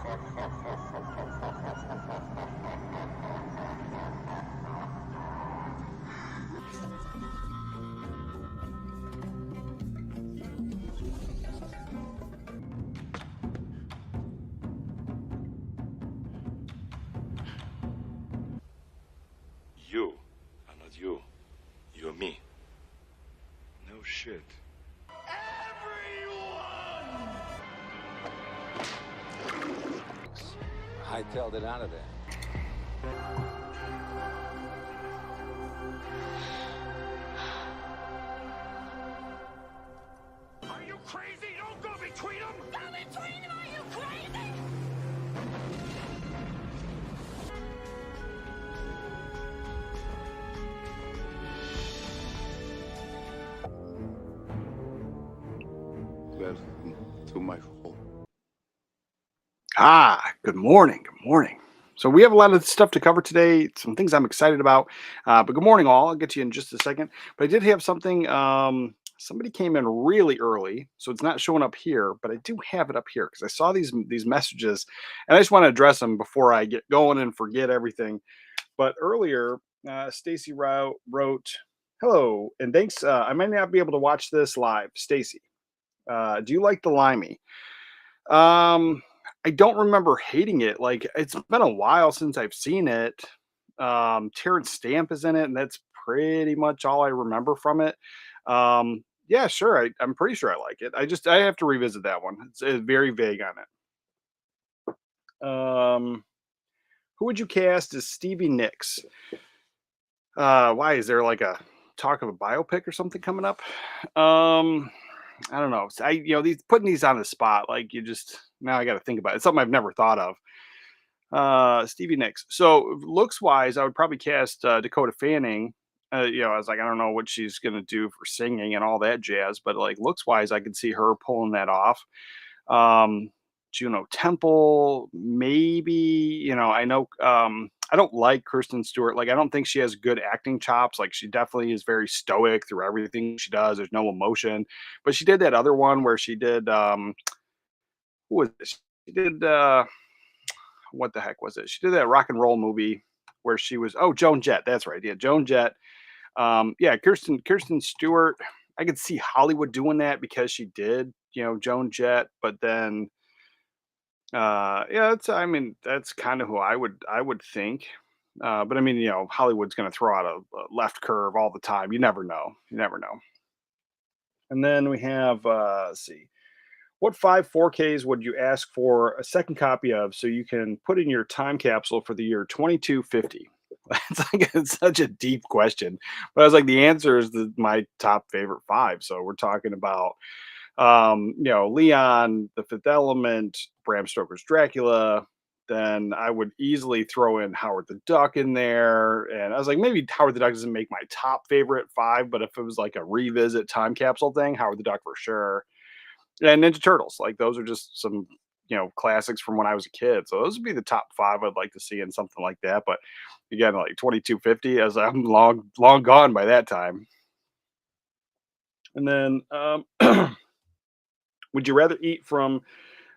You are not you. You're me. No shit. Hightailed it out of there. Are you crazy? Don't go between them! Go between them! Are you crazy? Welcome to my home. Good morning. Good morning. So we have a lot of stuff to cover today, some things I'm excited about. But good morning, all. I'll get to you in just a second. But I did have something. Somebody came in really early, so it's not showing up here. But I do have it up here because I saw these messages, and I just want to address them before I get going and forget everything. But earlier, Stacy wrote, "Hello, and thanks. I might not be able to watch this live, Stacy. Do you like the Limey?" I don't remember hating it. Like, it's been a while since I've seen it. Terrence Stamp is in it, and that's pretty much all I remember from it. Yeah, sure. I'm pretty sure I like it. I have to revisit that one. It's very vague on it. Who would you cast as Stevie Nicks? Why is there like a talk of a biopic or something coming up? I don't know. These putting these on the spot, like you just now I got to think about it. It's something I've never thought of. Stevie Nicks. So looks wise, I would probably cast Dakota Fanning. I was like, I don't know what she's gonna do for singing and all that jazz, but like looks wise, I could see her pulling that off. Um, Juno Temple, maybe. I know. I don't like Kristen Stewart. Like, I don't think she has good acting chops. Like, she definitely is very stoic through everything she does. There's no emotion. But she did that other one where she did. Who was it? She did. What the heck was it? She did that rock and roll movie where she was. Oh, Joan Jett. That's right. Yeah, Joan Jett. Yeah, Kirsten Stewart. I could see Hollywood doing that because she did. Joan Jett. But then yeah, I mean, that's kind of who I would think. But I mean, Hollywood's going to throw out a left curve all the time. You never know. You never know. And then we have, let's see, what five 4Ks would you ask for a second copy of so you can put in your time capsule for the year 2250? It's such a deep question, but I was like, the answer is my top favorite five. So we're talking about Leon, The Fifth Element, Bram Stoker's Dracula. Then I would easily throw in Howard the Duck in there. And I was like, maybe Howard the Duck doesn't make my top favorite five, but if it was like a revisit time capsule thing, Howard the Duck for sure. And Ninja Turtles, like those are just some, classics from when I was a kid. So those would be the top five I'd like to see in something like that. But again, like 2250, as I'm long gone by that time. And then would you rather eat from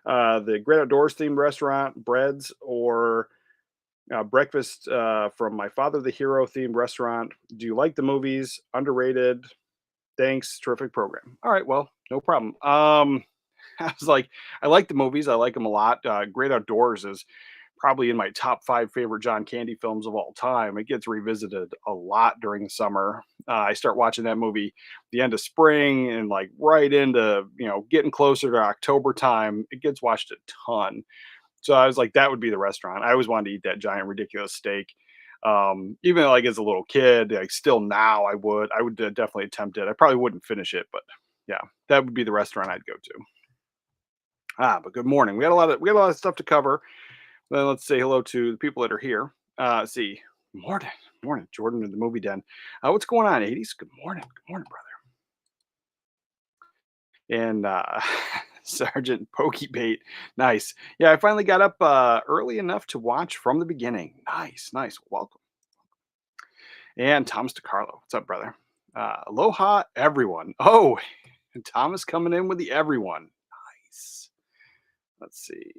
the Great Outdoors themed restaurant, Breads, or breakfast from My Father the Hero themed restaurant? Do you like the movies? Underrated? Thanks. Terrific program. All right. Well, no problem. I was like, I like the movies. I like them a lot. Great Outdoors is probably in my top five favorite John Candy films of all time. It gets revisited a lot during the summer. I start watching that movie the end of spring and like right into, getting closer to October time. It gets watched a ton. So I was like, that would be the restaurant. I always wanted to eat that giant, ridiculous steak. Even like as a little kid, like still now I would definitely attempt it. I probably wouldn't finish it, but yeah, that would be the restaurant I'd go to. But good morning. We got a lot of stuff to cover. Then let's say hello to the people that are here. Let's see. Morning. Morning, Jordan in the movie den. What's going on, 80s? Good morning. Good morning, brother. And Sergeant Pokebait. Nice. Yeah, I finally got up early enough to watch from the beginning. Nice, nice. Welcome. And Thomas DiCarlo. What's up, brother? Aloha, everyone. Oh, and Thomas coming in with the everyone. Nice. Let's see.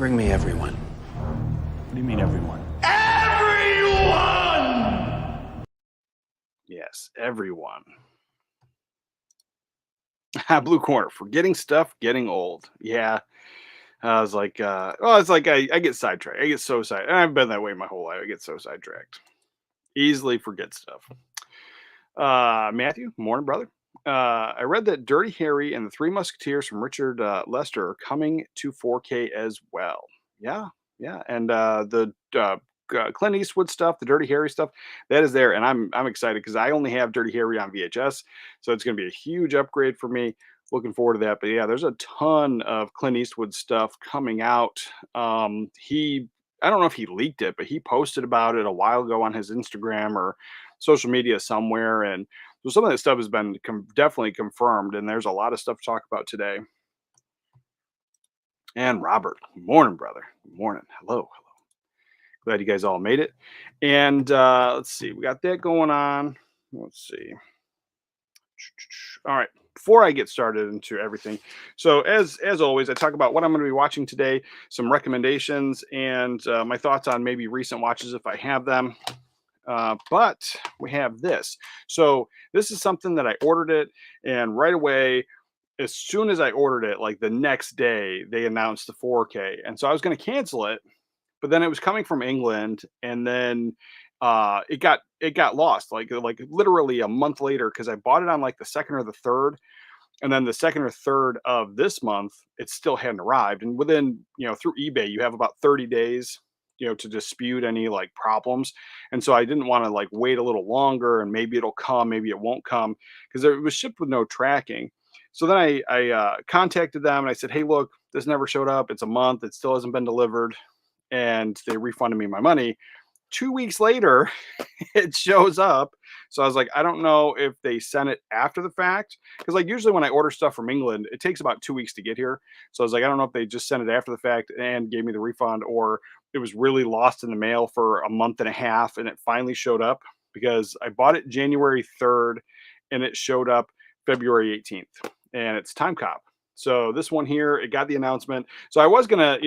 Bring me everyone. What do you mean, everyone? Yes, everyone. Blue Corner, forgetting stuff, getting old. Yeah. I was like, well, it's like I get sidetracked. I get so sidetracked. I've been that way my whole life. I get so sidetracked. Easily forget stuff. Matthew, morning, brother. I read that Dirty Harry and the Three Musketeers from Richard Lester are coming to 4K as well. Yeah, yeah, and the Clint Eastwood stuff, the Dirty Harry stuff, that is there, and I'm excited because I only have Dirty Harry on VHS, so it's going to be a huge upgrade for me. Looking forward to that. But yeah, there's a ton of Clint Eastwood stuff coming out. I don't know if he leaked it, but he posted about it a while ago on his Instagram or social media somewhere, and so some of that stuff has been definitely confirmed, and there's a lot of stuff to talk about today. And Robert, good morning, brother. Good morning. Hello. Glad you guys all made it. And let's see, we got that going on. Let's see. All right. Before I get started into everything, so as always, I talk about what I'm going to be watching today, some recommendations, and my thoughts on maybe recent watches if I have them. But we have this. So this is something that I ordered it, and right away, as soon as I ordered it, like the next day, they announced the 4K, and so I was going to cancel it, but then it was coming from England, and then it got lost, like literally a month later, because I bought it on like the second or the third, and then the second or third of this month, it still hadn't arrived. And within, through eBay, you have about 30 days, to dispute any like problems. And so I didn't want to like wait a little longer and maybe it'll come, maybe it won't come because it was shipped with no tracking. So then I contacted them and I said, hey, look, this never showed up. It's a month. It still hasn't been delivered. And they refunded me my money. 2 weeks later, it shows up. So I was like, I don't know if they sent it after the fact. Because like usually when I order stuff from England, it takes about 2 weeks to get here. So I was like, I don't know if they just sent it after the fact and gave me the refund, or it was really lost in the mail for a month and a half and it finally showed up, because I bought it January 3rd and it showed up February 18th, and it's Time Cop. So this one here, it got the announcement. So I was gonna,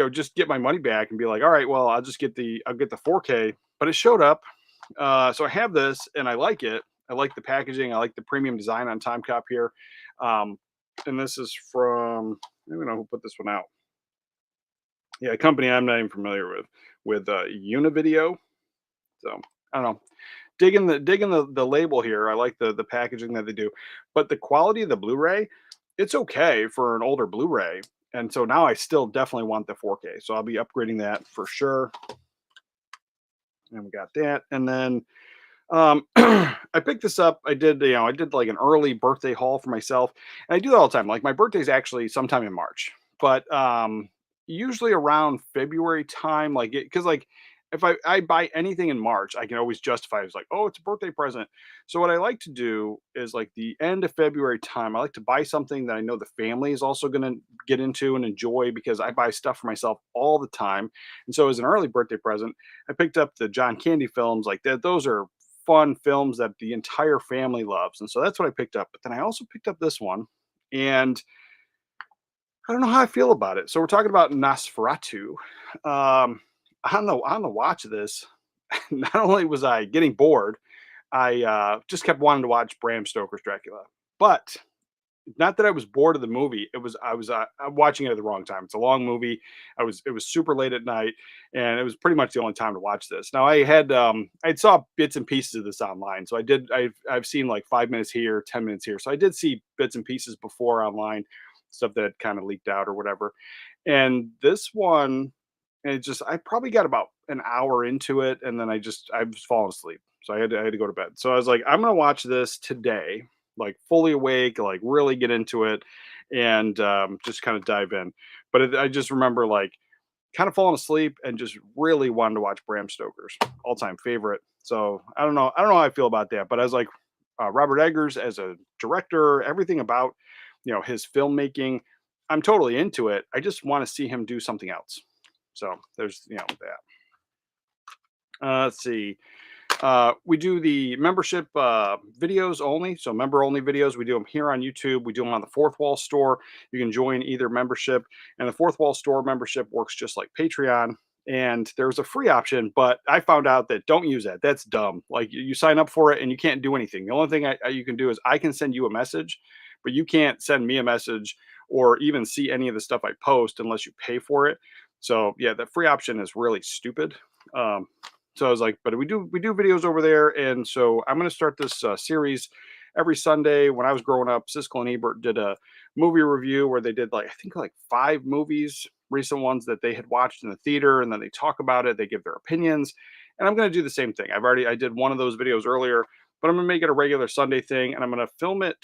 just get my money back and be like, all right, well, I'll get the 4K, but it showed up. So I have this and I like it. I like the packaging. I like the premium design on Time Cop here. And this is from, I don't know who put this one out. Yeah, a company I'm not even familiar with Univideo. So I don't know. Digging the label here. I like the packaging that they do, but the quality of the Blu-ray, it's okay for an older Blu-ray. And so now I still definitely want the 4K. So I'll be upgrading that for sure. And we got that. And then I picked this up. I did like an early birthday haul for myself. And I do that all the time. Like my birthday's actually sometime in March, but usually around February time, like because like if I buy anything in March, I can always justify it as like, oh, it's a birthday present. So what I like to do is like the end of February time, I like to buy something that I know the family is also going to get into and enjoy, because I buy stuff for myself all the time. And so as an early birthday present, I picked up the John Candy films like that. Those are fun films that the entire family loves. And so that's what I picked up. But then I also picked up this one, and I don't know how I feel about it. So we're talking about Nosferatu. On the watch of this, not only was I getting bored, I just kept wanting to watch Bram Stoker's Dracula. But not that I was bored of the movie. I was watching it at the wrong time. It's a long movie. It was super late at night, and it was pretty much the only time to watch this. Now I saw bits and pieces of this online, so I've seen like 5 minutes here, 10 minutes here. So I did see bits and pieces before online, stuff that kind of leaked out or whatever. And this one, I probably got about an hour into it, and then I was falling asleep. So I had to go to bed. So I was like, I'm gonna watch this today, like fully awake, like really get into it, and just kind of dive in. But I just remember like kind of falling asleep and just really wanted to watch Bram Stoker's all-time favorite. So I don't know how I feel about that. But I was like, Robert Eggers as a director, everything about his filmmaking, I'm totally into it. I just want to see him do something else. So there's that. Let's see. We do the membership videos only, so member only videos. We do them here on YouTube. We do them on the Fourth Wall store. You can join either membership, and the Fourth Wall store membership works just like Patreon. And there's a free option, but I found out that don't use that. That's dumb. Like you sign up for it and you can't do anything. The only thing you can do is I can send you a message, but you can't send me a message or even see any of the stuff I post unless you pay for it. So yeah, the free option is really stupid. Um, so I was like, but we do videos over there, and so I'm going to start this series every Sunday. When I was growing up, Siskel and Ebert did a movie review where they did like I think like 5 movies, recent ones that they had watched in the theater, and then they talk about it. They give their opinions, and I'm going to do the same thing. I did one of those videos earlier, but I'm going to make it a regular Sunday thing, and I'm going to film it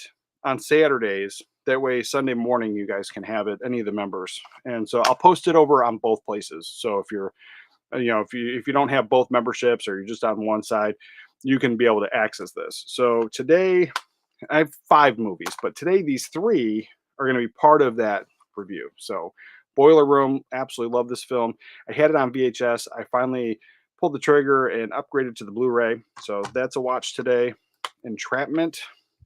on Saturdays. That way, Sunday morning you guys can have it, any of the members, and so I'll post it over on both places. So if you're if you don't have both memberships or you're just on one side, you can be able to access this. So today I have 5 movies, but today these 3 are going to be part of that review. So Boiler Room, absolutely love this film. I had it on VHS. I finally pulled the trigger and upgraded to the Blu-ray. So that's a watch today. Entrapment,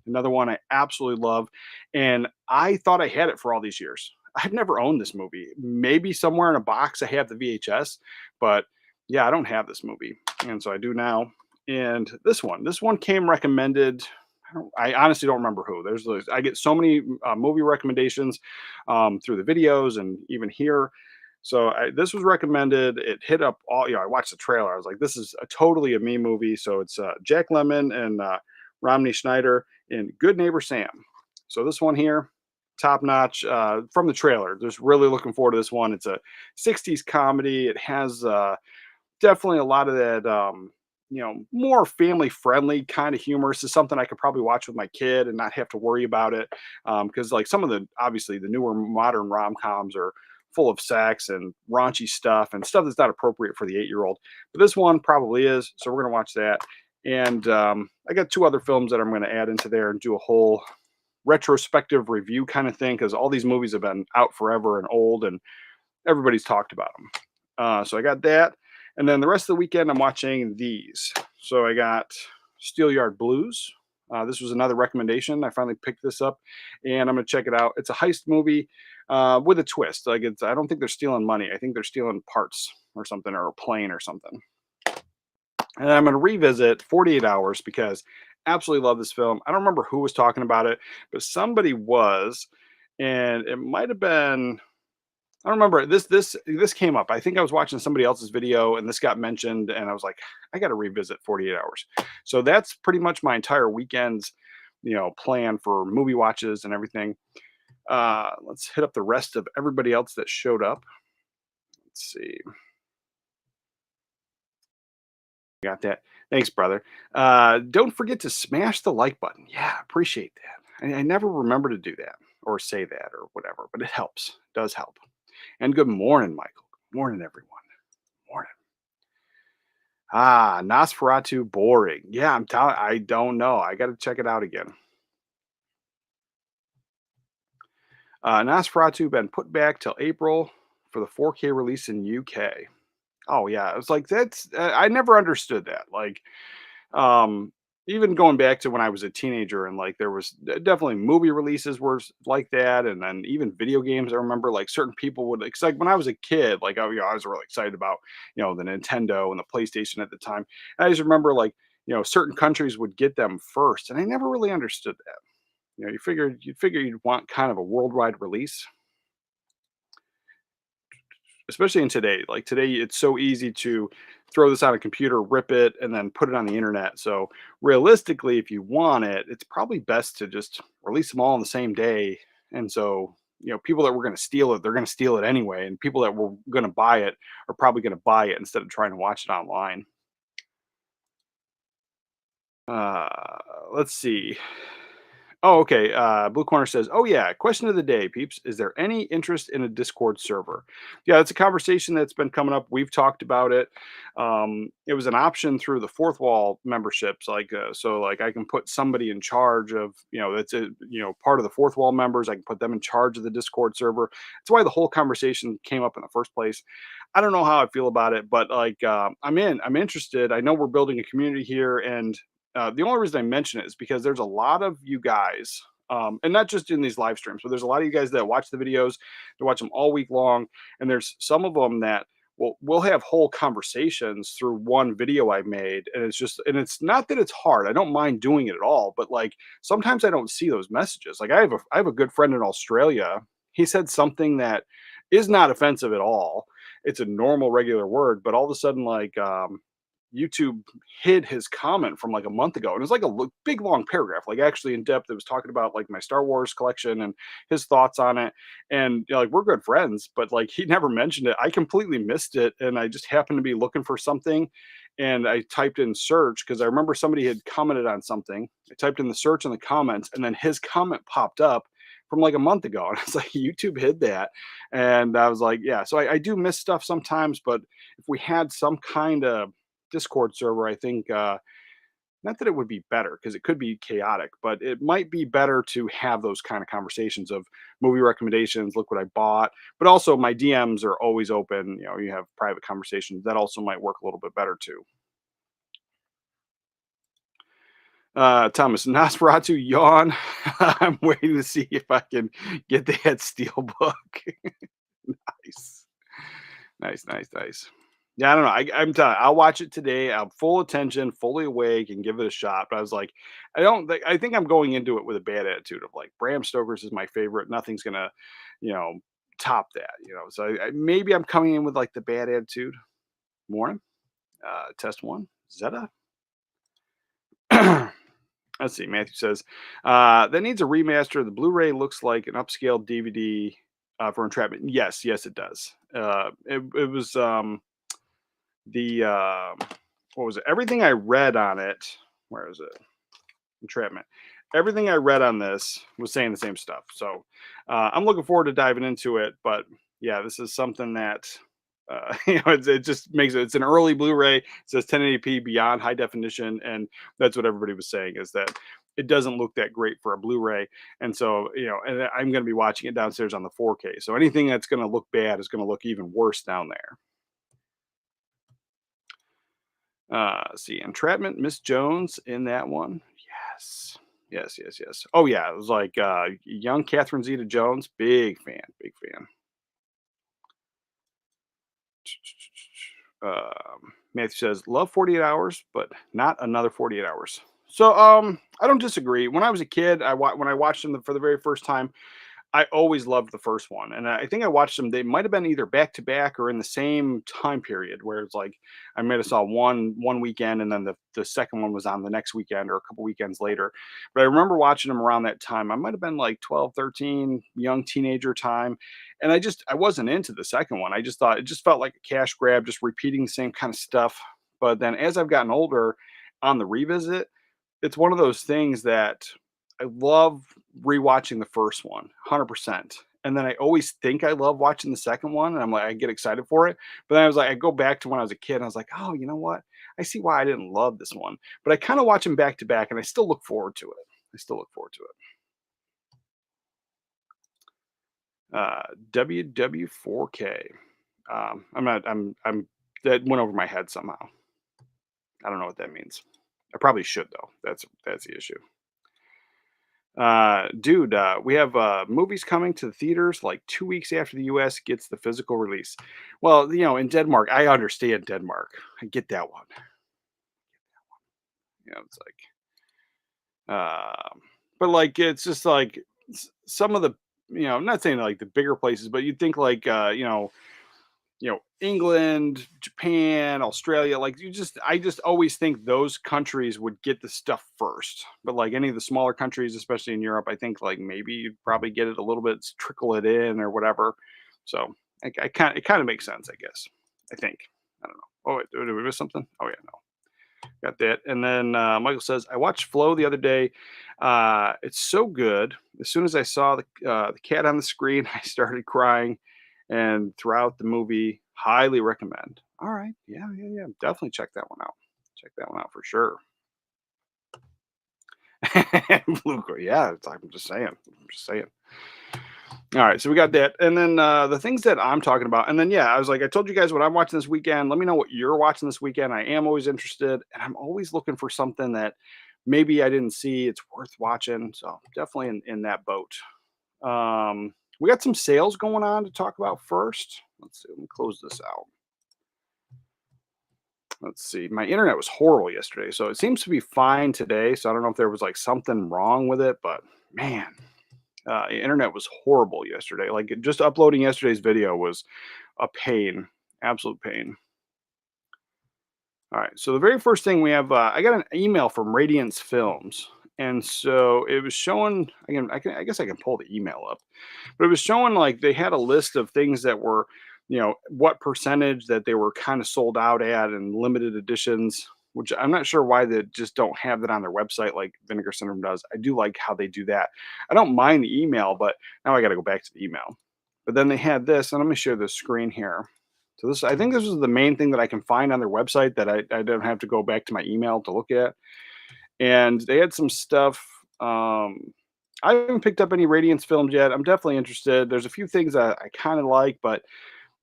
another one I absolutely love. And I thought I had it for all these years. I've never owned this movie. Maybe somewhere in a box I have the VHS, but yeah, I don't have this movie. And so I do now. And this one came recommended. I honestly don't remember who. I get so many movie recommendations through the videos and even here. So this was recommended. It hit up all. I watched the trailer. I was like, this is totally a me movie. So it's Jack Lemmon and Romney Schneider in Good Neighbor Sam. So this one here, top notch from the trailer. Just really looking forward to this one. It's a 60s comedy. It has definitely a lot of that more family friendly kind of humor. This is something I could probably watch with my kid and not have to worry about it, because like some of the obviously the newer modern rom-coms are full of sex and raunchy stuff and stuff that's not appropriate for the 8-year-old, but this one probably is. So we're going to watch that. And I got 2 other films that I'm going to add into there and do a whole retrospective review kind of thing, because all these movies have been out forever and old and everybody's talked about them. So I got that. And then the rest of the weekend, I'm watching these. So I got Steelyard Blues. This was another recommendation. I finally picked this up, and I'm gonna check it out. It's a heist movie with a twist. Like I don't think they're stealing money. I think they're stealing parts or something, or a plane or something. And I'm gonna revisit 48 Hours because absolutely love this film. I don't remember who was talking about it, but somebody was, and it might have been. I don't remember this came up. I think I was watching somebody else's video and this got mentioned, and I was like, I got to revisit 48 Hours. So that's pretty much my entire weekend's, plan for movie watches and everything. Let's hit up the rest of everybody else that showed up. Let's see. Got that. Thanks, brother. Don't forget to smash the like button. Yeah, appreciate that. I never remember to do that or say that or whatever, but it helps. It does help. And good morning, Michael. Good morning, everyone. Morning. Nosferatu boring. Yeah, I'm telling. I don't know. I got to check it out again. Nosferatu been put back till April for the 4K release in UK. Oh yeah, it was like that's. I never understood that. Like, um, even going back to when I was a teenager, and like there was definitely movie releases were like that, and then even video games. I remember like certain people would like when I was a kid, like I was really excited about the Nintendo and the PlayStation at the time. And I just remember like certain countries would get them first, and I never really understood that. You'd want kind of a worldwide release, especially in today. Like today, it's so easy to throw this on a computer, rip it, and then put it on the internet. So realistically, if you want it, it's probably best to just release them all on the same day. And so, people that were going to steal it, they're going to steal it anyway. And people that were going to buy it are probably going to buy it instead of trying to watch it online. Let's see. Oh, okay. Blue Corner says, "Oh yeah, question of the day, peeps. Is there any interest in a Discord server?" Yeah, it's a conversation that's been coming up. We've talked about it. It was an option through the Fourth Wall memberships, like so, like I can put somebody in charge of, that's part of the Fourth Wall members. I can put them in charge of the Discord server. That's why the whole conversation came up in the first place. I don't know how I feel about it, but like I'm interested. I know we're building a community here, and the only reason I mention it is because there's a lot of you guys, and not just in these live streams, but there's a lot of you guys that watch the videos, they watch them all week long, and there's some of them that we'll have whole conversations through one video I made, and it's not that it's hard. I don't mind doing it at all, but like sometimes I don't see those messages. Like I have a good friend in Australia. He said something that is not offensive at all. It's a normal regular word, but all of a sudden like YouTube hid his comment from like a month ago, and it was like big long paragraph, like actually in depth. It was talking about like my Star Wars collection and his thoughts on it, and you know, like we're good friends, but like he never mentioned it. I completely missed it, and I just happened to be looking for something, and I typed in search because I remember somebody had commented on something. I typed in the search in the comments, and then his comment popped up from like a month ago, and it's like YouTube hid that, and I was like, yeah. So I do miss stuff sometimes, but if we had some kind of Discord server, I think not that it would be better because it could be chaotic, but it might be better to have those kind of conversations of movie recommendations, look what I bought, but also my DMs are always open. You know, you have private conversations that also might work a little bit better too. Thomas, Nosferatu yawn. I'm waiting to see if I can get that steel book. Nice. Nice, nice, nice. Yeah, I don't know. I'm telling I'll watch it today. I'm full attention, fully awake, and give it a shot. But I was like, I don't think I think I'm going into it with a bad attitude of like Bram Stoker's is my favorite. Nothing's gonna, you know, top that. You know, so maybe I'm coming in with like the bad attitude. Morning. Test one. Zeta. Let's see. Matthew says that needs a remaster. The Blu-ray looks like an upscaled DVD for Entrapment. Yes, yes, it does. It was the what was it? Everything I read on it. Where is it? Entrapment. Everything I read on this was saying the same stuff. So I'm looking forward to diving into it. But yeah, this is something that it just makes it. It's an early Blu-ray. It says 1080p beyond high definition, and that's what everybody was saying is that it doesn't look that great for a Blu-ray. And so and I'm going to be watching it downstairs on the 4K. So anything that's going to look bad is going to look even worse down there. See, Entrapment, Miss Jones in that one. Yes. Yes, yes, yes. Oh yeah, it was like young Catherine Zeta Jones. Big fan, big fan. Matthew says, love 48 hours, but not another 48 hours. So I don't disagree. When I was a kid, when I watched them for the very first time, I always loved the first one, and I think I watched them. They might have been either back to back or in the same time period, where it's like I might have saw one weekend, and then the second one was on the next weekend or a couple weekends later. But I remember watching them around that time. I might have been like 12, 13, young teenager time, and I wasn't into the second one. I just thought it just felt like a cash grab, just repeating the same kind of stuff. But then as I've gotten older, on the revisit, it's one of those things that I love rewatching the first one, 100%. And then I always think I love watching the second one, and I'm like, I get excited for it. But then I was like, I go back to when I was a kid, and I was like, oh, you know what? I see why I didn't love this one. But I kind of watch them back to back, and I still look forward to it. I still look forward to it. WW4K. That went over my head somehow. I don't know what that means. I probably should though. That's the issue. Dude, we have movies coming to the theaters like 2 weeks after the US gets the physical release. Well, in Denmark, I understand Denmark. I get that one. It's like, but like, it's just like some of the, I'm not saying like the bigger places, but you'd think like, England, Japan, Australia, like I just always think those countries would get the stuff first. But like any of the smaller countries, especially in Europe, I think like maybe you'd probably get it a little bit, trickle it in or whatever. So it kind of makes sense, I guess. I think. I don't know. Oh, wait, did we miss something? Oh yeah, no. Got that. And then Michael says, I watched Flow the other day. It's so good. As soon as I saw the cat on the screen, I started crying. And throughout the movie, highly recommend. All right. Yeah, yeah, yeah. Definitely check that one out. Check that one out for sure. Blue, yeah, I'm just saying. I'm just saying. All right, so we got that, and then the things that I'm talking about, and then yeah, I was like, I told you guys what I'm watching this weekend. Let me know what you're watching this weekend. I am always interested, and I'm always looking for something that maybe I didn't see. It's worth watching, so definitely in that boat. We got some sales going on to talk about first. Let's see. Let me close this out. Let's see. My internet was horrible yesterday, so it seems to be fine today. So I don't know if there was like something wrong with it, but man, internet was horrible yesterday. Like just uploading yesterday's video was a pain, absolute pain. All right, so the very first thing we have, I got an email from Radiance Films, and so it was showing. I guess I can pull the email up, but it was showing like they had a list of things that were, what percentage that they were kind of sold out at and limited editions. Which I'm not sure why they just don't have that on their website like Vinegar Syndrome does. I do like how they do that. I don't mind the email, but now I got to go back to the email. But then they had this, and let me share the screen here. So this, I think this is the main thing that I can find on their website that I don't have to go back to my email to look at. And they had some stuff. I haven't picked up any Radiance films yet. I'm definitely interested. There's a few things I kind of like, but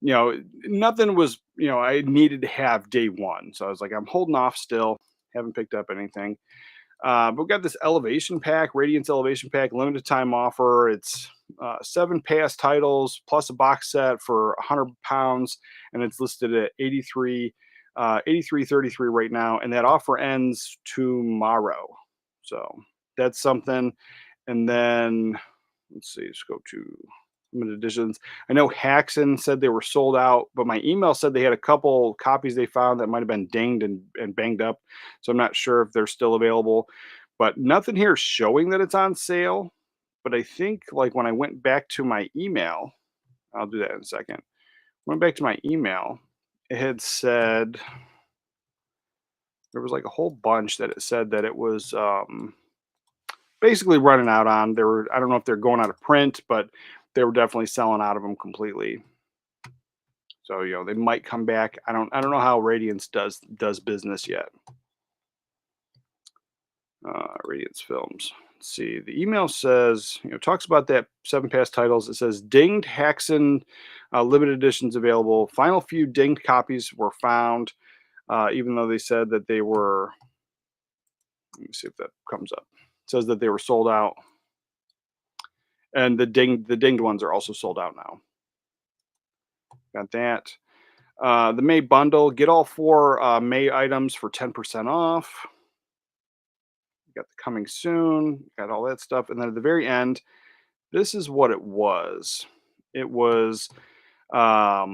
nothing was, I needed to have day one. So I was like, I'm holding off still. Haven't picked up anything. But we got this elevation pack, Radiance elevation pack, limited time offer. It's 7 past titles plus a box set for £100, and it's listed at 83.33 right now, and that offer ends tomorrow. So that's something. And then let's see, let's go to limited editions. I know Haxon said they were sold out, but my email said they had a couple copies they found that might have been dinged and banged up. So I'm not sure if they're still available, but nothing here is showing that it's on sale. But I think like when I went back to my email, I'll do that in a second. Went back to my email, it had said there was like a whole bunch that it said that it was basically running out on. There were, I don't know if they're going out of print, but they were definitely selling out of them completely. So they might come back. I don't know how Radiance does business yet. Radiance Films. Let's see. The email says, talks about that 7 past titles. It says dinged Haxon limited editions available. Final few dinged copies were found, even though they said that they were. Let me see if that comes up. It says that they were sold out, and the dinged ones are also sold out now. Got that. The May bundle. Get all 4 May items for 10% off. Got the coming soon, got all that stuff. And then at the very end, this is what it was. It was, there's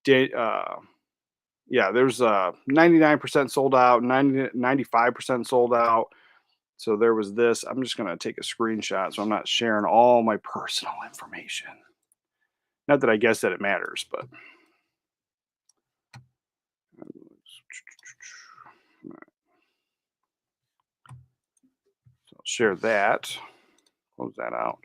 99% sold out, 95% sold out. So there was this. I'm just going to take a screenshot so I'm not sharing all my personal information. Not that I guess that it matters, but. Share that, close that out,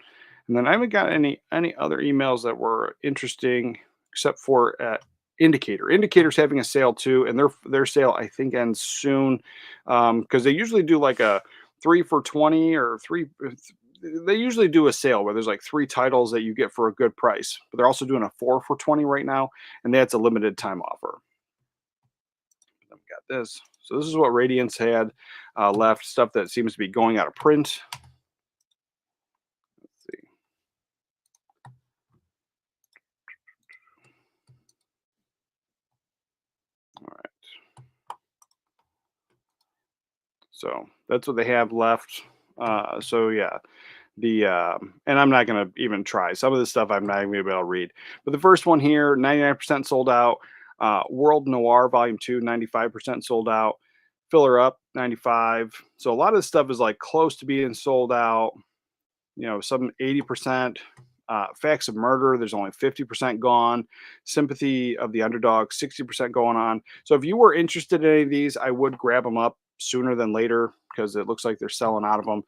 and then I haven't got any other emails that were interesting except for Indicator's having a sale too, and their sale I think ends soon, because they usually do like a 3 for 20 or 3. They usually do a sale where there's like 3 titles that you get for a good price, but they're also doing a 4 for 20 right now, and that's a limited time offer. Then we got this. So this is what Radiance had left, stuff that seems to be going out of print. Let's see. All right. So that's what they have left. So yeah, and I'm not going to even try. Some of the stuff I'm not even going to be able to read. But the first one here, 99% sold out. World Noir Volume 2, 95% sold out. Filler Up, 95. So a lot of this stuff is like close to being sold out. Some 80%. Facts of Murder, there's only 50% gone. Sympathy of the Underdog, 60% going on. So if you were interested in any of these, I would grab them up sooner than later because it looks like they're selling out of them.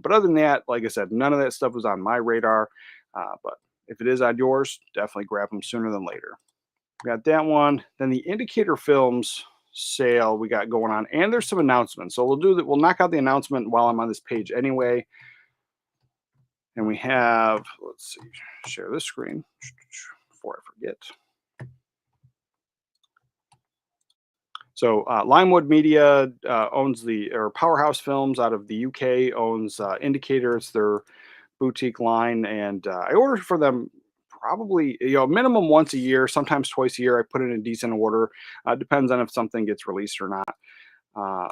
But other than that, like I said, none of that stuff was on my radar. But if it is on yours, definitely grab them sooner than later. Got that one. Then the Indicator Films sale we got going on, and there's some announcements. So we'll do that. We'll knock out the announcement while I'm on this page anyway. And we have, let's see, share this screen before I forget. So Limewood Media owns or Powerhouse Films out of the UK owns Indicator. It's their boutique line, and I order for them probably minimum once a year, sometimes twice a year. I put in a decent order. Depends on if something gets released or not.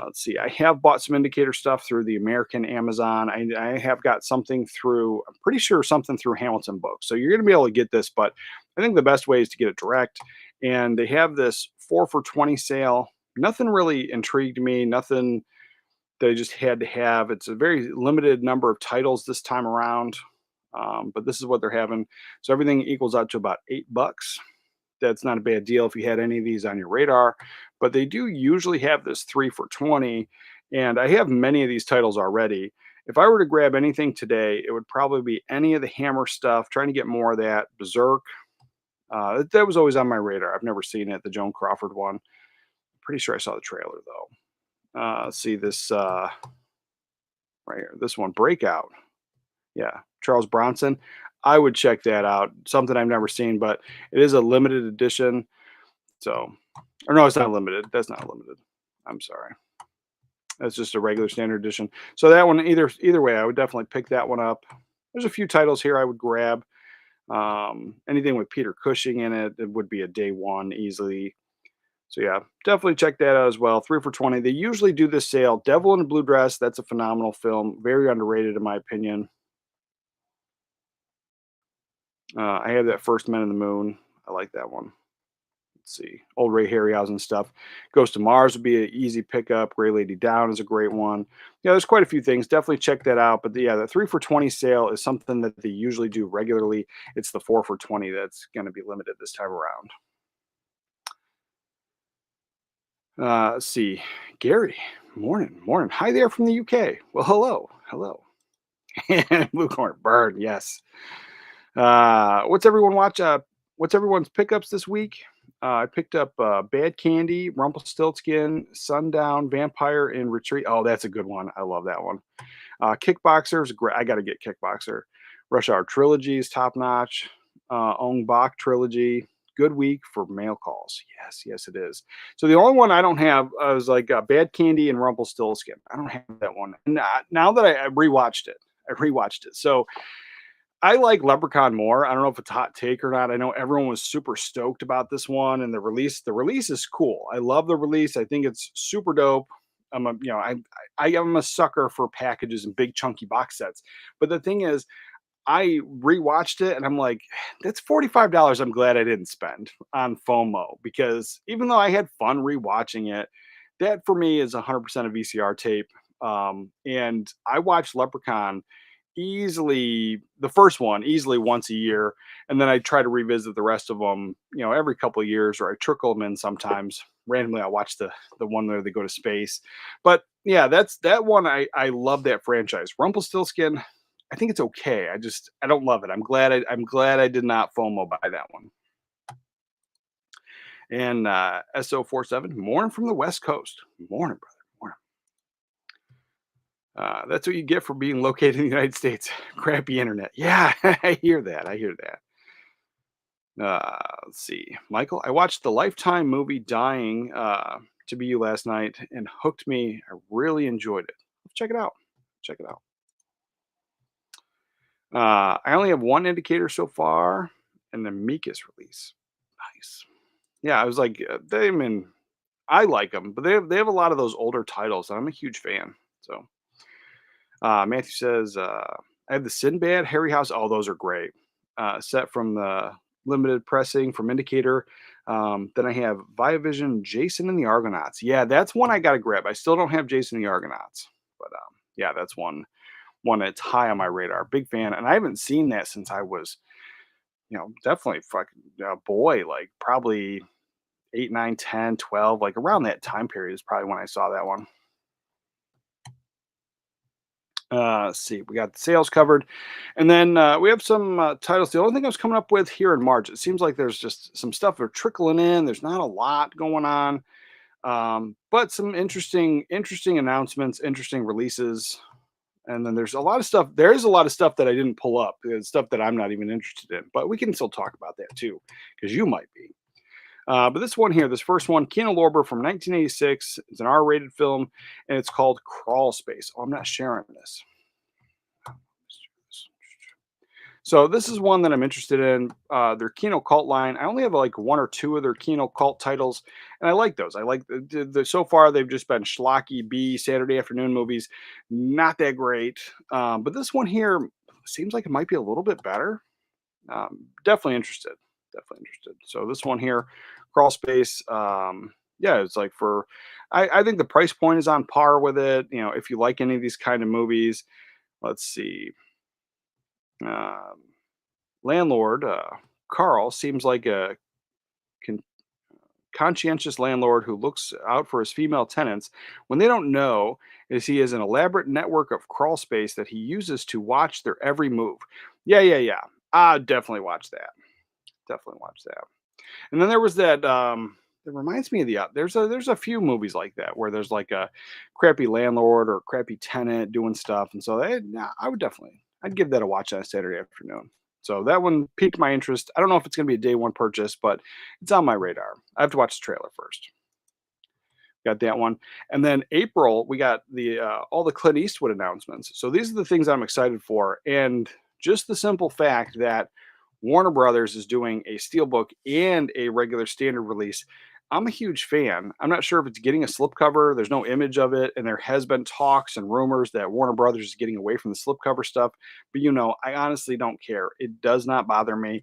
Let's see. I have bought some Indicator stuff through the American Amazon. I have got something through. I'm pretty sure something through Hamilton Books. So you're going to be able to get this, but I think the best way is to get it direct. And they have this 4 for $20 sale. Nothing really intrigued me. Nothing that I just had to have. It's a very limited number of titles this time around, but this is what they're having. So everything equals out to about $8. That's not a bad deal if you had any of these on your radar, but they do usually have this 3 for $20, and I have many of these titles already. If I were to grab anything today, it would probably be any of the Hammer stuff, trying to get more of that. Berserk, that was always on my radar. I've never seen it, the Joan Crawford one. Pretty sure I saw the trailer, though. See this right here, this one, Breakout. Yeah, Charles Bronson. I would check that out. Something I've never seen, but it is a limited edition. So, or no, it's not limited. That's not limited. I'm sorry. That's just a regular standard edition. So that one, either way, I would definitely pick that one up. There's a few titles here I would grab. Anything with Peter Cushing in it, it would be a day one easily. So yeah, definitely check that out as well. 3 for $20. They usually do this sale. Devil in a Blue Dress. That's a phenomenal film. Very underrated in my opinion. I have that First Men in the Moon. I like that one. Let's see. Old Ray Harryhausen stuff. Ghost to Mars would be an easy pickup. Gray Lady Down is a great one. Yeah, there's quite a few things. Definitely check that out. But yeah, the 3 for $20 sale is something that they usually do regularly. It's the 4 for $20 that's going to be limited this time around. Let's see. Gary, morning. Hi there from the UK. Well, hello. Blue Corner Bird, yes. What's everyone's pickups this week? I picked up Bad Candy, Rumpelstiltskin, Sundown, Vampire in Retreat. Oh, that's a good one. I love that one. Kickboxer's great. I got to get Kickboxer. Rush Hour Trilogy is top notch. Ong Bak Trilogy. Good week for mail calls. Yes, it is. So the only one I don't have is like Bad Candy and Rumpelstiltskin. I don't have that one. And now that I rewatched it. So I like Leprechaun more. I don't know if it's a hot take or not. I know everyone was super stoked about this one, and the release. The release is cool. I love the release. I think it's super dope. I am a sucker for packages and big chunky box sets. But the thing is, I rewatched it and I'm like, that's $45 I'm glad I didn't spend on FOMO, because even though I had fun rewatching it, that for me is 100% a VCR tape. And I watched Leprechaun easily, the first one easily once a year, and then I try to revisit the rest of them, every couple of years, or I trickle them in sometimes. Randomly, I watch the one where they go to space. But yeah, that's that one. I love that franchise. Rumpelstiltskin, I think it's okay. I don't love it. I'm glad I did not FOMO buy that one. And SO47, morning from the West Coast. Morning, brother. Morning. That's what you get for being located in the United States. Crappy internet. Yeah, I hear that. Let's see. Michael, I watched the Lifetime movie Dying to Be You last night and hooked me. I really enjoyed it. Check it out. I only have one indicator so far, and the Meekus release. Nice. Yeah, I was like, I like them, but they have a lot of those older titles, and I'm a huge fan. So, Matthew says, I have the Sinbad, Harryhouse. Oh, those are great. Set from the limited pressing from Indicator. Then I have Viavision, Jason and the Argonauts. Yeah, that's one I got to grab. I still don't have Jason and the Argonauts, but yeah, that's one that's high on my radar. Big fan. And I haven't seen that since I was, definitely fucking boy, like probably 8, 9, 10, 12, like around that time period is probably when I saw that one. Let's see, we got the sales covered. And then we have some titles. The only thing I was coming up with here in March, it seems like there's just some stuff that are trickling in. There's not a lot going on. But some interesting announcements, interesting releases. And then there's a lot of stuff. There is a lot of stuff that I didn't pull up. There's stuff that I'm not even interested in, but we can still talk about that too, because you might be. But this one here, this first one, Keanu Lorber from 1986. It's an R-rated film, and it's called Crawl Space. Oh, I'm not sharing this. So this is one that I'm interested in. Their Kino cult line. I only have like one or two of their Kino cult titles, and I like those. I like so far they've just been schlocky B Saturday afternoon movies, not that great. But this one here seems like it might be a little bit better. Definitely interested. Definitely interested. So this one here, Crawl Space. Yeah, it's like for. I think the price point is on par with it. You know, if you like any of these kind of movies, let's see. Landlord Carl seems like a con- conscientious landlord who looks out for his female tenants when they don't know is he has an elaborate network of crawl space that he uses to watch their every move. Yeah. I definitely watch that. Definitely watch that. And then there was that. It reminds me of there's a few movies like that where there's like a crappy landlord or crappy tenant doing stuff, and so I would definitely I'd give that a watch on a Saturday afternoon. So that one piqued my interest. I don't know if it's going to be a day one purchase, but it's on my radar. I have to watch the trailer first. Got that one, and then April we got the all the Clint Eastwood announcements. So these are the things I'm excited for, and just the simple fact that Warner Brothers is doing a steelbook and a regular standard release. I'm a huge fan. I'm not sure if it's getting a slipcover. There's no image of it, and there has been talks and rumors that Warner Brothers is getting away from the slipcover stuff. But I honestly don't care. It does not bother me.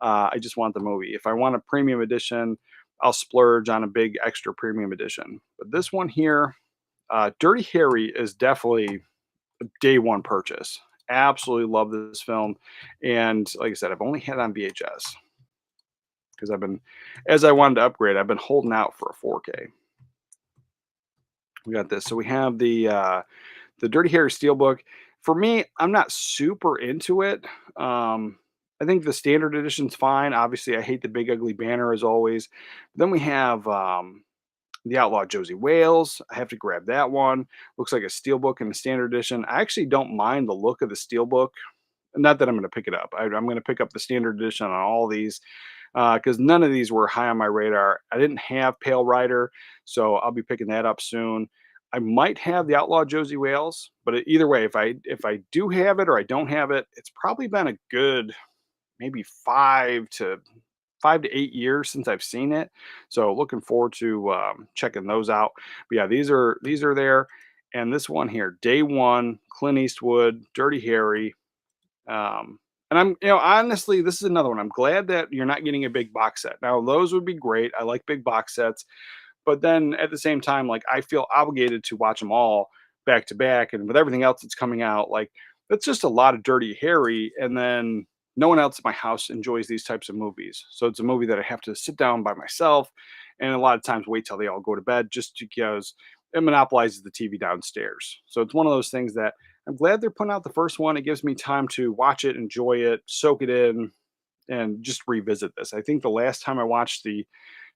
I just want the movie. If I want a premium edition, I'll splurge on a big extra premium edition. But this one here, Dirty Harry, is definitely a day one purchase. Absolutely love this film, and like I said, I've only had it on VHS because as I wanted to upgrade, I've been holding out for a 4K. We got this. So we have the Dirty Harry Steelbook. For me, I'm not super into it. I think the standard edition's fine. Obviously, I hate the big ugly banner as always. Then we have the Outlaw Josie Wales. I have to grab that one. Looks like a steelbook in the standard edition. I actually don't mind the look of the steelbook. Not that I'm going to pick it up. I'm going to pick up the standard edition on all these because none of these were high on my radar. I didn't have Pale Rider, so I'll be picking that up soon. I might have the Outlaw Josie Wales, but either way, if I do have it or I don't have it, it's probably been a good maybe 5 to 8 years since I've seen it. So looking forward to checking those out. But yeah, these are there, and this one here, Day One, Clint Eastwood, Dirty Harry. And I'm, honestly, this is another one. I'm glad that you're not getting a big box set. Now, those would be great. I like big box sets. But then at the same time, like I feel obligated to watch them all back to back. And with everything else that's coming out, like that's just a lot of Dirty Harry. And then no one else in my house enjoys these types of movies. So it's a movie that I have to sit down by myself and a lot of times wait till they all go to bed just because it monopolizes the TV downstairs. So it's one of those things that I'm glad they're putting out the first one. It gives me time to watch it, enjoy it, soak it in, and just revisit this. I think the last time I watched the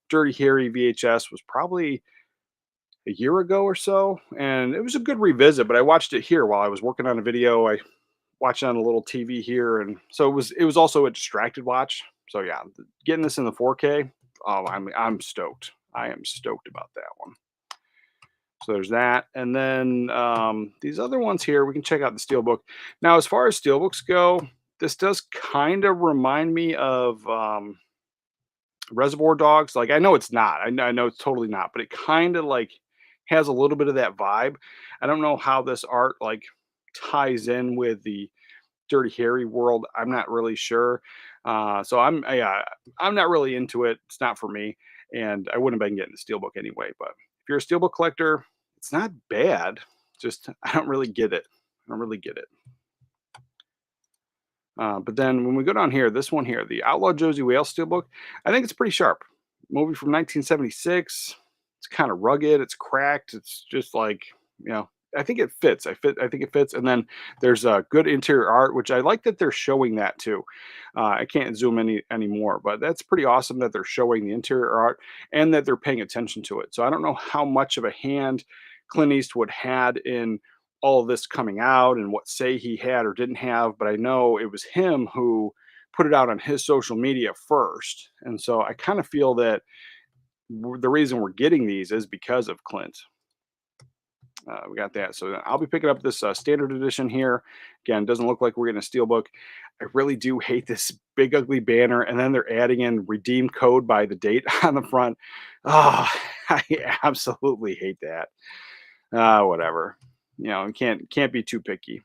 Dirty Harry VHS was probably a year ago or so, and it was a good revisit. But I watched it here while I was working on a video. I watched it on a little TV here, and so it was also a distracted watch. So yeah, getting this in the 4K, oh, I'm stoked. I am stoked about that one. So there's that, and then these other ones here, we can check out the steelbook. Now, as far as steelbooks go, this does kind of remind me of Reservoir Dogs. Like I know it's not. I know it's totally not, but it kind of like has a little bit of that vibe. I don't know how this art like ties in with the Dirty Harry world. I'm not really sure. So I'm not really into it. It's not for me, and I wouldn't have been getting the steelbook anyway. But if you're a steelbook collector, it's not bad. Just I don't really get it. I don't really get it. But then when we go down here, this one here, the Outlaw Josie Wales steelbook, I think it's pretty sharp. Movie from 1976. It's kind of rugged. It's cracked. It's just like I think it fits. I think it fits. And then there's good interior art, which I like that they're showing that too. I can't zoom anymore, but that's pretty awesome that they're showing the interior art and that they're paying attention to it. So I don't know how much of a hand Clint Eastwood had in all of this coming out and what say he had or didn't have, but I know it was him who put it out on his social media first. And so I kind of feel that the reason we're getting these is because of Clint. We got that. So I'll be picking up this standard edition here. Again, doesn't look like we're getting a steelbook. I really do hate this big ugly banner, and then they're adding in redeem code by the date on the front. Oh, I absolutely hate that. Whatever. You know, can't be too picky.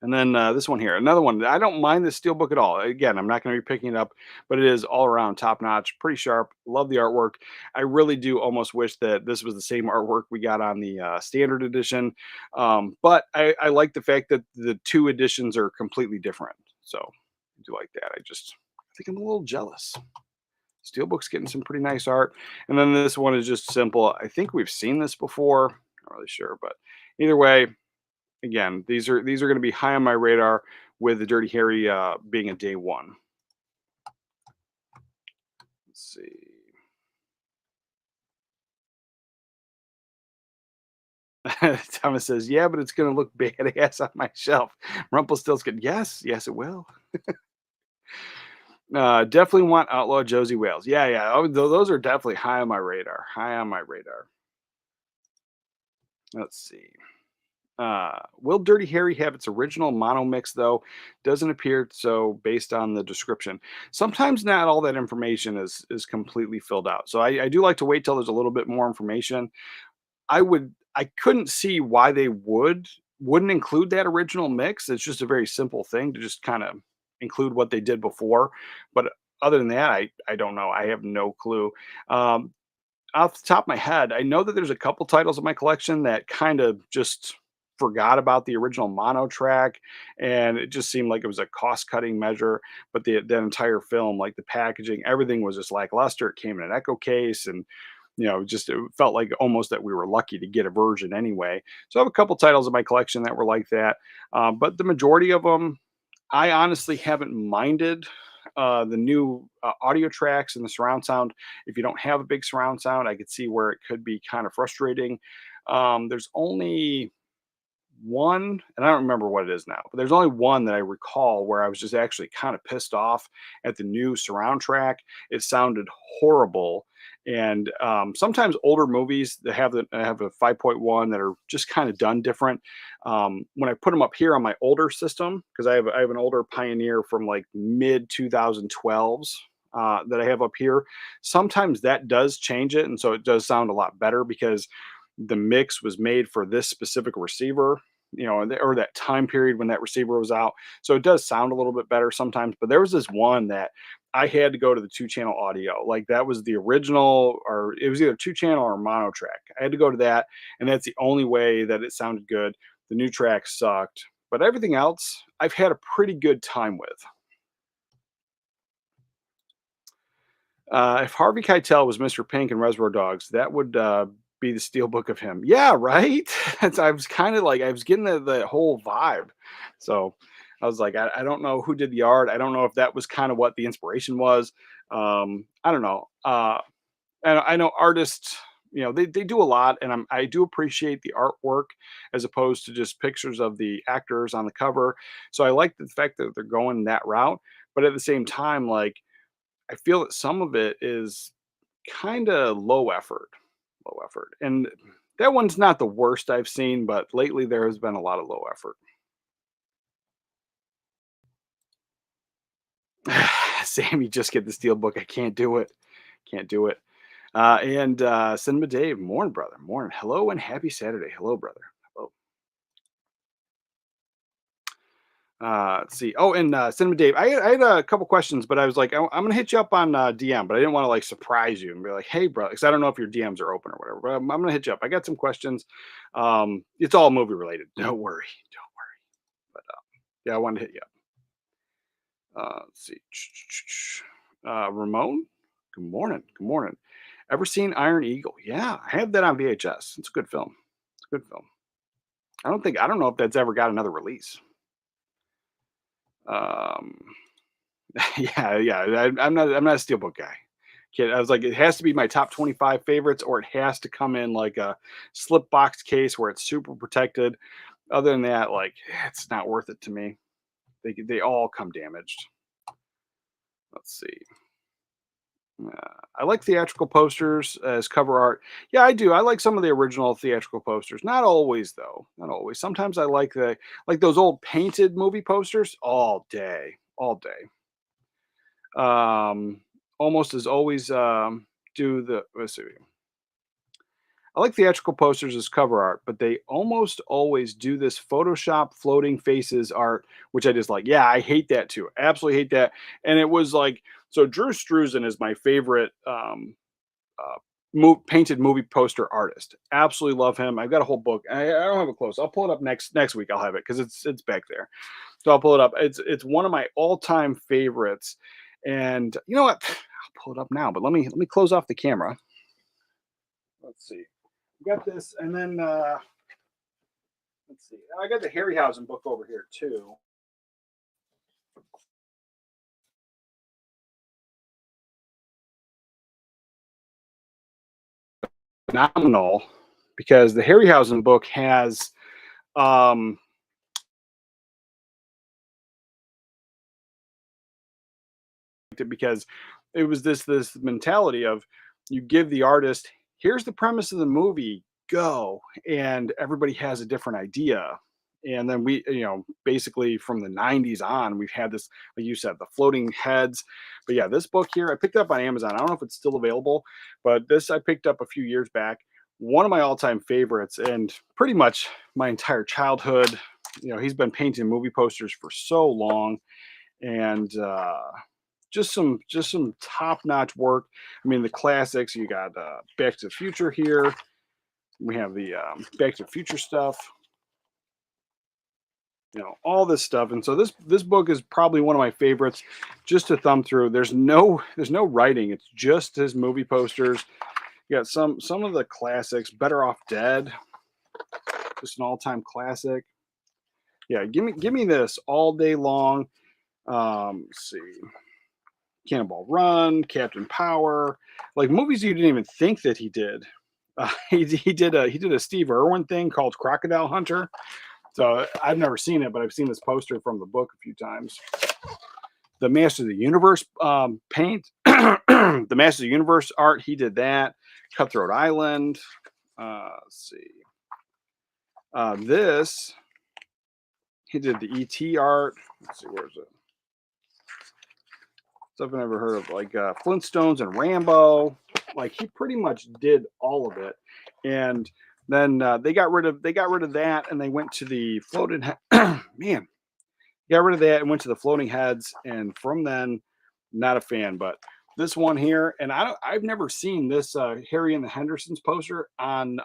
And then this one here, another one. I don't mind this steelbook at all. Again, I'm not going to be picking it up, but it is all around top notch, pretty sharp. Love the artwork. I really do almost wish that this was the same artwork we got on the standard edition. But I like the fact that the two editions are completely different. So I do like that. I think I'm a little jealous. Steelbook's getting some pretty nice art. And then this one is just simple. I think we've seen this before. Not really sure, but either way, again, these are going to be high on my radar with the Dirty Harry being a day one. Let's see. Thomas says, "Yeah, but it's going to look badass on my shelf." Rumpelstiltskin, yes, it will. Definitely want Outlaw Josie Wales. Yeah. Oh, those are definitely high on my radar. High on my radar. Let's see. Will Dirty Harry have its original mono mix though? Doesn't appear so based on the description. Sometimes not all that information is completely filled out. So I do like to wait till there's a little bit more information. I couldn't see why they wouldn't include that original mix. It's just a very simple thing to just kind of include what they did before. But other than that, I don't know. I have no clue. Um, Off the top of my head, I know that there's a couple titles in my collection that kind of just forgot about the original mono track, and it just seemed like it was a cost-cutting measure. But the entire film, like the packaging, everything was just lackluster. It came in an Echo case, and just it felt like almost that we were lucky to get a version anyway. So I have a couple titles in my collection that were like that, but the majority of them, I honestly haven't minded the new audio tracks and the surround sound. If you don't have a big surround sound, I could see where it could be kind of frustrating. There's only one, and I don't remember what it is now, but there's only one that I recall where I was just actually kind of pissed off at the new surround track. It sounded horrible. And sometimes older movies that have a 5.1 that are just kind of done different. When I put them up here on my older system, because I have an older Pioneer from like mid 2012s that I have up here, sometimes that does change it, and so it does sound a lot better because the mix was made for this specific receiver, or that time period when that receiver was out. So it does sound a little bit better sometimes. But there was this one that I had to go to the 2-channel audio. Like that was the original, or it was either 2-channel or mono track. I had to go to that, and that's the only way that it sounded good. The new track sucked, but everything else I've had a pretty good time with. If Harvey Keitel was Mr. Pink in Reservoir Dogs, that would be the steelbook of him. Yeah, right. I was kind of like, I was getting the whole vibe. So I was like, I don't know who did the art. I don't know if that was kind of what the inspiration was. I don't know. And I know artists, they do a lot, and I do appreciate the artwork as opposed to just pictures of the actors on the cover. So I like the fact that they're going that route. But at the same time, like, I feel that some of it is kind of low effort. And that one's not the worst I've seen, but lately there has been a lot of low effort. Sammy, just get the steel book. I can't do it. Can't do it. And Cinema Dave, morning, brother. Morning. Hello and happy Saturday. Hello, brother. Hello. Let's see. Oh, and Cinema Dave, I had a couple questions, but I was like, I'm gonna hit you up on DM, but I didn't want to like surprise you and be like, hey, bro, because I don't know if your DMs are open or whatever. But I'm gonna hit you up. I got some questions. It's all movie related. Don't worry, don't worry. But yeah, I wanted to hit you up. Let's see. Ramon, good morning. Good morning. Ever seen Iron Eagle? Yeah, I have that on VHS. It's a good film. It's a good film. I don't know if that's ever got another release. Um, yeah. I'm not a steelbook guy. kid. I was like, it has to be my top 25 favorites, or it has to come in like a slip box case where it's super protected. Other than that, like, it's not worth it to me. They all come damaged. Let's see. I like theatrical posters as cover art. Yeah, I do. I like some of the original theatrical posters. Not always, though. Not always. Sometimes I like those old painted movie posters all day, all day. Almost as always do the. Let's see. I like theatrical posters as cover art, but they almost always do this Photoshop floating faces art, which I just like. Yeah, I hate that too. Absolutely hate that. And it was like, so Drew Struzan is my favorite painted movie poster artist. Absolutely love him. I've got a whole book. I don't have it close. I'll pull it up next week. I'll have it because it's back there. So I'll pull it up. It's one of my all time favorites. And you know what? I'll pull it up now. But let me close off the camera. Let's see. Got this, and then let's see. I got the Harryhausen book over here too. Phenomenal, because the Harryhausen book has because it was this mentality of, you give the artist, here's the premise of the movie, go, and everybody has a different idea. And then we, basically from the 90s on, we've had this, like you said, the floating heads. But yeah, this book here I picked up on Amazon. I don't know if it's still available, but this I picked up a few years back. One of my all-time favorites, and pretty much my entire childhood. He's been painting movie posters for so long, and just some top-notch work. I mean, the classics. You got Back to the Future here. We have the Back to the Future stuff. All this stuff. And so this book is probably one of my favorites, just to thumb through. There's no writing. It's just his movie posters. You got some of the classics. Better Off Dead, just an all-time classic. Yeah, give me this all day long. Let's see. Cannonball Run, Captain Power, like movies you didn't even think that he did. He did a Steve Irwin thing called Crocodile Hunter. So I've never seen it, but I've seen this poster from the book a few times. The Master of the Universe paint, the Master of the Universe art, he did that. Cutthroat Island. Let's see. This, he did the E.T. art. Let's see, where is it? Stuff I've never heard of, like Flintstones and Rambo. Like, he pretty much did all of it. And then they got rid of that, and they went to the floating man. Got rid of that and went to the floating heads, and from then, not a fan. But this one here, and I've never seen this Harry and the Hendersons poster on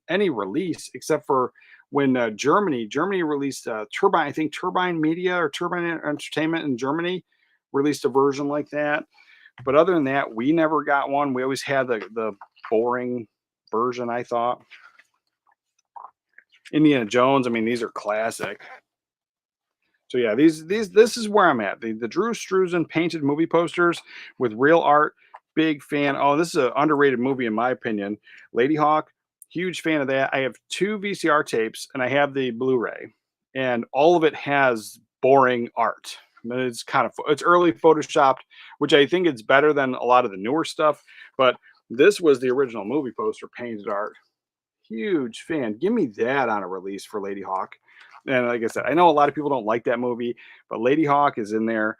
any release except for when Germany released Turbine. I think Turbine Media or Turbine Entertainment in Germany released a version like that. But other than that, we never got one. We always had the boring version, I thought. Indiana Jones, I mean, these are classic. So yeah, this is where I'm at. The Drew Struzan painted movie posters with real art. Big fan. Oh, this is an underrated movie in my opinion. Lady Hawk, huge fan of that. I have 2 VCR tapes and I have the Blu-ray, and all of it has boring art. I mean, it's early photoshopped, which I think it's better than a lot of the newer stuff. But this was the original movie poster painted art. Huge fan. Give me that on a release for Lady Hawk. And like I said, I know a lot of people don't like that movie, but Lady Hawk is in there.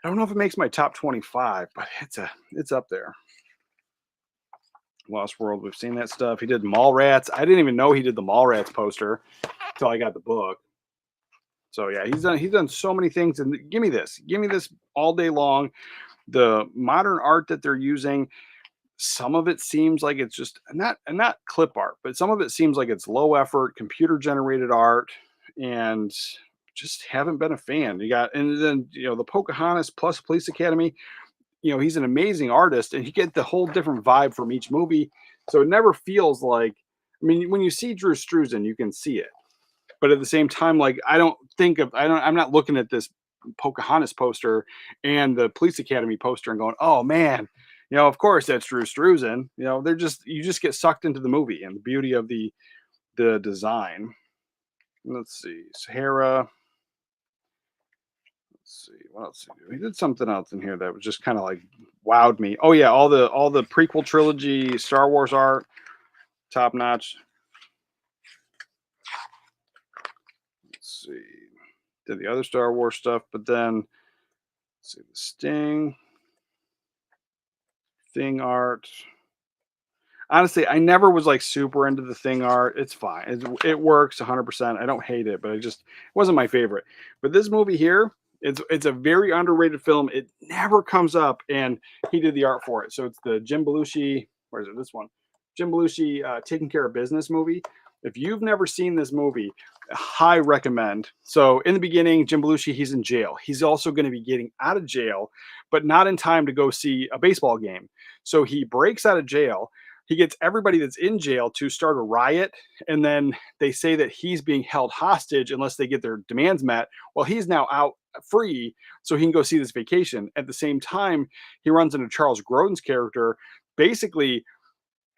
I don't know if it makes my top 25, but it's up there. Lost World, we've seen that stuff. He did Mallrats. I didn't even know he did the Mallrats poster until I got the book. So yeah, he's done so many things. And give me this all day long. The modern art that they're using, some of it seems like it's just not clip art, but some of it seems like it's low effort, computer generated art, and just haven't been a fan. And then the Pocahontas plus Police Academy. He's an amazing artist, and you get the whole different vibe from each movie. So it never feels like, I mean, when you see Drew Struzan, you can see it, but at the same time, like I'm not looking at this Pocahontas poster and the Police Academy poster and going, oh man, Of course that's Drew Struzan. They're just you just get sucked into the movie and the beauty of the design. Let's see, Sahara. Let's see what else he did. He did something else in here that was just kind of like wowed me. Oh yeah, all the prequel trilogy Star Wars art, top notch. Let's see, did the other Star Wars stuff, but then let's see the Thing art. Honestly, I never was like super into the Thing art. It's fine. It works 100%. I don't hate it, but it wasn't my favorite. But this movie here, it's a very underrated film. It never comes up, and he did the art for it. So it's the Jim Belushi. Where is it? This one, Jim Belushi, Taking Care of Business movie. If you've never seen this movie, high recommend. So in the beginning, Jim Belushi, he's in jail. He's also going to be getting out of jail, but not in time to go see a baseball game. So he breaks out of jail. He gets everybody that's in jail to start a riot, and then they say that he's being held hostage unless they get their demands met. Well, he's now out free, so he can go see this vacation. At the same time, he runs into Charles Grodin's character, basically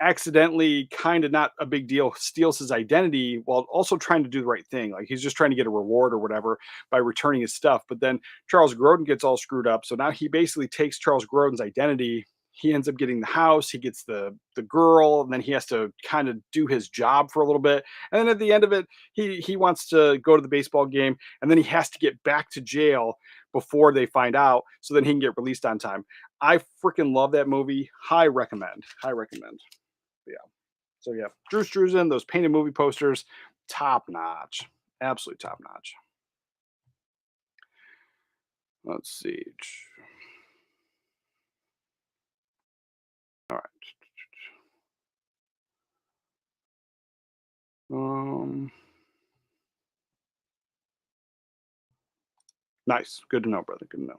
accidentally, kind of not a big deal, steals his identity while also trying to do the right thing. Like he's just trying to get a reward or whatever by returning his stuff. But then Charles Grodin gets all screwed up. So now he basically takes Charles Grodin's identity. He ends up getting the house, he gets the girl, and then he has to kind of do his job for a little bit. And then at the end of it, he wants to go to the baseball game, and then he has to get back to jail before they find out, so then he can get released on time. I freaking love that movie. High recommend. High recommend. Yeah. So yeah, Drew Struzan, those painted movie posters, top notch, absolutely top notch. Let's see. All right. Nice. Good to know, brother. Good to know.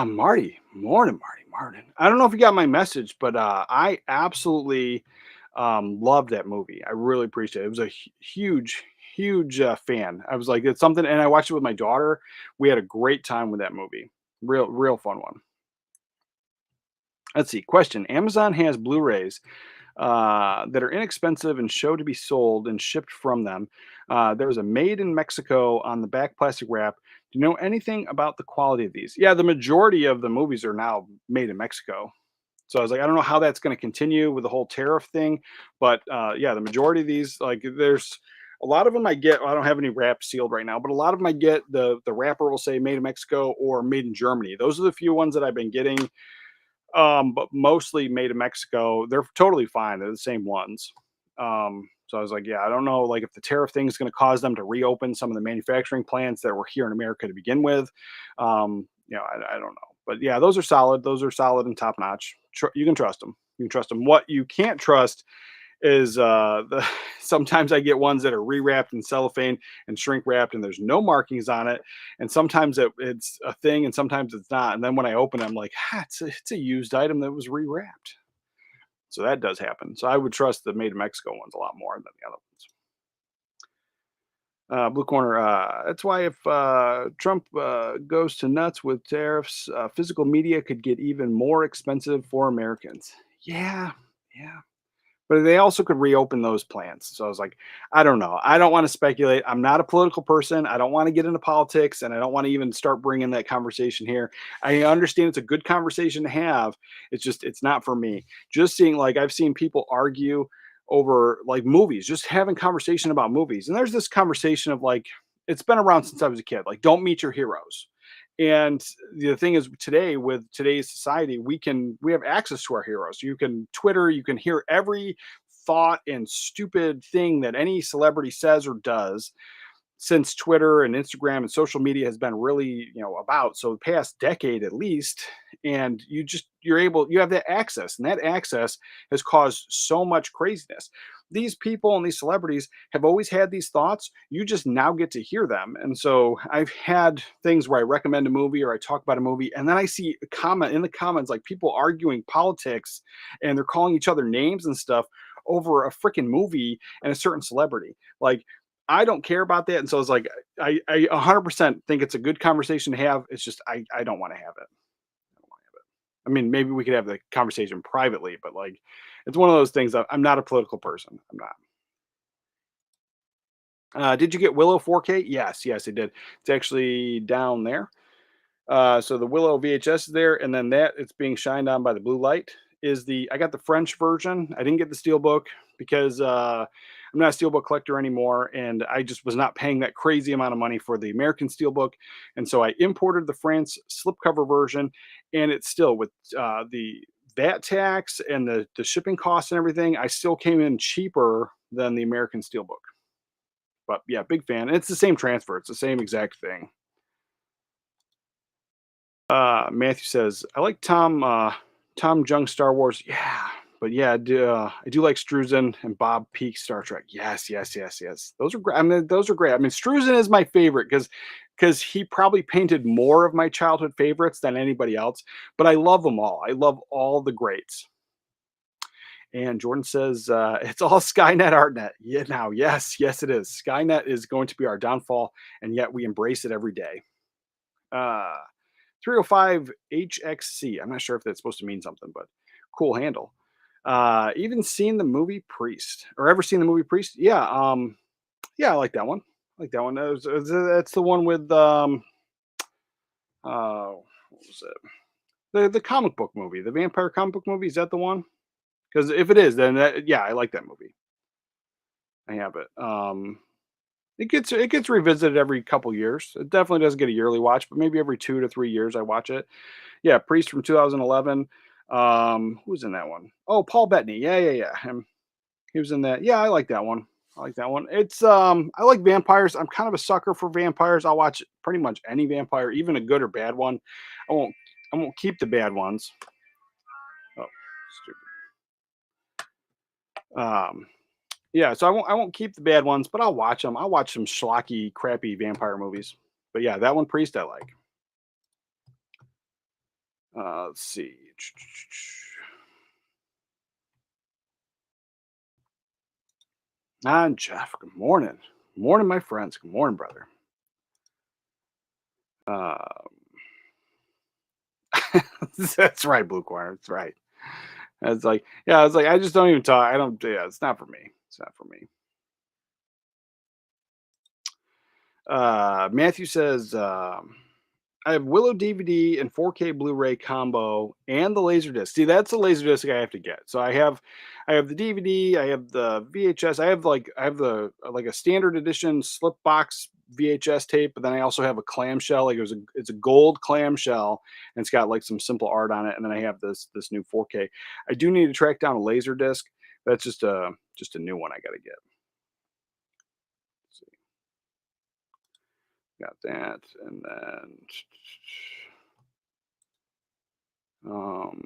Marty, morning, Marty, morning. I don't know if you got my message, but I absolutely loved that movie. I really appreciate it. It was a huge, huge fan. I was like, it's something, and I watched it with my daughter. We had a great time with that movie. Real fun one. Let's see. Question: Amazon has Blu-rays that are inexpensive and show to be sold and shipped from them. There's a made in Mexico on the back plastic wrap. Do you know anything about the quality of these? Yeah, the majority of the movies are now made in Mexico. So I was like, I don't know how that's going to continue with the whole tariff thing, but yeah, the majority of these, like, there's a lot of them I get. Well, I don't have any wrap sealed right now, but a lot of them I get. The wrapper will say made in Mexico or made in Germany. Those are the few ones that I've been getting, but mostly made in Mexico. They're totally fine. They're the same ones. So I was like, yeah, I don't know, like if the tariff thing is going to cause them to reopen some of the manufacturing plants that were here in America to begin with. I don't know, but yeah, those are solid. Those are solid and top notch. You can trust them. You can trust them. What you can't trust is sometimes I get ones that are rewrapped in cellophane and shrink wrapped, and there's no markings on it. And sometimes it's a thing, and sometimes it's not. And then when I open it, I'm like, it's a used item that was rewrapped. So that does happen. So I would trust the made in Mexico ones a lot more than the other ones. Blue Corner. That's why if Trump goes to nuts with tariffs, physical media could get even more expensive for Americans. Yeah, yeah. But they also could reopen those plants. So I was like, I don't know. I don't want to speculate. I'm not a political person. I don't want to get into politics, and I don't want to even start bringing that conversation here. I understand it's a good conversation to have. It's not for me. Just seeing, like, I've seen people argue over like movies, just having conversation about movies. And there's this conversation of like, it's been around since I was a kid. Like, don't meet your heroes. And the thing is, today, with today's society, we have access to our heroes. You can Twitter, you can hear every thought and stupid thing that any celebrity says or does, since Twitter and Instagram and social media has been really, about. So the past decade at least. And you have that access, and that access has caused so much craziness. These people and these celebrities have always had these thoughts. You just now get to hear them. And so I've had things where I recommend a movie or I talk about a movie, and then I see a comment in the comments, like people arguing politics, and they're calling each other names and stuff over a freaking movie and a certain celebrity. Like, I don't care about that. And so it's like, I 100% think it's a good conversation to have. It's just, I don't want to have it. I don't want to have it. I mean, maybe we could have the conversation privately, but like, it's one of those things that I'm not a political person. I'm not. Did you get Willow 4K? Yes, yes, it did. It's actually down there. So the Willow VHS is there, and then that it's being shined on by the blue light is the. I got the French version. I didn't get the steelbook because I'm not a steelbook collector anymore, and I just was not paying that crazy amount of money for the American steelbook, and so I imported the France slipcover version, and it's still with the VAT tax and the shipping costs and everything. I still came in cheaper than the American steelbook. But yeah, big fan. And it's the same transfer. It's the same exact thing. Matthew says, "I like Tom Jung Star Wars." Yeah, but yeah, I do like Struzan and Bob Peak Star Trek. Yes, yes, yes, yes. Those are great. I mean, those are great. I mean, Struzan is my favorite because he probably painted more of my childhood favorites than anybody else. But I love them all. I love all the greats. And Jordan says, it's all Skynet ArtNet. Yeah, now, yes, yes, it is. Skynet is going to be our downfall, and yet we embrace it every day. 305 HXC. I'm not sure if that's supposed to mean something, but cool handle. Even seen the movie Priest or ever seen the movie Priest? Yeah. Yeah, I like that one. I like that one. That's the one with what was it? The comic book movie, the vampire comic book movie. Is that the one? Because if it is, then yeah, I like that movie. I have it. It gets revisited every couple years. It definitely doesn't get a yearly watch, but maybe every 2 to 3 years I watch it. Yeah, Priest from 2011. Who's in that one? Oh, Paul Bettany. Yeah, yeah, yeah. Him. He was in that. Yeah, I like that one. I like that one. It's I like vampires. I'm kind of a sucker for vampires. I'll watch pretty much any vampire, even a good or bad one. I won't I won't keep the bad ones. Oh, stupid. Yeah, so I won't keep the bad ones, but I'll watch them. I'll watch some schlocky, crappy vampire movies. But yeah, that one Priest I like. Let's see. And Jeff, good morning. Morning, my friends. Good morning, brother. Uh, that's right, Blue Corner. That's right. It's like, yeah, it's like I just don't even talk. I don't. Yeah, it's not for me. It's not for me. Matthew says, I have Willow DVD and 4K Blu-ray combo and the Laserdisc. See, that's the Laserdisc I have to get. So I have the DVD, I have the VHS, I have the like a standard edition slip box VHS tape, but then I also have a clamshell. Like it's a gold clamshell, and it's got like some simple art on it. And then I have this new 4K. I do need to track down a Laserdisc. That's just a new one I got to get. Got that, and then um,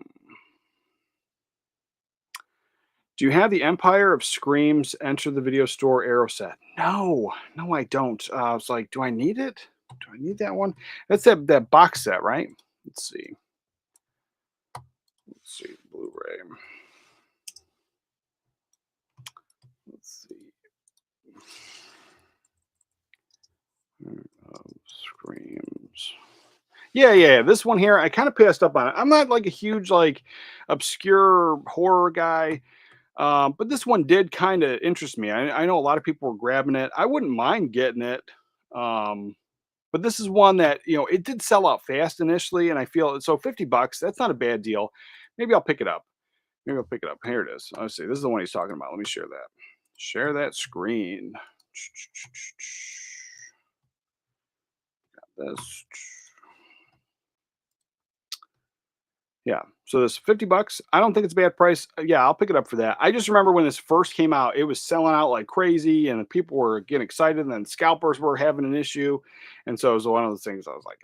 do you have the Empire of Screams Enter the Video Store Arrow set? No, no, I don't. I was like, do I need it? Do I need that one? That's that box set, right? Let's see. Let's see, Blu-ray. Let's see. Screams. Yeah, yeah, yeah. This one here, I kind of passed up on it. I'm not like a huge like obscure horror guy, but this one did kind of interest me. I know a lot of people were grabbing it. I wouldn't mind getting it, um, but this is one that it did sell out fast initially, and I feel so $50. That's not a bad deal. Maybe I'll pick it up. Maybe I'll pick it up. Here it is. Let's see. This is the one he's talking about. Let me share that. Share that screen. Got this. Yeah. So this $50. I don't think it's a bad price. Yeah, I'll pick it up for that. I just remember when this first came out, it was selling out like crazy and people were getting excited and then scalpers were having an issue. And so it was one of those things I was like,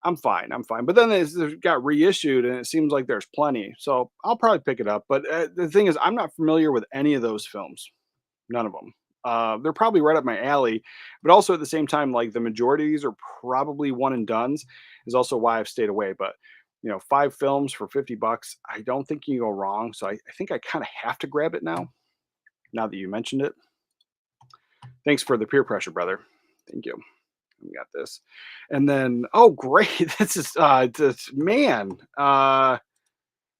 I'm fine. I'm fine. But then it got reissued and it seems like there's plenty. So I'll probably pick it up. But the thing is, I'm not familiar with any of those films. None of them. They're probably right up my alley. But also at the same time, like the majority of these are probably one and dones is also why I've stayed away. But 5 films for $50. I don't think you can go wrong. So I think I kind of have to grab it now that you mentioned it. Thanks for the peer pressure, brother. Thank you. We got this. And then, oh, great. This is, man.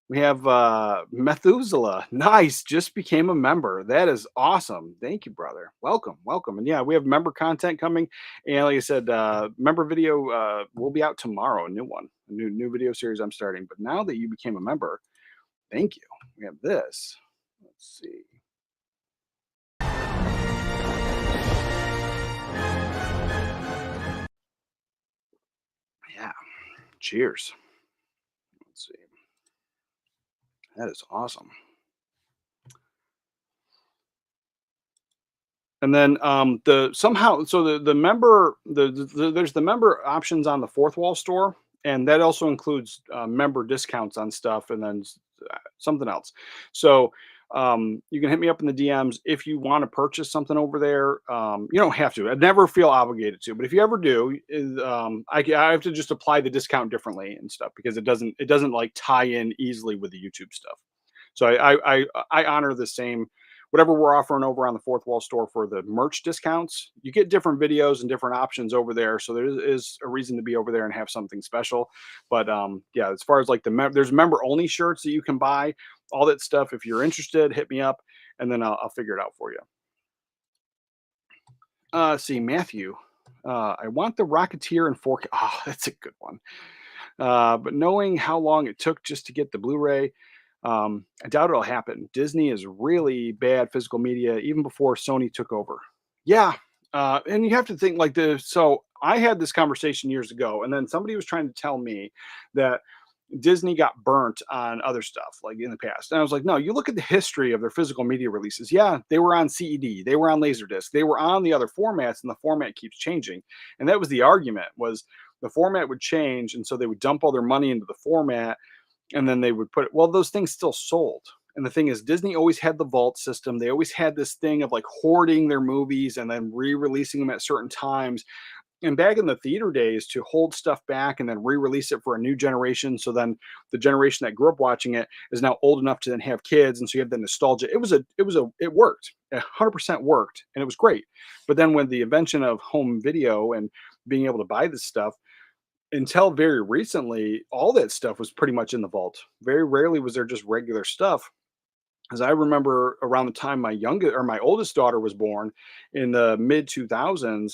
We have Methuselah. Nice. Just became a member. That is awesome. Thank you, brother. Welcome. Welcome. And yeah, we have member content coming. And like I said, member video will be out tomorrow, a new one, a new video series I'm starting. But now that you became a member, thank you. We have this. Let's see. Yeah. Cheers. Let's see. That is awesome. And then the somehow so the member there's the member options on the fourth wall store, and that also includes member discounts on stuff, and then something else. So you can hit me up in the DMs if you want to purchase something over there. You don't have to. I never feel obligated to, but if you ever do, I have to just apply the discount differently and stuff because it doesn't like tie in easily with the YouTube stuff. So I honor the same whatever we're offering over on the fourth wall store for the merch discounts. You get different videos and different options over there, so there is a reason to be over there and have something special. But yeah, as far as like there's member only shirts that you can buy, all that stuff. If you're interested, hit me up, and then I'll figure it out for you. See, Matthew, I want the Rocketeer in 4K. Oh, that's a good one. But knowing how long it took just to get the Blu-ray, I doubt it'll happen. Disney is really bad physical media even before Sony took over. Yeah. And you have to think like so I had this conversation years ago, and then somebody was trying to tell me that Disney got burnt on other stuff like in the past. And I was like, no, you look at the history of their physical media releases. Yeah, they were on CED, they were on Laserdisc, they were on the other formats, and the format keeps changing. And that was the argument was the format would change, and so they would dump all their money into the format, and then they would put it, well, those things still sold. And the thing is, Disney always had the vault system. They always had this thing of like hoarding their movies and then re-releasing them at certain times. And back in the theater days, to hold stuff back and then re-release it for a new generation, so then the generation that grew up watching it is now old enough to then have kids, and so you have the nostalgia. It worked. 100% worked, and it was great. But then with the invention of home video and being able to buy this stuff, until very recently, all that stuff was pretty much in the vault. Very rarely was there just regular stuff. As I remember, around the time my oldest daughter was born in the mid 2000s,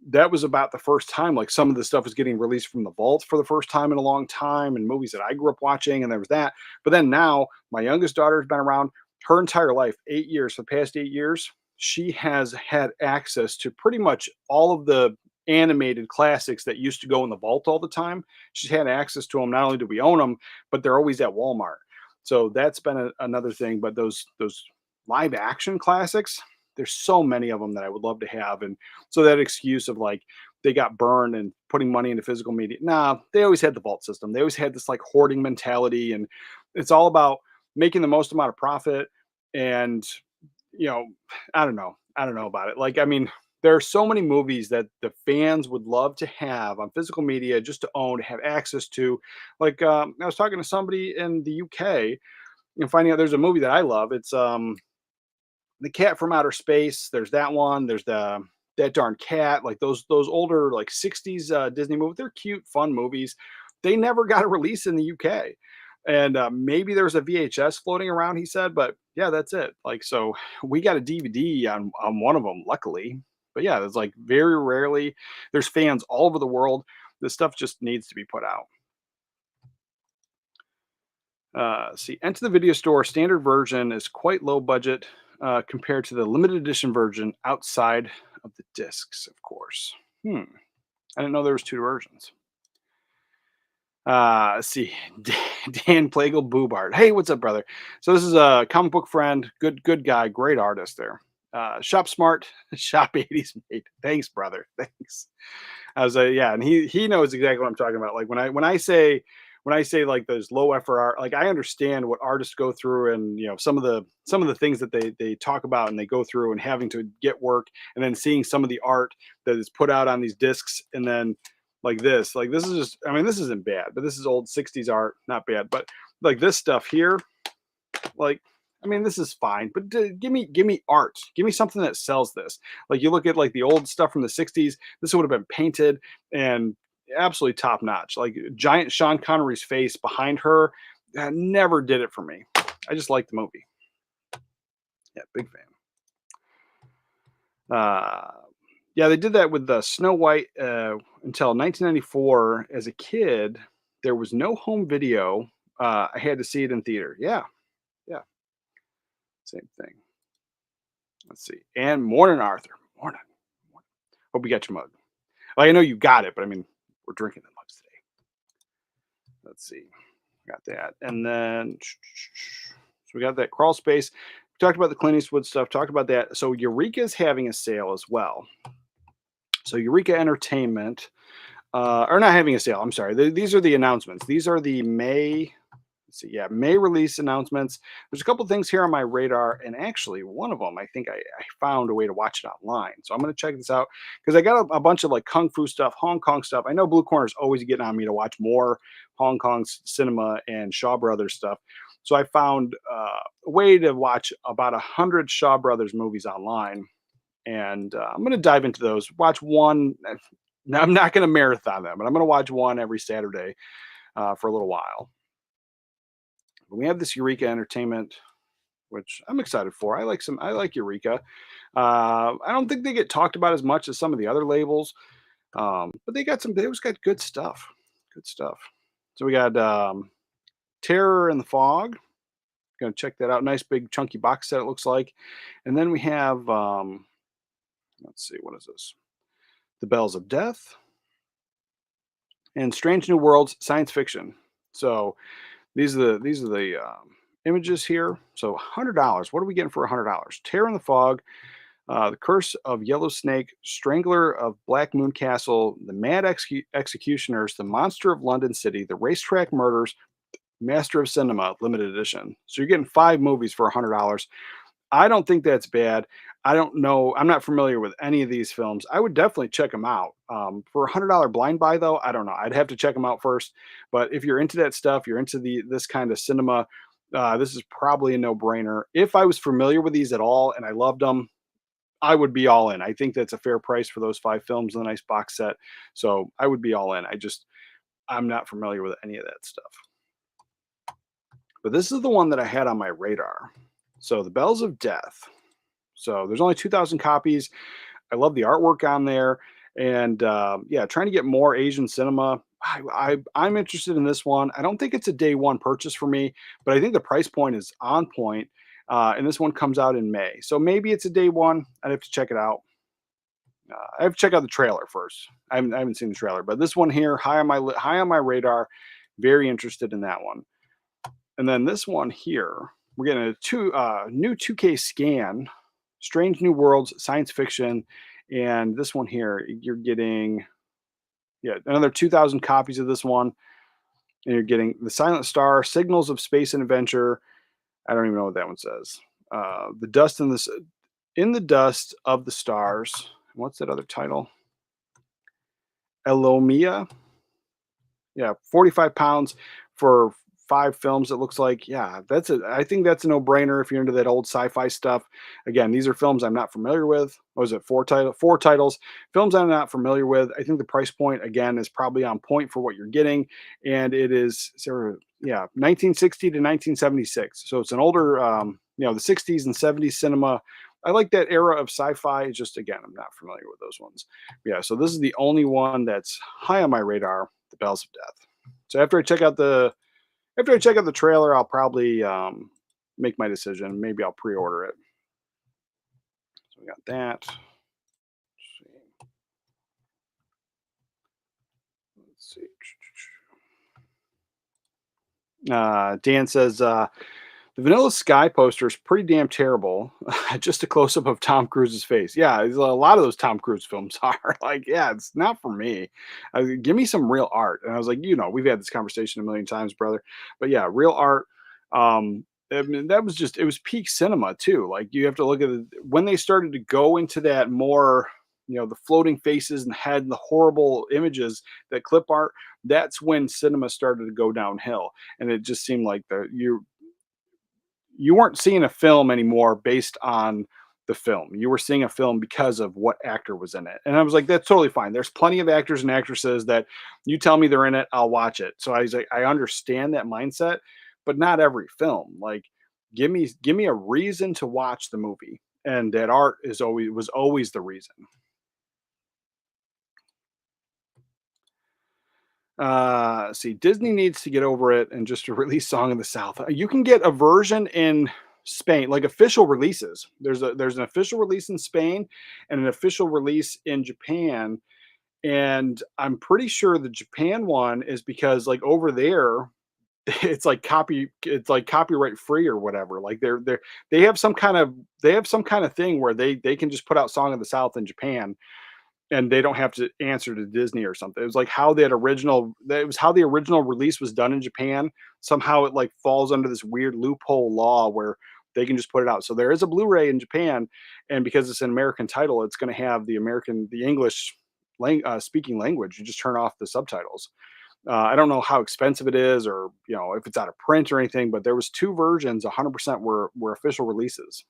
that was about the first time like some of the stuff was getting released from the vault for the first time in a long time, and movies that I grew up watching, and there was that. But then now my youngest daughter has been around her entire life, 8 years. For the past 8 years, she has had access to pretty much all of the animated classics that used to go in the vault all the time. She's had access to them. Not only do we own them, but they're always at Walmart. So that's been another thing. But those live action classics, there's so many of them that I would love to have. And so that excuse of like they got burned and putting money into physical media, nah, they always had the vault system. They always had this like hoarding mentality, and it's all about making the most amount of profit. And you know, I don't know. I don't know about it. Like, I mean, there are so many movies that the fans would love to have on physical media just to own, to have access to. Like, I was talking to somebody in the UK and finding out there's a movie that I love. It's The Cat from Outer Space. There's that one. There's That Darn Cat. Like those older like 60s Disney movies. They're cute, fun movies. They never got a release in the UK. And maybe there's a VHS floating around, he said, but yeah, that's it. Like, so we got a DVD on one of them, luckily. But yeah, there's like very rarely, there's fans all over the world. This stuff just needs to be put out. See, Enter the Video Store standard version is quite low budget compared to the limited edition version outside of the discs, of course. I didn't know there was two versions. Let's see. Dan Plagle Boobard. Hey, what's up, brother? So this is a comic book friend, good guy, great artist there. Shop smart, shop 80s made. Thanks, brother. Thanks. I was yeah, and he knows exactly what I'm talking about. Like when I say like those low effort art, like I understand what artists go through, and you know some of the things that they talk about and they go through, and having to get work, and then seeing some of the art that is put out on these discs, and then like this is just, I mean, this isn't bad, but this is old 60s art, not bad. But like this stuff here, like I mean, this is fine, but give me art. Give me something that sells this. Like you look at like the old stuff from the '60s. This would have been painted and absolutely top notch. Like giant Sean Connery's face behind her, never did it for me. I just like the movie. Yeah, big fan. Uh, yeah, they did that with the Snow White until 1994. As a kid, there was no home video. I had to see it in theater. Yeah, yeah, same thing. Let's see. And morning, Arthur. Morning. Hope you got your mug. Well, I know you got it, but I mean, we're drinking the mugs today. Let's see. Got that. And then, so we got that crawl space. We talked about the Clint Eastwood stuff. Talked about that. So Eureka's having a sale as well. So Eureka Entertainment, or not having a sale. I'm sorry. These are the announcements. These are the May. Let's see, yeah, May release announcements. There's a couple things here on my radar, and actually, one of them I think I found a way to watch it online. So I'm going to check this out because I got a bunch of like kung fu stuff, Hong Kong stuff. I know Blue Corner is always getting on me to watch more Hong Kong cinema and Shaw Brothers stuff. So I found a way to watch about 100 Shaw Brothers movies online, and I'm going to dive into those. Watch one. Now I'm not going to marathon them, but I'm going to watch one every Saturday for a little while. We have this Eureka Entertainment, which I'm excited for. I like Eureka. I don't think they get talked about as much as some of the other labels, but they always got good stuff. Good stuff. So we got Terror in the Fog. Gonna check that out. Nice big chunky box set it looks like. And then we have let's see, what is this? The Bells of Death and Strange New Worlds science fiction. So these are the images here. So $100. What are we getting for $100? Terror in the Fog, The Curse of Yellow Snake, Strangler of Black Moon Castle, The Mad Executioners, The Monster of London City, The Racetrack Murders, Master of Cinema limited edition. So you're getting 5 movies for $100. I don't think that's bad. I don't know. I'm not familiar with any of these films. I would definitely check them out. For $100 blind buy, though, I don't know. I'd have to check them out first. But if you're into that stuff, you're into this kind of cinema, this is probably a no-brainer. If I was familiar with these at all and I loved them, I would be all in. I think that's a fair price for those 5 films and a nice box set. So I would be all in. I'm not familiar with any of that stuff. But this is the one that I had on my radar. So The Bells of Death. So there's only 2,000 copies. I love the artwork on there. And yeah, trying to get more Asian cinema. I'm interested in this one. I don't think it's a day one purchase for me, but I think the price point is on point. And this one comes out in May. So maybe it's a day one. I'd have to check it out. I have to check out the trailer first. I haven't seen the trailer, but this one here, high on my radar. Very interested in that one. And then this one here, we're getting a new 2K scan, Strange New Worlds, science fiction. And this one here, you're getting, yeah, another 2,000 copies of this one. And you're getting The Silent Star, Signals of Space and Adventure. I don't even know what that one says. The Dust in the Dust of the Stars. What's that other title? Elomia. Yeah, 45 pounds for 5 films. It looks like, yeah, I think that's a no-brainer if you're into that old sci-fi stuff. Again, these are films I'm not familiar with. What was it? 4 titles, films I'm not familiar with. I think the price point again is probably on point for what you're getting, and it is, yeah, 1960 to 1976. So it's an older, the 60s and 70s cinema. I like that era of sci-fi. Just again, I'm not familiar with those ones. Yeah, so this is the only one that's high on my radar, The Bells of Death. So after I check out the trailer, I'll probably make my decision. Maybe I'll pre-order it. So we got that. Let's see. Dan says, the Vanilla Sky poster is pretty damn terrible. Just a close-up of Tom Cruise's face. Yeah, a lot of those Tom Cruise films are like, yeah, it's not for me. Give me some real art. And I was like, we've had this conversation a million times, brother. But yeah, real art. I mean, it was peak cinema too. Like you have to look at when they started to go into that more, the floating faces and the head and the horrible images, that clip art. That's when cinema started to go downhill. And it just seemed like you weren't seeing a film anymore based on the film. You were seeing a film because of what actor was in it. And I was like, that's totally fine. There's plenty of actors and actresses that you tell me they're in it, I'll watch it. So I was like, I understand that mindset, but not every film. Like, give me a reason to watch the movie. And that art is always was always the reason. See, Disney needs to get over it and just to release Song of the South. You can get a version in Spain, like official releases. There's an official release in Spain and an official release in Japan. And I'm pretty sure the Japan one is because like over there, it's like copyright free or whatever. Like they have some kind of thing where they can just put out Song of the South in Japan and they don't have to answer to Disney or something. It was like how it was how the original release was done in Japan. Somehow it like falls under this weird loophole law where they can just put it out. So there is a Blu-ray in Japan, and because it's an American title, it's going to have the English speaking language. You just turn off the subtitles. I don't know how expensive it is, or if it's out of print or anything. But there was two versions. 100% were official releases.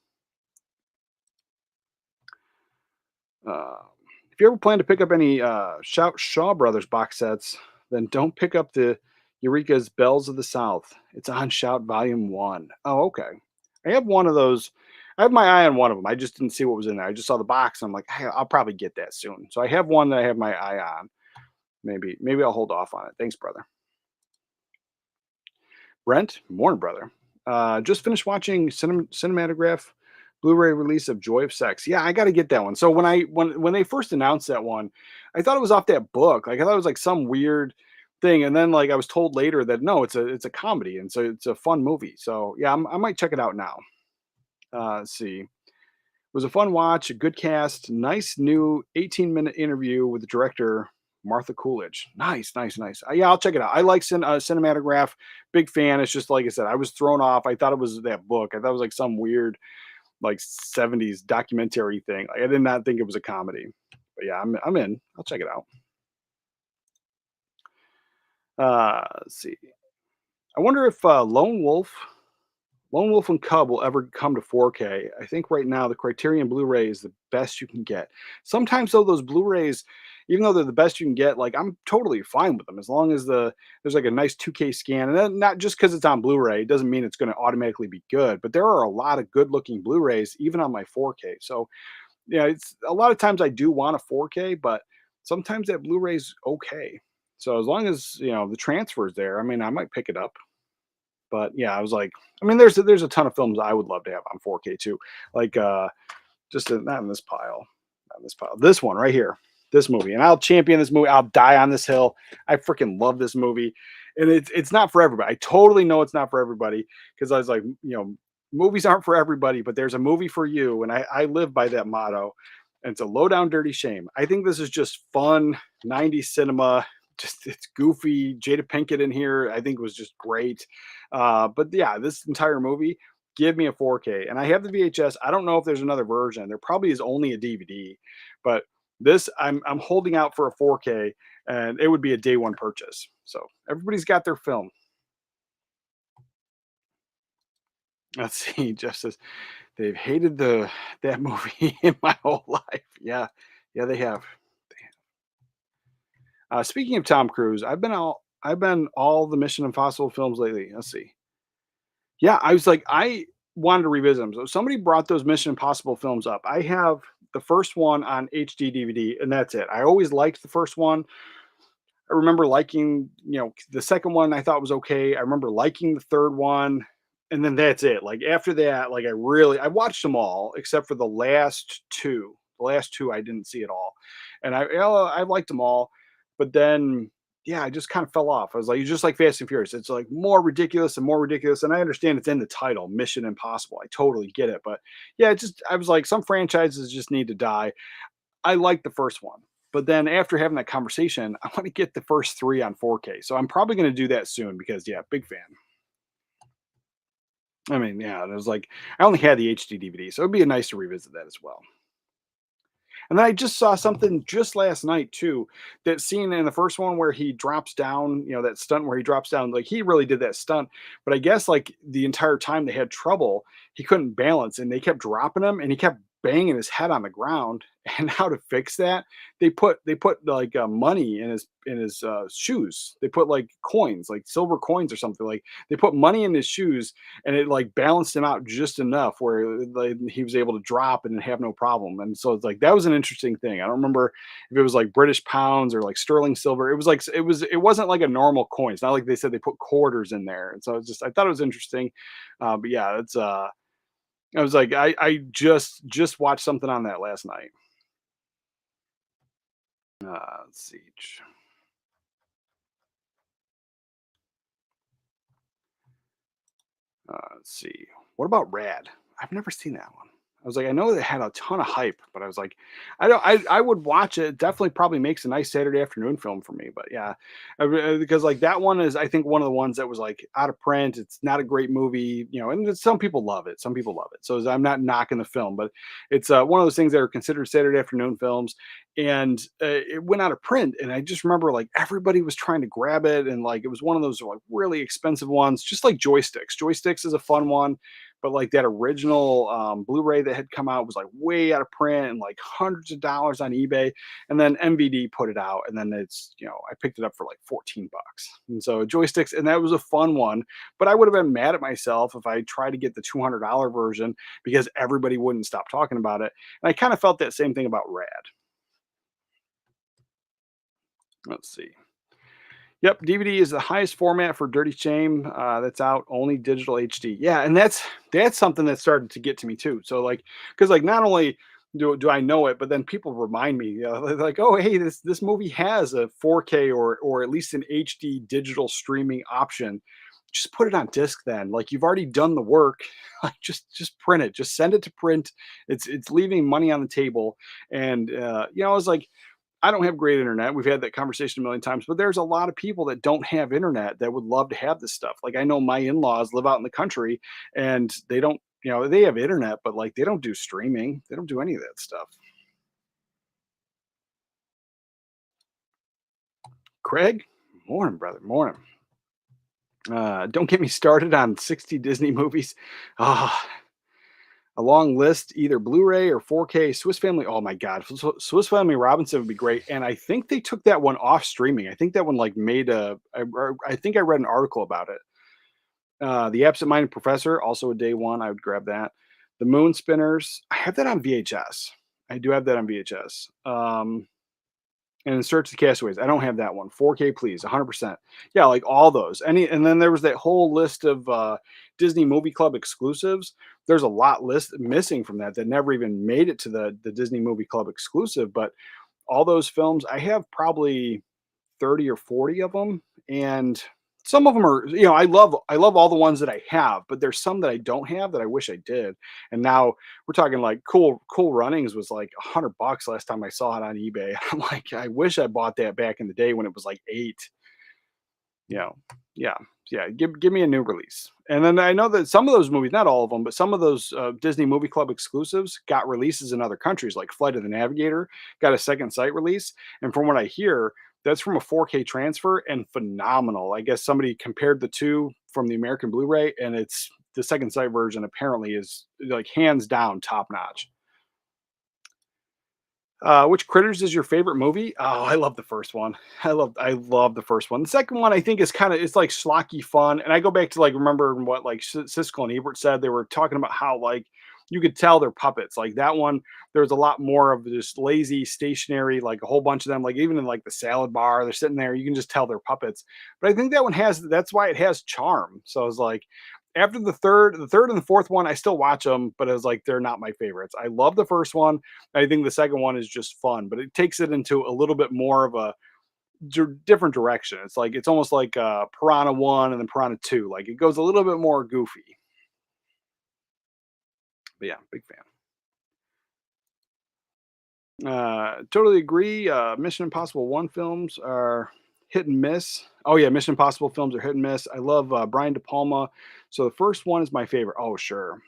Uh, if you ever plan to pick up any Shaw Brothers box sets, then don't pick up the Eureka's Bells of the South. It's on Shout Volume 1. Oh, okay. I have one of those. I have my eye on one of them. I just didn't see what was in there. I just saw the box and I'm like, hey, I'll probably get that soon. So I have one that I have my eye on. Maybe I'll hold off on it. Thanks, brother. Brent, morning, brother. Just finished watching Cinematograph Blu-ray release of Joy of Sex. Yeah, I got to get that one. So when they first announced that one, I thought it was off that book. Like I thought it was like some weird thing, and then like I was told later that no, it's a comedy, and so it's a fun movie. So yeah, I might check it out now. Let's see. It was a fun watch, a good cast, nice new 18-minute interview with the director Martha Coolidge. Nice, nice, nice. Yeah, I'll check it out. I like Cinematograph. Big fan. It's just like I said, I was thrown off. I thought it was that book. I thought it was like some weird like 70s documentary thing. Like, I did not think it was a comedy. But yeah, I'm in. I'll check it out. Let's see. I wonder if Lone Wolf and Cub will ever come to 4K. I think right now the Criterion Blu-ray is the best you can get. Sometimes though those Blu-rays, even though they're the best you can get, like I'm totally fine with them as long as there's like a nice 2K scan. And then not just because it's on Blu-ray, it doesn't mean it's going to automatically be good. But there are a lot of good-looking Blu-rays even on my 4K. So yeah, it's a lot of times I do want a 4K, but sometimes that Blu-ray's okay. So as long as the transfer is there, I mean, I might pick it up. But yeah, I was like, I mean, there's a ton of films I would love to have on 4K too. Like not in this pile, not in this pile. This one right here, this movie, and I'll champion this movie. I'll die on this hill. I freaking love this movie, and it's not for everybody. I totally know it's not for everybody because I was like, movies aren't for everybody, but there's a movie for you, and I live by that motto. And it's a Low Down Dirty Shame. I think this is just fun 90s cinema. Just it's goofy. Jada Pinkett in here, I think was just great. But yeah, this entire movie, give me a 4K. And I have the VHS. I don't know if there's another version. There probably is only a DVD, but this I'm holding out for a 4K, and it would be a day one purchase. So everybody's got their film. Let's see. Jeff says they've hated that movie in my whole life. Yeah, they have. Speaking of Tom Cruise, I've been all the Mission Impossible films lately. Let's see. Yeah, I was like, I wanted to revisit them. So somebody brought those Mission Impossible films up. I have the first one on HD DVD, and that's it. I always liked the first one. I remember liking, the second one I thought was okay. I remember liking the third one, and then that's it. Like after that, like I watched them all except for the last two. The last two I didn't see at all, and I liked them all, but then yeah, I just kind of fell off. I was like, it's just like Fast and Furious. It's like more ridiculous and more ridiculous. And I understand it's in the title, Mission Impossible. I totally get it. But yeah, I was like, some franchises just need to die. I like the first one. But then after having that conversation, I want to get the first three on 4K. So I'm probably going to do that soon because, yeah, big fan. I mean, yeah, it was like, I only had the HD DVD. So it'd be nice to revisit that as well. And then I just saw something just last night too. That scene in the first one where he drops down, that stunt where he drops down, like he really did that stunt. But I guess like the entire time they had trouble, he couldn't balance and they kept dropping him and he kept banging his head on the ground. And how to fix that? They put like money in his shoes. They put like coins, like silver coins or something. Like they put money in his shoes and it like balanced him out just enough where like, he was able to drop and have no problem. And so it's like that was an interesting thing. I don't remember if it was like British pounds or like sterling silver. It was like it wasn't like a normal coin. It's not like they said they put quarters in there. And so it's just I thought it was interesting. But yeah, it's I was like I just watched something on that last night. Let's see. Let's see. What about Rad? I've never seen that one. I was like, I know it had a ton of hype, but I was like, I don't. I would watch it. Definitely, probably makes a nice Saturday afternoon film for me. But yeah, because like that one is, I think one of the ones that was like out of print. It's not a great movie, and some people love it. Some people love it. So I'm not knocking the film, but it's one of those things that are considered Saturday afternoon films. And it went out of print, and I just remember like everybody was trying to grab it, and like it was one of those like really expensive ones, just like Joysticks. Joysticks is a fun one, but like that original Blu-ray that had come out was like way out of print and like hundreds of dollars on eBay. And then MVD put it out, and then I picked it up for like 14 bucks. And so Joysticks, and that was a fun one. But I would have been mad at myself if I tried to get the $200 version because everybody wouldn't stop talking about it. And I kind of felt that same thing about Rad. Let's see. Yep, DVD is the highest format for Dirty Shame. That's out only digital HD. Yeah, and that's something that started to get to me too. So like, because like not only do I know it, but then people remind me, like, oh hey, this movie has a 4K or at least an HD digital streaming option. Just put it on disc then. Like you've already done the work. Like just print it. Just send it to print. It's leaving money on the table. And I was like, I don't have great internet. We've had that conversation a million times, but there's a lot of people that don't have internet that would love to have this stuff. Like I know my in-laws live out in the country and they don't, they have internet, but like they don't do streaming. They don't do any of that stuff. Craig, morning, brother. Morning. Don't get me started on 60 Disney movies. Ah, a long list, either Blu-ray or 4K. Swiss Family. Oh my God, Swiss Family Robinson would be great. And I think they took that one off streaming. I think that one like made a. I think I read an article about it. The Absent-Minded Professor, also a day one. I would grab that. The Moon Spinners. I have that on VHS. I do have that on VHS. And in Search of the Castaways, I don't have that one. 4K, please, 100%. Yeah, like all those. And then there was that whole list of Disney Movie Club exclusives. There's a lot missing from that never even made it to the Disney Movie Club exclusive. But all those films, I have probably 30 or 40 of them, and some of them are, I love all the ones that I have, but there's some that I don't have that I wish I did. And now we're talking like Cool Runnings was like $100 last time I saw it on eBay. I'm like, I wish I bought that back in the day when it was like 8. You know, yeah, yeah. Give me a new release. And then I know that some of those movies, not all of them, but some of those Disney Movie Club exclusives got releases in other countries, like Flight of the Navigator got a second sight release. And from what I hear, that's from a 4K transfer and phenomenal. I guess somebody compared the two from the American Blu-ray, and it's the second sight version apparently is like hands down top notch. Which Critters is your favorite movie? Oh, I love the first one. I love the first one. The second one I think is it's like schlocky fun. And I go back to like remember what like Siskel and Ebert said. They were talking about how like you could tell they're puppets. Like that one, there's a lot more of just lazy, stationary, like a whole bunch of them. Like even in like the salad bar, they're sitting there. You can just tell they're puppets. But I think that one that's why it has charm. So I was like, after the third and the fourth one, I still watch them, but it's like they're not my favorites. I love the first one. I think the second one is just fun, but it takes it into a little bit more of a different direction. It's like it's almost like Piranha 1 and then Piranha 2. Like it goes a little bit more goofy. But yeah, big fan. Totally agree. Mission Impossible 1 films are hit and miss. Oh yeah, Mission Impossible films are hit and miss. I love Brian De Palma. So the first one is my favorite. Oh sure.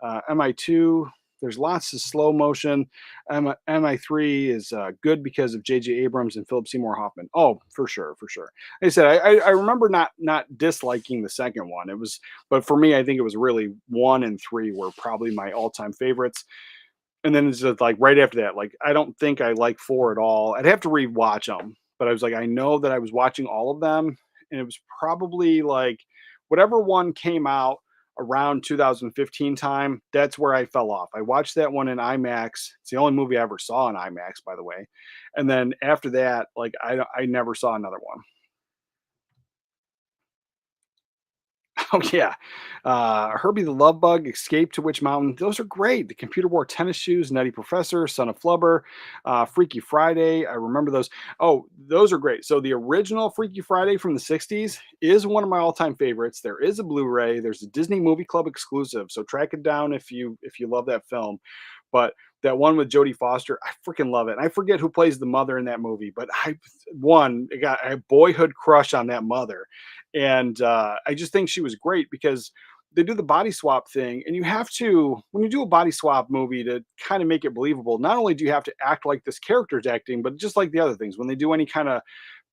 MI2. There's lots of slow motion. MI3 is good because of J.J. Abrams and Philip Seymour Hoffman. Oh, for sure, for sure. Like I said, I remember not disliking the second one. It was, but for me, I think it was really 1 and 3 were probably my all time favorites. And then it's just like right after that, like I don't think I like 4 at all. I'd have to rewatch them, but I was like, I know that I was watching all of them, and it was probably like whatever one came out around 2015 time. That's where I fell off. I watched that one in IMAX. It's the only movie I ever saw in IMAX, by the way. And then after that, like I never saw another one. Oh yeah, Herbie the Love Bug, Escape to Witch Mountain. Those are great. The Computer Wore Tennis Shoes, Nutty Professor, Son of Flubber, Freaky Friday. I remember those. Oh, those are great. So the original Freaky Friday from the '60s is one of my all-time favorites. There is a Blu-ray. There's a Disney Movie Club exclusive. So track it down if you love that film. But that one with Jodie Foster, I freaking love it. And I forget who plays the mother in that movie, but I got a boyhood crush on that mother, and I just think she was great because they do the body swap thing, and you have to when you do a body swap movie to kind of make it believable. Not only do you have to act like this character's acting, but just like the other things when they do any kind of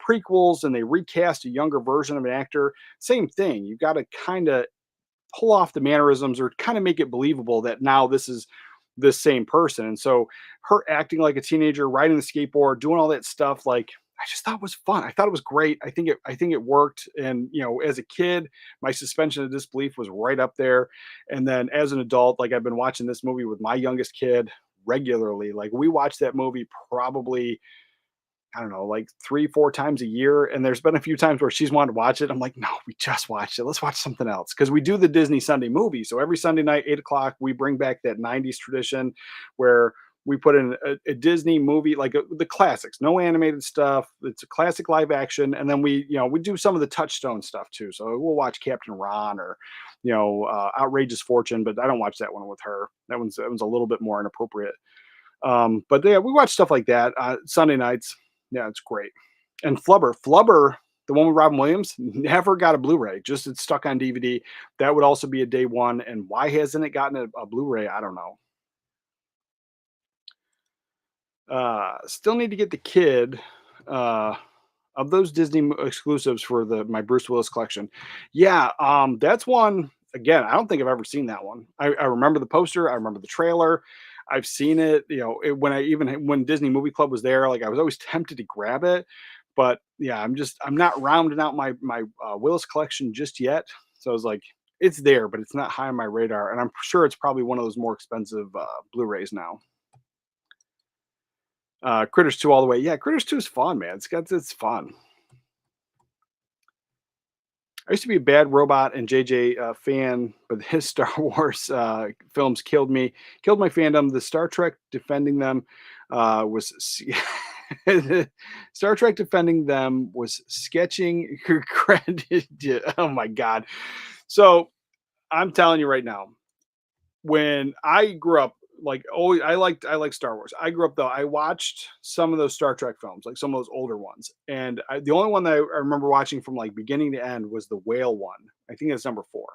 prequels and they recast a younger version of an actor, same thing. You got to kind of pull off the mannerisms or kind of make it believable that now this is this same person. And so her acting like a teenager, riding the skateboard, doing all that stuff, like I just thought was fun. I thought it was great. I think it worked. And as a kid, my suspension of disbelief was right up there. And then as an adult, like I've been watching this movie with my youngest kid regularly. Like we watch that movie probably I don't know, like 3, 4 times a year. And there's been a few times where she's wanted to watch it. I'm like, no, we just watched it. Let's watch something else. Cause we do the Disney Sunday movie. So every Sunday night, 8 o'clock, we bring back that 90s tradition where we put in a Disney movie, like the classics, no animated stuff. It's a classic live action. And then we do some of the touchstone stuff too. So we'll watch Captain Ron or, Outrageous Fortune, but I don't watch that one with her. That one's a little bit more inappropriate. But yeah, we watch stuff like that Sunday nights. Yeah, it's great. And Flubber, the one with Robin Williams, never got a Blu-ray. Just it's stuck on DVD. That would also be a day one. And why hasn't it gotten a Blu-ray? I don't know. Still need to get the kid of those Disney exclusives for my Bruce Willis collection. Yeah, that's one. Again, I don't think I've ever seen that one. I remember the poster. I remember the trailer. I've seen it. When Disney Movie Club was there, like I was always tempted to grab it, but yeah, I'm not rounding out my Willis collection just yet. So I was like, it's there, but it's not high on my radar, and I'm sure it's probably one of those more expensive Blu-rays now. Critters 2 all the way. Yeah, Critters 2 is fun, man. It's fun. I used to be a bad robot and JJ fan, but his Star Wars films killed my fandom. The Star Trek defending them was Star Trek defending them was sketching credit. Oh my god! So I'm telling you right now, when I grew up, like always, I like Star Wars. I grew up though. I watched some of those Star Trek films, like some of those older ones, and the only one that I remember watching from like beginning to end was the whale one. I think it's number 4.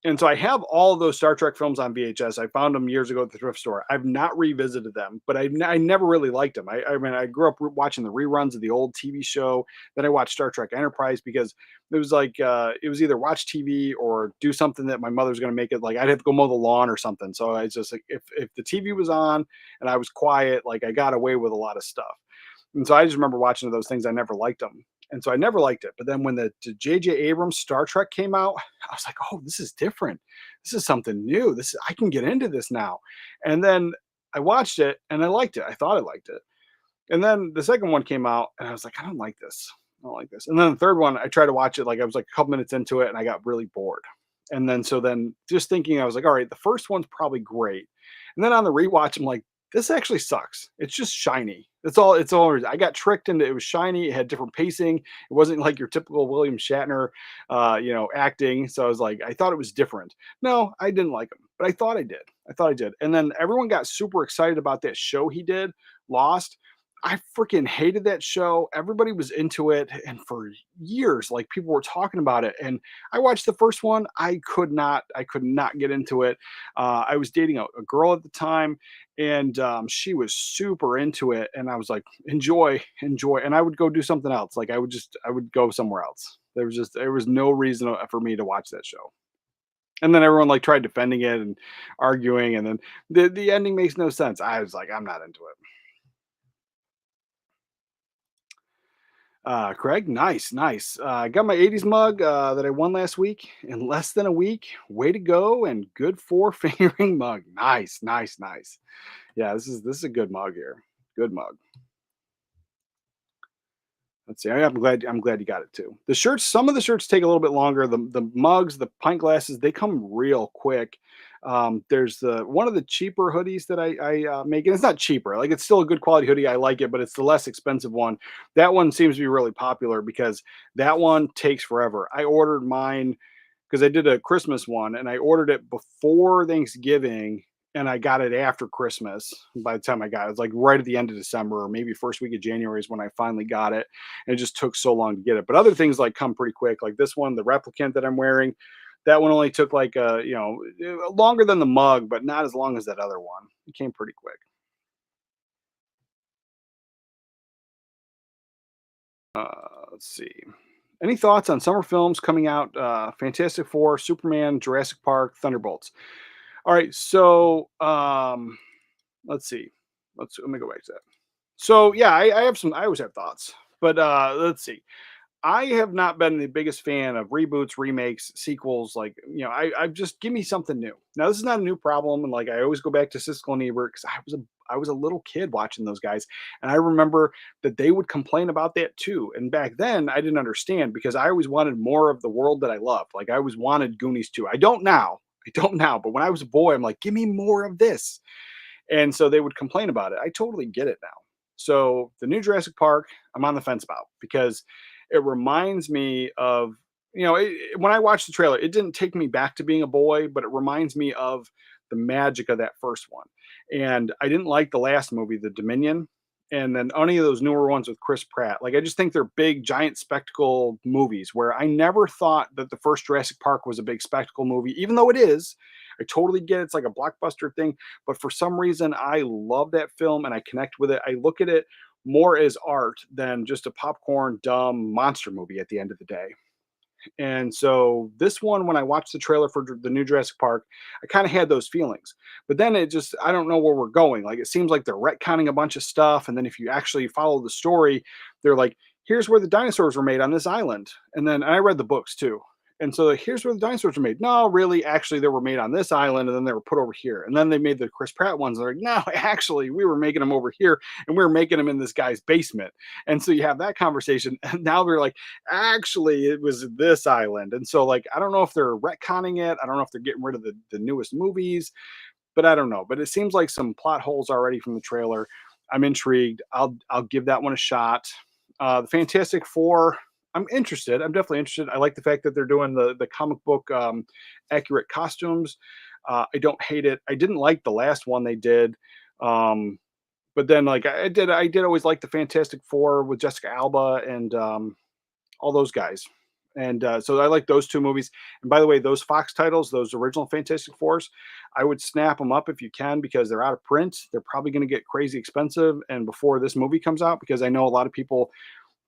And so I have all of those Star Trek films on VHS. I found them years ago at the thrift store. I've not revisited them, but I never really liked them. I mean, I grew up watching the reruns of the old TV show. Then I watched Star Trek Enterprise because it was like it was either watch TV or do something that my mother's going to make it. Like I'd have to go mow the lawn or something. So I just like if the TV was on and I was quiet, like I got away with a lot of stuff. And so I just remember watching those things. I never liked them. And so I never liked it. But then when the J.J. Abrams Star Trek came out, I was like, oh, this is different. This is something new. I can get into this now. And then I watched it and I liked it. I thought I liked it. And then the second one came out and I was like, I don't like this. I don't like this. And then the third one, I tried to watch it. Like I was like a couple minutes into it and I got really bored. And then just thinking, I was like, all right, the first one's probably great. And then on the rewatch, I'm like, this actually sucks. It's just shiny. It's all. I got tricked into it was shiny. It had different pacing. It wasn't like your typical William Shatner, acting. So I was like, I thought it was different. No, I didn't like him, but I thought I did. And then everyone got super excited about that show he did, Lost. I freaking hated that show. Everybody was into it, and for years, like people were talking about it. And I watched the first one. I could not get into it. I was dating a girl at the time, and she was super into it. And I was like, enjoy, enjoy. And I would go do something else. Like I would go somewhere else. There was no reason for me to watch that show. And then everyone like tried defending it and arguing, and then the ending makes no sense. I was like, I'm not into it. Craig, nice, nice. I got my 80s mug that I won last week in less than a week. Way to go, and good four fingering mug. Nice, nice, nice. Yeah, this is a good mug here. Good mug. Let's see. I'm glad you got it too. The shirts, some of the shirts take a little bit longer. The mugs, the pint glasses, they come real quick. There's the one of the cheaper hoodies that I make, and it's not cheaper. Like it's still a good quality hoodie. I like it, but it's the less expensive one. That one seems to be really popular because that one takes forever. I ordered mine because I did a Christmas one, and I ordered it before Thanksgiving, and I got it after Christmas. By the time I got it, it's like right at the end of December or maybe first week of January is when I finally got it. And it just took so long to get it. But other things like come pretty quick. Like this one, the replicant that I'm wearing, that one only took like longer than the mug, but not as long as that other one. It came pretty quick. Let's see. Any thoughts on summer films coming out? Fantastic Four, Superman, Jurassic Park, Thunderbolts. All right, so let's see. Let me go back to that. So yeah, I have some. I always have thoughts, but let's see. I have not been the biggest fan of reboots, remakes, sequels. Like, I just give me something new. Now, this is not a new problem, and like I always go back to Siskel and Ebert because I was a little kid watching those guys, and I remember that they would complain about that too. And back then, I didn't understand because I always wanted more of the world that I loved. Like I always wanted Goonies too. I don't now. I don't now, but when I was a boy, I'm like, give me more of this. And so they would complain about it. I totally get it now. So the new Jurassic Park, I'm on the fence about because it reminds me of, when I watched the trailer, it didn't take me back to being a boy, but it reminds me of the magic of that first one. And I didn't like the last movie, The Dominion, and then any of those newer ones with Chris Pratt. Like I just think they're big, giant spectacle movies where I never thought that the first Jurassic Park was a big spectacle movie, even though it is. I totally get it. It's like a blockbuster thing, but for some reason, I love that film and I connect with it. I look at it more as art than just a popcorn, dumb monster movie at the end of the day. And so this one, when I watched the trailer for the new Jurassic Park, I kind of had those feelings. But then I don't know where we're going. Like it seems like they're retconning a bunch of stuff. And then if you actually follow the story, they're like, here's where the dinosaurs were made on this island. And then I read the books too. And so like, here's where the dinosaurs were made. No, really, actually, they were made on this island and then they were put over here. And then they made the Chris Pratt ones. They're like, no, actually, we were making them over here and we were making them in this guy's basement. And so you have that conversation. And now they're like, actually, it was this island. And so, like, I don't know if they're retconning it. I don't know if they're getting rid of the newest movies, but I don't know. But it seems like some plot holes already from the trailer. I'm intrigued. I'll give that one a shot. The Fantastic Four, I'm interested. I'm definitely interested. I like the fact that they're doing the comic book accurate costumes. I don't hate it. I didn't like the last one they did. But then like I did always like the Fantastic Four with Jessica Alba and all those guys. And so I like those two movies. And by the way, those Fox titles, those original Fantastic Fours, I would snap them up if you can because they're out of print. They're probably going to get crazy expensive. And before this movie comes out, because I know a lot of people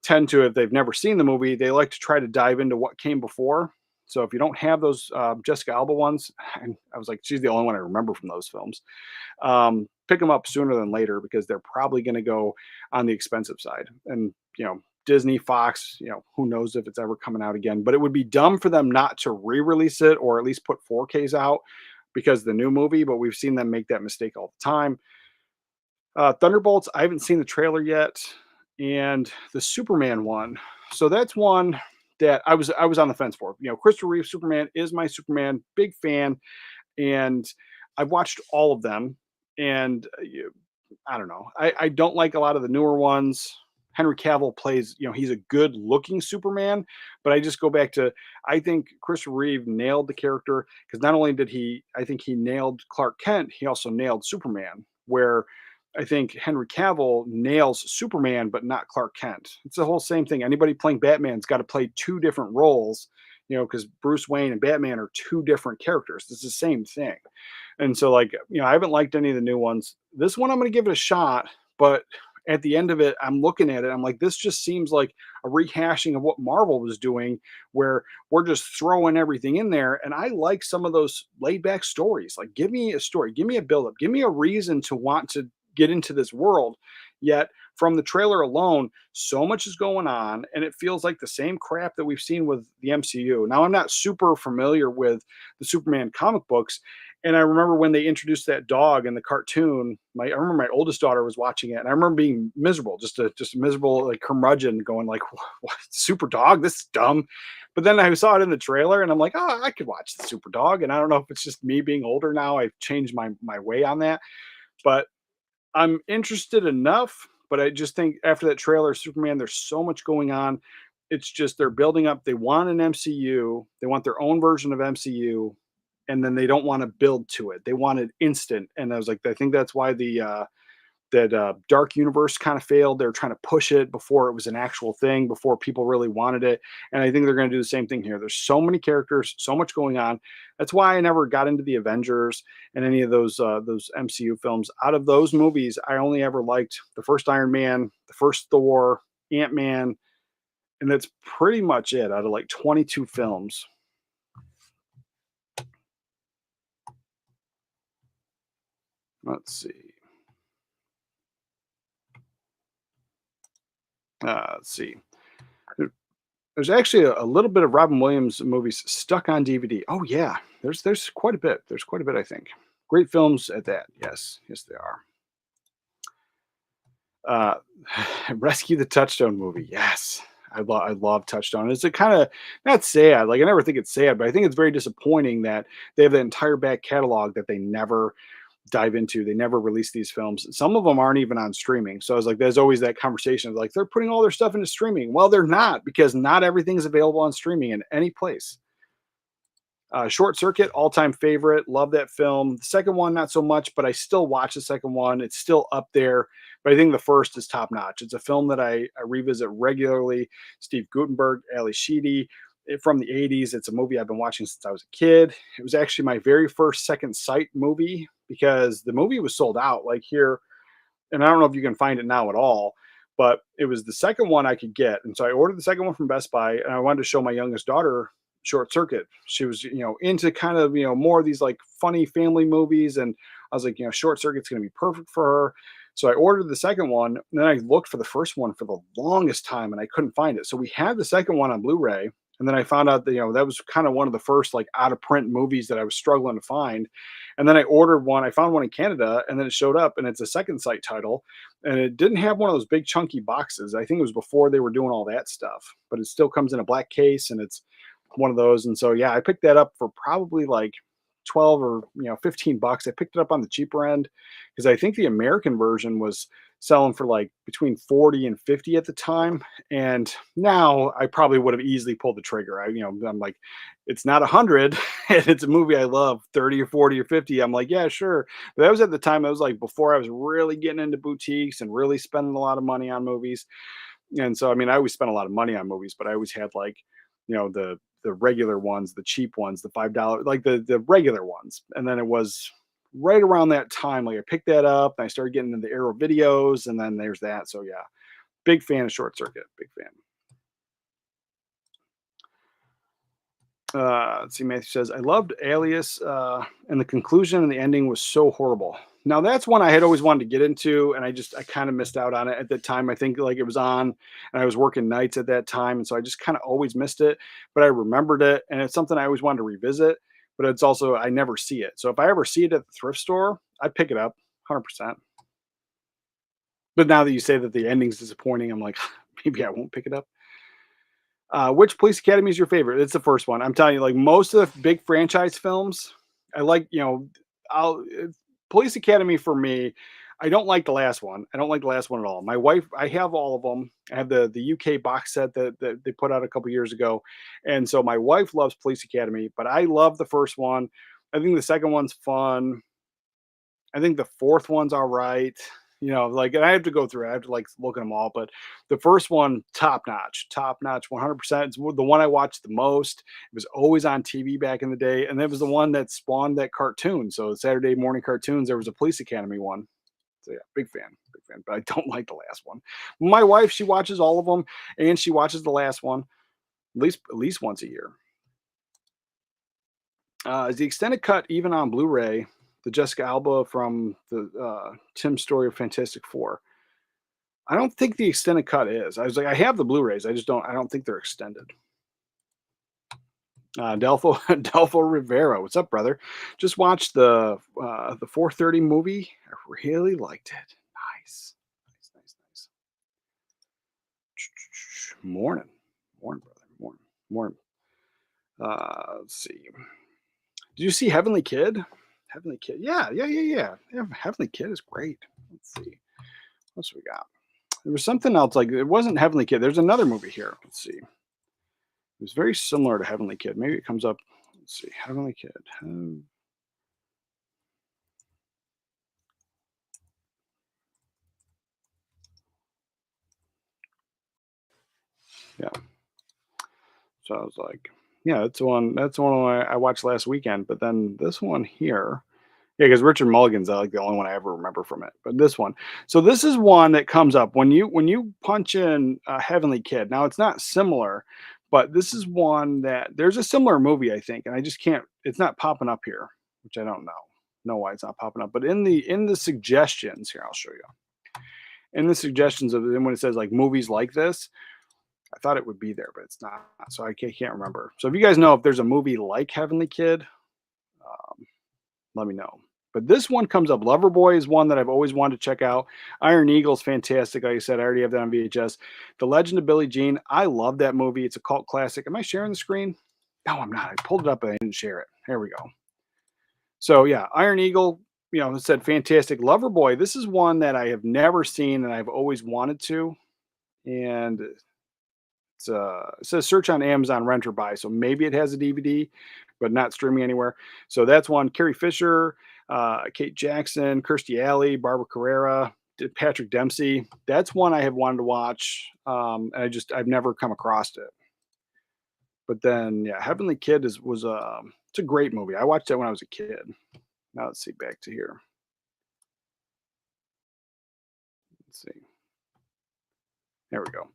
tend to, if they've never seen the movie, they like to try to dive into what came before. So if you don't have those Jessica Alba ones, and I was like, she's the only one I remember from those films. Pick them up sooner than later because they're probably going to go on the expensive side. And Disney, Fox, who knows if it's ever coming out again. But it would be dumb for them not to re-release it or at least put 4Ks out because the new movie. But we've seen them make that mistake all the time. Thunderbolts, I haven't seen the trailer yet, and the Superman one. So that's one that I was on the fence for. Christopher Reeve Superman is my Superman, big fan, and I've watched all of them. And I don't know, I don't like a lot of the newer ones. Henry Cavill plays, he's a good looking Superman, but I just go back to, I think Christopher Reeve nailed the character because not only did I think he nailed Clark Kent, he also nailed Superman, where I think Henry Cavill nails Superman, but not Clark Kent. It's the whole same thing. Anybody playing Batman's got to play two different roles, because Bruce Wayne and Batman are two different characters. It's the same thing. And so, like, I haven't liked any of the new ones. This one, I'm going to give it a shot, but at the end of it, I'm looking at it. I'm like, this just seems like a rehashing of what Marvel was doing, where we're just throwing everything in there. And I like some of those laid back stories. Like, give me a story, give me a buildup, give me a reason to want to get into this world. Yet, from the trailer alone, so much is going on, and it feels like the same crap that we've seen with the MCU. Now, I'm not super familiar with the Superman comic books, and I remember when they introduced that dog in the cartoon. I remember my oldest daughter was watching it, and I remember being miserable, just a miserable like curmudgeon, going like, "What, super dog? This is dumb." But then I saw it in the trailer, and I'm like, "Oh, I could watch the super dog." And I don't know if it's just me being older now. I've changed my way on that, but I'm interested enough. But I just think after that trailer, Superman, there's so much going on. It's just they're building up. They want an MCU. They want their own version of MCU, and then they don't want to build to it. They want it instant. And I was like, I think that's why that Dark Universe kind of failed. They were trying to push it before it was an actual thing, before people really wanted it. And I think they're going to do the same thing here. There's so many characters, so much going on. That's why I never got into the Avengers and any of those MCU films. Out of those movies, I only ever liked the first Iron Man, the first Thor, Ant-Man, and that's pretty much it out of like 22 films. Let's see. Let's see. There's actually a little bit of Robin Williams movies stuck on DVD. Oh yeah, there's quite a bit. There's quite a bit, I think. Great films at that. Yes, yes they are. Uh, Rescue the Touchstone movie. Yes, I love Touchstone. It's a kind of not sad. Like I never think it's sad, but I think it's very disappointing that they have the entire back catalog that they never dive into. They never release these films. Some of them aren't even on streaming. So I was like, there's always that conversation of like, they're putting all their stuff into streaming. Well, they're not, because not everything is available on streaming in any place. Short Circuit, all-time favorite. Love that film. The second one, not so much, but I still watch the second one. It's still up there, but I think the first is top-notch. It's a film that I revisit regularly. Steve Guttenberg, Ali Sheedy, from the 80s. It's a movie I've been watching since I was a kid. It was actually my very first Second Sight movie, because the movie was sold out like here, and I don't know if you can find it now at all, but it was the second one I could get. And so I ordered the second one from Best Buy, and I wanted to show my youngest daughter Short Circuit. She was, into kind of, more of these like funny family movies. And I was like, Short Circuit's going to be perfect for her. So I ordered the second one, and then I looked for the first one for the longest time, and I couldn't find it. So we had the second one on Blu-ray. And then I found out that, that was kind of one of the first like out of print movies that I was struggling to find. And then I ordered one. I found one in Canada, and then it showed up, and it's a Second Sight title. And it didn't have one of those big chunky boxes. I think it was before they were doing all that stuff, but it still comes in a black case, and it's one of those. And so, yeah, I picked that up for probably like 12 or, $15. I picked it up on the cheaper end, because I think the American version was selling for like between 40 and 50 at the time. And now I probably would have easily pulled the trigger. I'm like, it's not 100 and it's a movie I love, 30 or 40 or 50. I'm like, yeah, sure. But that was at the time, I was like, before I was really getting into boutiques and really spending a lot of money on movies. And so, I mean, I always spent a lot of money on movies, but I always had like, the regular ones, the cheap ones, the $5, like the regular ones. And then it was right around that time, like I picked that up and I started getting into the Arrow videos, and then there's that. So yeah, big fan of Short Circuit, big fan. Let's see, Matthew says, I loved Alias, and the conclusion and the ending was so horrible. Now that's one I had always wanted to get into, and I kind of missed out on it at that time. I think like it was on, and I was working nights at that time, and so I just kind of always missed it. But I remembered it, and it's something I always wanted to revisit. But it's also I never see it. So if I ever see it at the thrift store, I'd pick it up, 100%. But now that you say that the ending's disappointing, I'm like, maybe I won't pick it up. Which Police Academy is your favorite? It's the first one. I'm telling you, like most of the big franchise films, I like, Police Academy for me. I don't like the last one. I don't like the last one at all. My wife, I have all of them. I have the UK box set that they put out a couple years ago. And so my wife loves Police Academy, but I love the first one. I think the second one's fun. I think the fourth one's all right. Like, and I have to go through it. I have to like look at them all, but the first one, top notch, 100%. It's the one I watched the most. It was always on TV back in the day, and it was the one that spawned that cartoon. So Saturday morning cartoons, there was a Police Academy one. So yeah, big fan. But I don't like the last one. My wife, she watches all of them, and she watches the last one at least once a year. Is the extended cut even on Blu-ray? The Jessica Alba from the Tim Story of Fantastic Four. I don't think the extended cut is. I was like, I have the Blu-rays. I don't think they're extended. Delfo Delfo Rivera, what's up, brother? Just watched the 4:30 movie. I really liked it. Nice. Morning, brother. Morning. Let's see. Did you see Heavenly Kid? Heavenly Kid. Yeah. Heavenly Kid is great. Let's see. What else we got? There was something else, like it wasn't Heavenly Kid. There's another movie here. Let's see. It was very similar to Heavenly Kid. Maybe it comes up. Let's see. Heavenly Kid. Yeah. So I was like, yeah, that's the one. That's the one I watched last weekend. But then this one here, yeah, because Richard Mulligan's like the only one I ever remember from it. But this one, so this is one that comes up when you punch in Heavenly Kid. Now it's not similar, but this is one that there's a similar movie I think, and I just can't. It's not popping up here, which I don't know why it's not popping up. But in the suggestions here, I'll show you. In the suggestions of when it says like movies like this, I thought it would be there, but it's not. So I can't remember. So if you guys know if there's a movie like Heavenly Kid, let me know. But this one comes up. Loverboy is one that I've always wanted to check out. Iron Eagle's fantastic. Like I said, I already have that on VHS. The Legend of Billie Jean. I love that movie. It's a cult classic. Am I sharing the screen? No, I'm not. I pulled it up and I didn't share it. There we go. So yeah, Iron Eagle, it said fantastic. Loverboy. This is one that I have never seen and I've always wanted to. And it says search on Amazon, rent or buy. So maybe it has a DVD, but not streaming anywhere. So that's one. Carrie Fisher, Kate Jackson, Kirstie Alley, Barbara Carrera, Patrick Dempsey. That's one I have wanted to watch. And I've never come across it. But then yeah, Heavenly Kid was it's a great movie. I watched that when I was a kid. Now let's see, back to here. Let's see. There we go.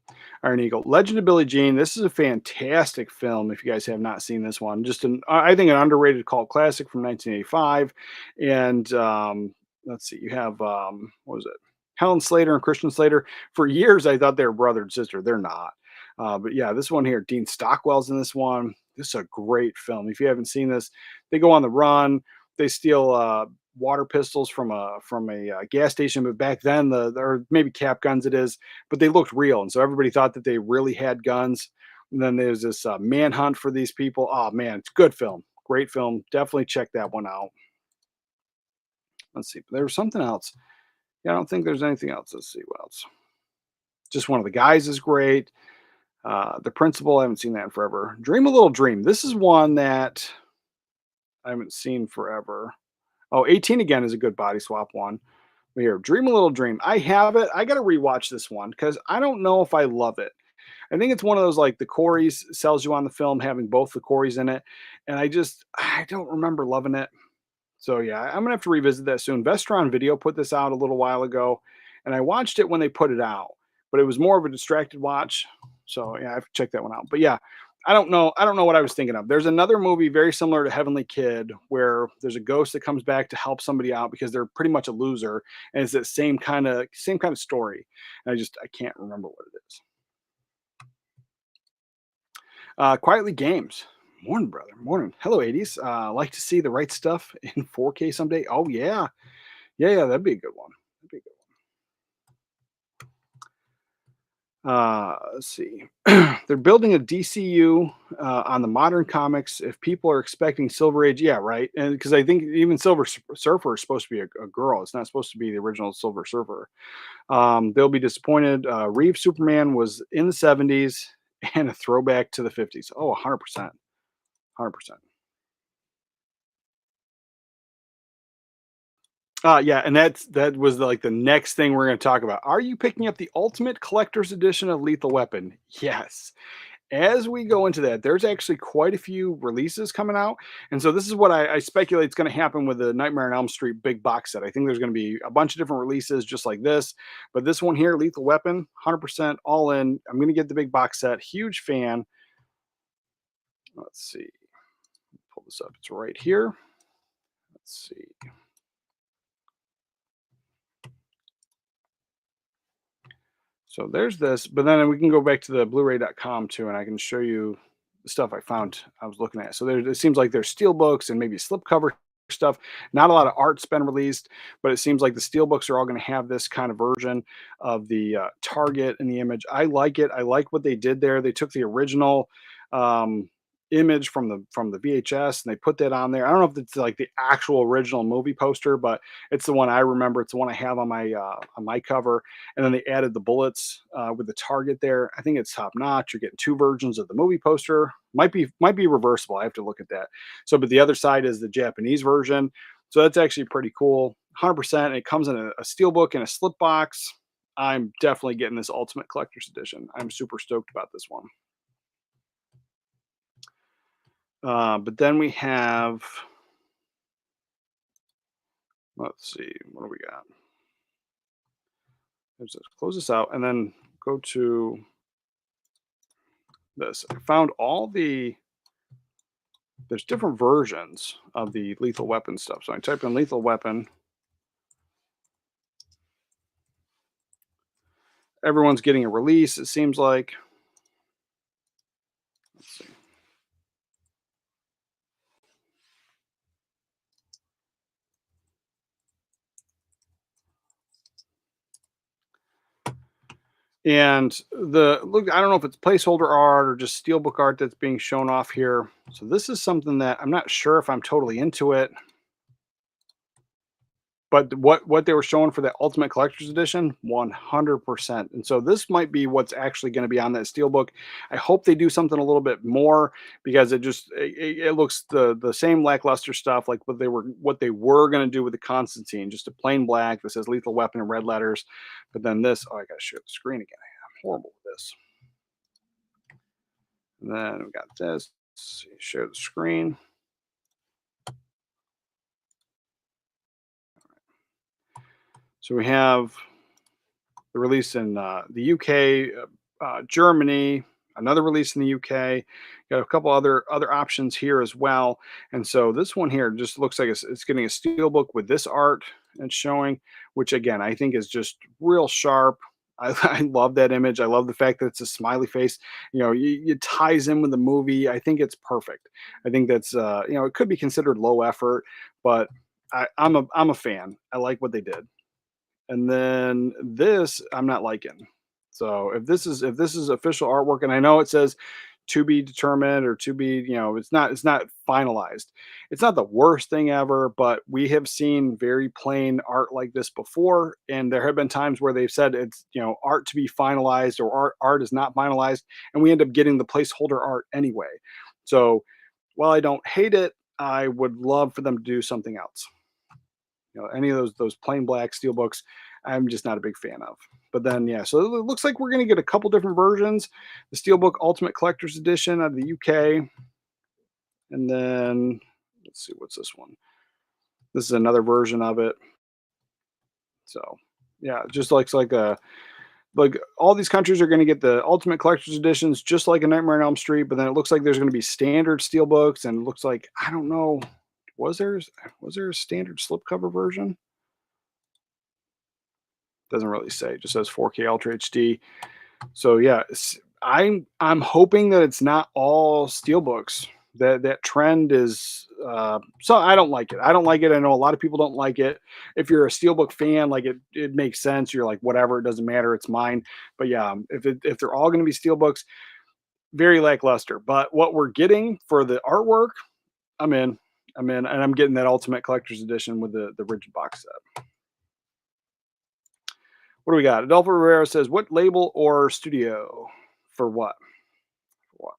Iron Eagle. Legend of Billie Jean. This is a fantastic film. If you guys have not seen this one, I think an underrated cult classic from 1985. And let's see, you have what was it? Helen Slater and Christian Slater. For years, I thought they were brother and sister. They're not. But yeah, this one here, Dean Stockwell's in this one. This is a great film. If you haven't seen this, they go on the run. They steal water pistols from a gas station, but back then or maybe cap guns it is, but they looked real, and so everybody thought that they really had guns. And then there's this manhunt for these people. Oh man, it's a good film, great film. Definitely check that one out. Let's see, there was something else. Yeah, I don't think there's anything else. Let's see what else. Just One of the Guys is great. The Principal, I haven't seen that in forever. Dream a Little Dream. This is one that I haven't seen forever. Oh, 18 Again is a good body swap one. But here, Dream a Little Dream. I have it. I got to rewatch this one because I don't know if I love it. I think it's one of those like the Coreys sells you on the film having both the Coreys in it. And I don't remember loving it. So yeah, I'm going to have to revisit that soon. Vestron Video put this out a little while ago and I watched it when they put it out, but it was more of a distracted watch. So yeah, I have to check that one out. But yeah, I don't know what I was thinking of. There's another movie very similar to Heavenly Kid where there's a ghost that comes back to help somebody out because they're pretty much a loser, and it's that same kind of story. And I can't remember what it is. Quietly Games. Morning, brother. Morning. Hello, 80s. Like to see The Right Stuff in 4K someday. Oh yeah, yeah. That'd be a good one. Let's see. They're building a DCU on the modern comics. If people are expecting Silver Age, yeah, right. And because I think even Silver Surfer is supposed to be a girl. It's not supposed to be the original Silver Surfer. They'll be disappointed. Reeve Superman was in the 70s and a throwback to the 50s. Oh, 100%. 100%. Yeah, and that was like the next thing we're going to talk about. Are you picking up the Ultimate Collector's Edition of Lethal Weapon? Yes. As we go into that, there's actually quite a few releases coming out, and so this is what I speculate is going to happen with the Nightmare on Elm Street big box set. I think there's going to be a bunch of different releases just like this, but this one here, Lethal Weapon, 100% all in. I'm going to get the big box set. Huge fan. Let's see. Pull this up. It's right here. Let's see. So there's this, but then we can go back to the Blu-ray.com too, and I can show you the stuff I found. I was looking at. So there, it seems like there's steel books and maybe slipcover stuff. Not a lot of art's been released, but it seems like the steel books are all going to have this kind of version of the target and the image. I like it. I like what they did there. They took the original image from the VHS and they put that on there. I don't know if it's like the actual original movie poster, but it's the one I remember. It's the one I have on my cover. And then they added the bullets with the target there. I think it's top notch. You're getting two versions of the movie poster. Might be reversible. I have to look at that. So, but the other side is the Japanese version. So that's actually pretty cool. 100%. It comes in a steelbook and a slip box. I'm definitely getting this Ultimate Collector's Edition. I'm super stoked about this one. But then we have, let's see, what do we got? Let's close this out and then go to this. I found there's different versions of the Lethal Weapon stuff. So I type in Lethal Weapon. Everyone's getting a release, it seems like. Let's see. And look, I don't know if it's placeholder art or just steelbook art that's being shown off here. So this is something that I'm not sure if I'm totally into it. But what they were showing for the Ultimate Collector's Edition, 100%. And so this might be what's actually going to be on that steelbook. I hope they do something a little bit more because it looks the same lackluster stuff like what they were going to do with the Constantine, just a plain black that says Lethal Weapon in red letters. But then this, oh, I got to share the screen again. I'm horrible with this. And then we got this. Let's see, share the screen. So we have the release in the UK, Germany, another release in the UK. Got a couple other options here as well. And so this one here just looks like it's getting a steelbook with this art and showing, which again I think is just real sharp. I love that image. I love the fact that it's a smiley face. You know, it ties in with the movie. I think it's perfect. I think that's it could be considered low effort, but I'm a fan. I like what they did. And then this I'm not liking. So if this is official artwork, and I know it says to be determined or to be, it's not finalized. It's not the worst thing ever, but we have seen very plain art like this before, and there have been times where they've said it's art to be finalized or art is not finalized, and we end up getting the placeholder art anyway. So while I don't hate it, I would love for them to do something else. Any of those plain black steel books, I'm just not a big fan of. But then, yeah, so it looks like we're going to get a couple different versions. The Steelbook Ultimate Collector's Edition out of the UK. And then, let's see, what's this one? This is another version of it. So, yeah, just like all these countries are going to get the Ultimate Collector's Editions, just like a Nightmare on Elm Street. But then it looks like there's going to be standard steelbooks, and it looks like, I don't know, was there a standard slipcover version? Doesn't really say. It just says 4K Ultra HD. So yeah, I'm hoping that it's not all steelbooks. That trend is so I don't like it. I don't like it. I know a lot of people don't like it. If you're a steelbook fan, like it makes sense. You're like, whatever, it doesn't matter, it's mine. But yeah, if they're all going to be steelbooks, very lackluster. But what we're getting for the artwork, I'm in, and I'm getting that Ultimate Collector's Edition with the rigid box set. What do we got? Adolfo Rivera says, what label or studio for what? For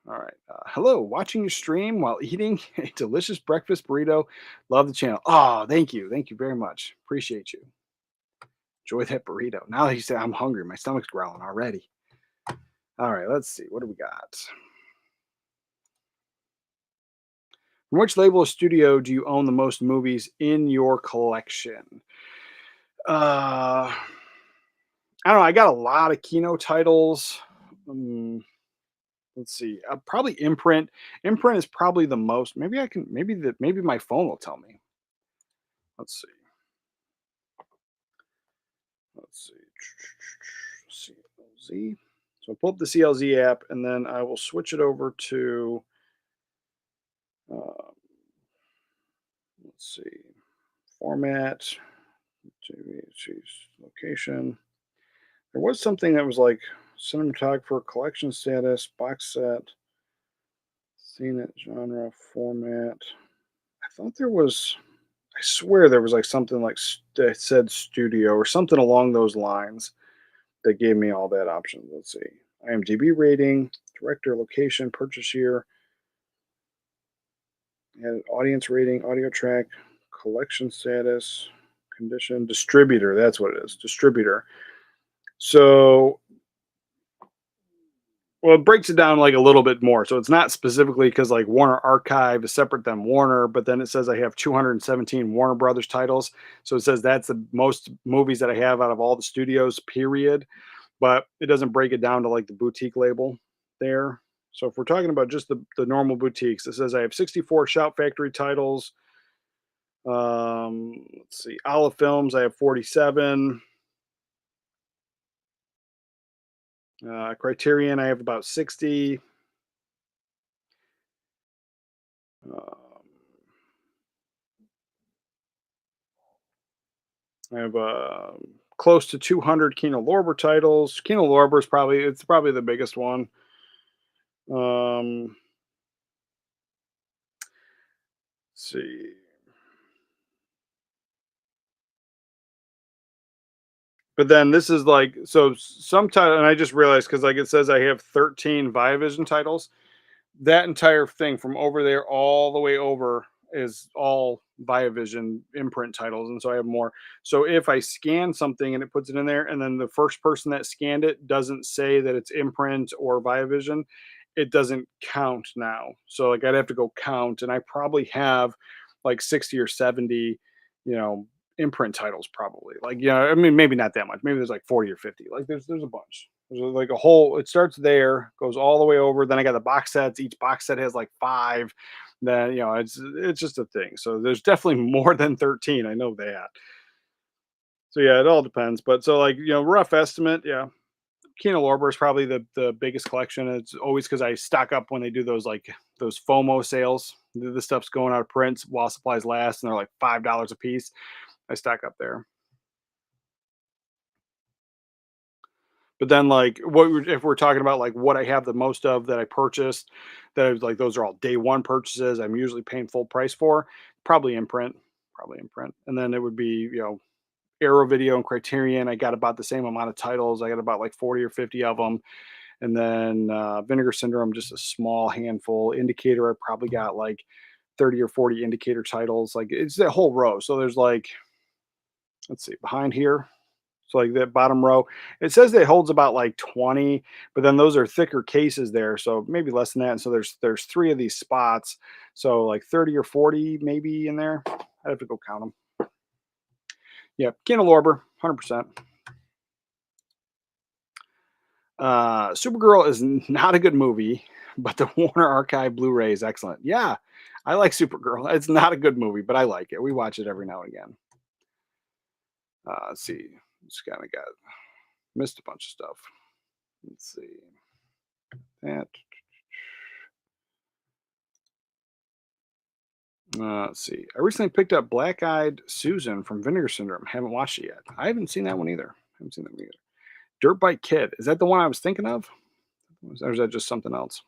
what? All right. Hello, watching your stream while eating a delicious breakfast burrito. Love the channel. Oh, thank you. Thank you very much. Appreciate you. Enjoy that burrito. Now that you say I'm hungry, my stomach's growling already. All right, let's see. What do we got? From which label or studio do you own the most movies in your collection? I don't know. I got a lot of Kino titles. Let's see. Probably Imprint. Imprint is probably the most. Maybe I can. Maybe my phone will tell me. Let's see. Let's see. CLZ. So I'll pull up the CLZ app, and then I will switch it over to. Uh, let's see. Format. Location. There was something that was like cinematographer, collection status, box set, scene it, genre, format. I thought there was. I swear there was like something like that said studio or something along those lines that gave me all that option. Let's see. IMDb rating, director, location, purchase year, and audience rating, audio track, collection status, condition, distributor. That's what it is. Distributor. So, well, it breaks it down like a little bit more. So it's not specifically because like Warner Archive is separate than Warner, but then it says I have 217 Warner Brothers titles. So it says that's the most movies that I have out of all the studios, period. But it doesn't break it down to like the boutique label there. So if we're talking about just the normal boutiques, it says I have 64 Shout Factory titles. Let's see, Olive Films, I have 47. Criterion, I have about 60. Um, I have close to 200 Kino Lorber titles. Kino Lorber is probably the biggest one. Let's see. But then this is like so sometime, and I just realized because like it says I have 13 Viavision titles. That entire thing from over there all the way over is all Viavision imprint titles, and so I have more. So if I scan something and it puts it in there, and then the first person that scanned it doesn't say that it's imprint or Viavision, it doesn't count now. So like I'd have to go count, and I probably have like 60 or 70, you know, imprint titles probably. Like yeah, I mean maybe not that much. Maybe there's like 40 or 50. Like there's a bunch. There's like a whole. It starts there, goes all the way over. Then I got the box sets. Each box set has like 5. Then you know it's just a thing. So there's definitely more than 13. I know that. So yeah, it all depends. But so like rough estimate. Yeah, Kino Lorber is probably the biggest collection. It's always because I stock up when they do those FOMO sales. The stuff's going out of print while supplies last, and they're like $5 a piece. I stack up there. But then, like, if we're talking about like what I have the most of that I purchased, that I was like those are all day one purchases. I'm usually paying full price for, probably imprint, and then it would be Arrow Video and Criterion. I got about the same amount of titles. I got about like 40 or 50 of them, and then Vinegar Syndrome, just a small handful. Indicator, I probably got like 30 or 40 Indicator titles. Like it's that whole row. So there's like, let's see, behind here. So like that bottom row, it says that it holds about like 20, but then those are thicker cases there, so maybe less than that. And so there's 3 of these spots, so like 30 or 40 maybe in there. I'd have to go count them. Yeah, Kino Lorber, 100%. Supergirl is not a good movie, but the Warner Archive Blu-ray is excellent. Yeah, I like Supergirl. It's not a good movie, but I like it. We watch it every now and again. Let's see. Just kind of got missed a bunch of stuff. Let's see. That. Let's see. I recently picked up Black Eyed Susan from Vinegar Syndrome. Haven't watched it yet. I haven't seen that one either. Haven't seen that one either. Dirt Bike Kid. Is that the one I was thinking of? Or is that just something else?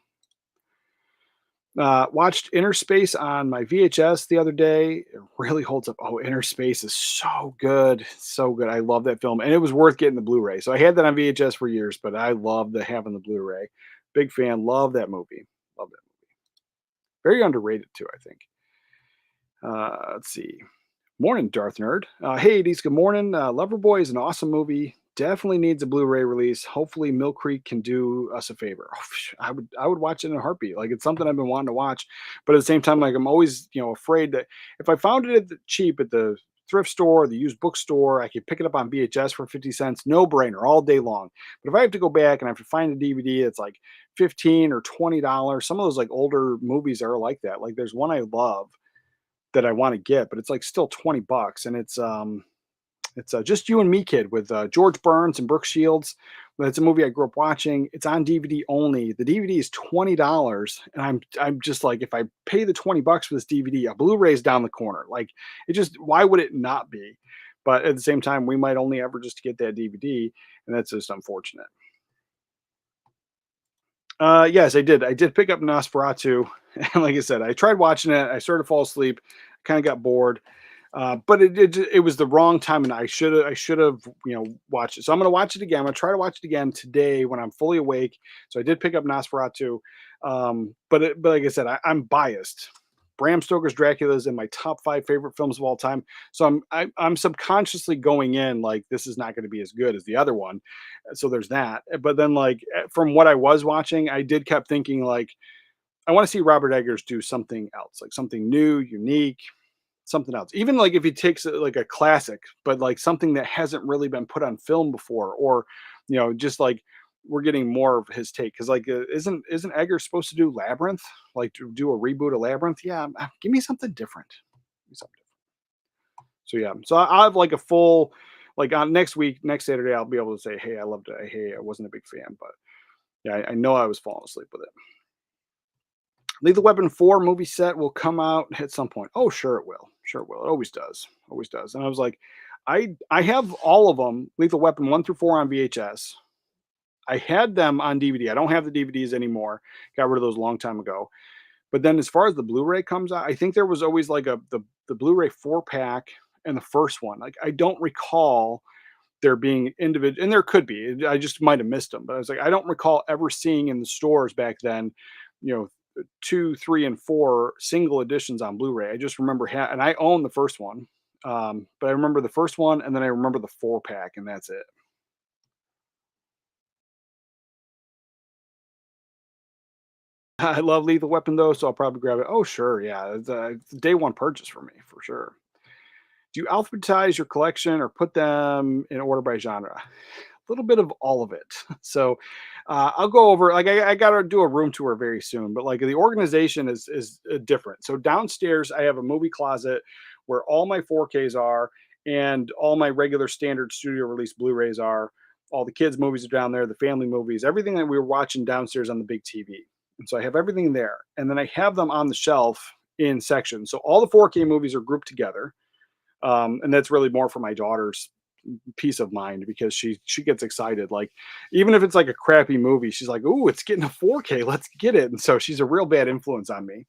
Watched Inner Space on my VHS the other day. It really holds up. Oh, Inner Space is so good. So good. I love that film. And it was worth getting the Blu-ray. So I had that on VHS for years, but I love having the Blu-ray. Big fan. Love that movie. Very underrated too, I think. Let's see. Morning, Darth Nerd. Hey, 80s, good morning. Loverboy is an awesome movie. Definitely needs a Blu-ray release. Hopefully, Mill Creek can do us a favor. Oh, I would watch it in a heartbeat. Like it's something I've been wanting to watch, but at the same time, like I'm always afraid that if I found it cheap at the thrift store, the used bookstore, I could pick it up on VHS for 50 cents, no brainer, all day long. But if I have to go back and I have to find a DVD, it's like 15 or $20. Some of those like older movies are like that. Like there's one I love that I want to get, but it's like still 20 bucks. And it's Just You and Me Kid with George Burns and Brooke Shields. It's a movie I grew up watching. It's on DVD only. The DVD is $20, and I'm just like, if I pay the 20 bucks for this DVD, a Blu-ray is down the corner. Like it just, why would it not be? But at the same time, we might only ever just get that DVD, and that's just unfortunate. Yes, I did. I did pick up Nosferatu, and like I said, I tried watching it. I started to fall asleep. Kind of got bored, but it was the wrong time, and I should have watched it. So I'm gonna watch it again. I'm gonna try to watch it again today when I'm fully awake. So I did pick up Nosferatu, but like I said, I'm biased. Bram Stoker's Dracula is in my top 5 favorite films of all time. So I'm subconsciously going in like this is not going to be as good as the other one. So there's that. But then like from what I was watching, I did kept thinking like I want to see Robert Eggers do something else, like something new, unique, something else. Even like if he takes like a classic, but like something that hasn't really been put on film before, or just like we're getting more of his take. Because like, isn't Eggers supposed to do Labyrinth? Like to do a reboot of Labyrinth? Yeah, give me something different. Give me something different. So yeah, so I have like a full like on next week, next Saturday, I'll be able to say, hey, I loved it. Hey, I wasn't a big fan, but yeah, I know I was falling asleep with it. Lethal Weapon 4 movie set will come out at some point. Oh, sure it will. Sure it will. It always does. Always does. And I was like, I have all of them, Lethal Weapon 1 through 4 on VHS. I had them on DVD. I don't have the DVDs anymore. Got rid of those a long time ago. But then as far as the Blu-ray comes out, I think there was always like the Blu-ray 4-pack and the first one. Like I don't recall there being individual, and there could be. I just might have missed them. But I was like, I don't recall ever seeing in the stores back then, you know, 2, 3, and 4 single editions on Blu-ray. I just remember, and I own the first one, but I remember the first one, and then I remember the 4-pack, and that's it. I love Lethal Weapon though, so I'll probably grab it. Oh, sure, yeah, it's a day one purchase for me for sure. Do you alphabetize your collection or put them in order by genre? A little bit of all of it. So I'll go over. Like I got to do a room tour very soon, but like the organization is different. So downstairs I have a movie closet where all my 4Ks are and all my regular standard studio release Blu-rays are. All the kids' movies are down there, the family movies, everything that we were watching downstairs on the big TV. And so I have everything there, and then I have them on the shelf in sections. So all the 4K movies are grouped together, and that's really more for my daughter's peace of mind because she gets excited. Like even if it's like a crappy movie, she's like, "Ooh, it's getting a 4K, let's get it." And so she's a real bad influence on me.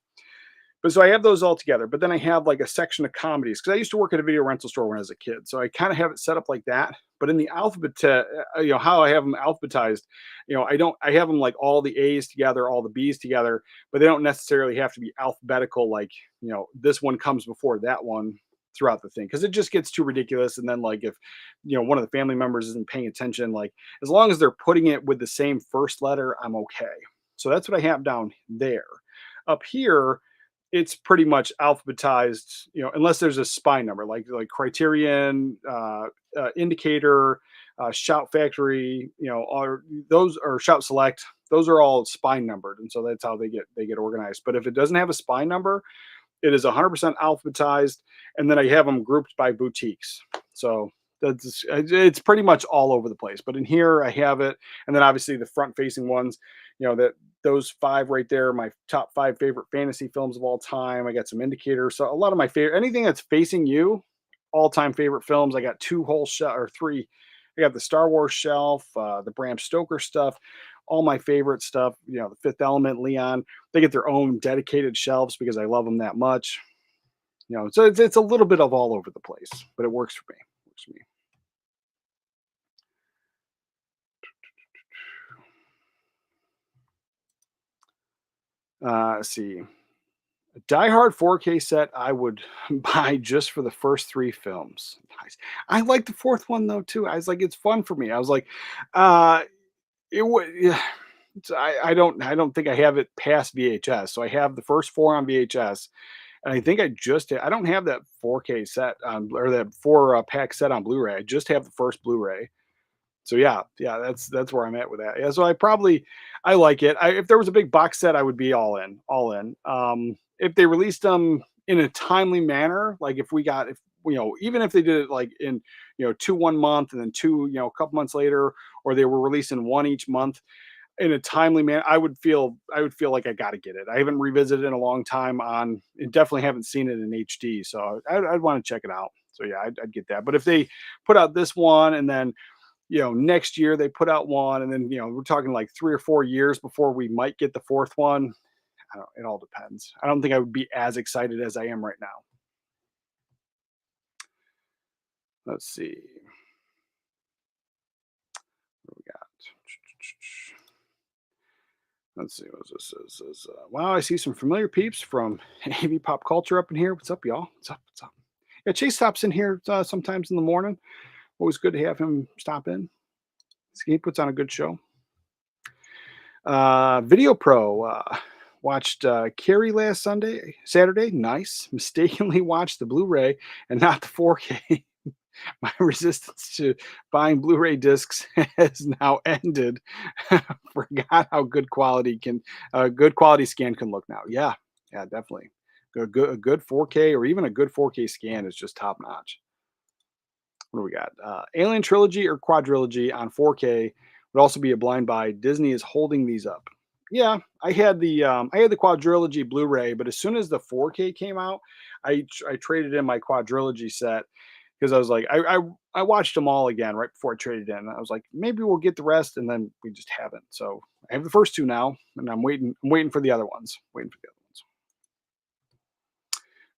But so I have those all together. But then I have like a section of comedies because I used to work at a video rental store when I was a kid. So I kind of have it set up like that. But in the alphabet, how I have them alphabetized, I don't. I have them like all the A's together, all the B's together, but they don't necessarily have to be alphabetical. Like this one comes before that one throughout the thing because it just gets too ridiculous. And then like if one of the family members isn't paying attention, like as long as they're putting it with the same first letter, I'm okay. So that's what I have down there. Up here, it's pretty much alphabetized, unless there's a spine number like Criterion, Indicator, Shout Factory, or those or Shout Select. Those are all spine numbered, and so that's how they get organized. But if it doesn't have a spine number, it is 100% alphabetized, and then I have them grouped by boutiques. So it's pretty much all over the place. But in here, I have it, and then obviously the front-facing ones, that those 5 right there, my top 5 favorite fantasy films of all time. I got some indicators, so a lot of my favorite anything that's facing you, all-time favorite films. I got 2 whole or 3. I got the Star Wars shelf, the Bram Stoker stuff, all my favorite stuff. The Fifth Element, Leon. They get their own dedicated shelves because I love them that much. So it's a little bit of all over the place, but it works for me. Works for me. Let's see. Die Hard 4K set I would buy just for the first 3 films. Nice. I like the 4th one though too. I was like, it's fun for me. I was like, uh, it would. Yeah, I don't think I have it past VHS. So I have the first 4 on VHS, and I think I don't have that 4K set on, or that 4 pack set on Blu-ray. I just have the first Blu-ray. So yeah, yeah, that's where I'm at with that. Yeah, so I like it. If there was a big box set, I would be all in, all in. If they released them in a timely manner, like if even if they did it like in 2 1 month and then 2 a couple months later, or they were releasing one each month in a timely manner, I would feel like I got to get it. I haven't revisited it in a long time and definitely haven't seen it in HD, so I'd want to check it out. So yeah, I'd get that. But if they put out this one and then next year they put out one, and then we're talking like 3 or 4 years before we might get the 4th one. I don't. It all depends. I don't think I would be as excited as I am right now. Let's see what we got. Let's see what this is. Wow, I see some familiar peeps from AV Pop Culture up in here. What's up, y'all? What's up? What's up? Yeah, Chase stops in here sometimes in the morning. Always good to have him stop in. He puts on a good show. Video Pro watched Carrie last Saturday. Nice. Mistakenly watched the Blu-ray and not the 4K. My resistance to buying Blu-ray discs has now ended. Forgot how good quality scan can look now. Yeah, yeah, definitely. A good 4K or even a good 4K scan is just top notch. What do we got? Alien Trilogy or Quadrilogy on 4K would also be a blind buy. Disney is holding these up. Yeah, I had the Quadrilogy Blu-ray, but as soon as the 4K came out, I traded in my Quadrilogy set because I was like, I watched them all again right before I traded in. I was like, maybe we'll get the rest, and then we just haven't. So I have the first 2 now, and I'm waiting for the other ones. Waiting for the other ones.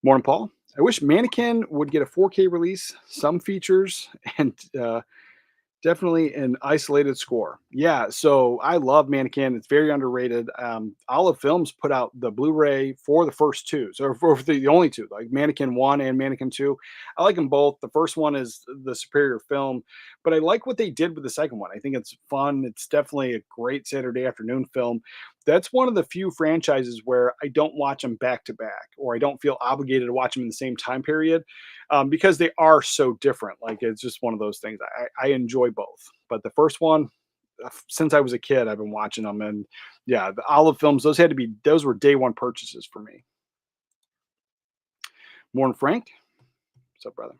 Morning, Paul. I wish Mannequin would get a 4K release, some features, and definitely an isolated score. Yeah, so I love Mannequin. It's very underrated. Olive Films put out the Blu-ray for the first 2, so for the only 2, like Mannequin 1 and Mannequin 2. I like them both. The first one is the superior film, but I like what they did with the second one. I think it's fun. It's definitely a great Saturday afternoon film. That's one of the few franchises where I don't watch them back to back, or I don't feel obligated to watch them in the same time period, because they are so different. Like it's just one of those things. I enjoy both, but the first one, since I was a kid, I've been watching them, and yeah, the Olive Films, those were day one purchases for me. Morning, Frank. What's up, brother?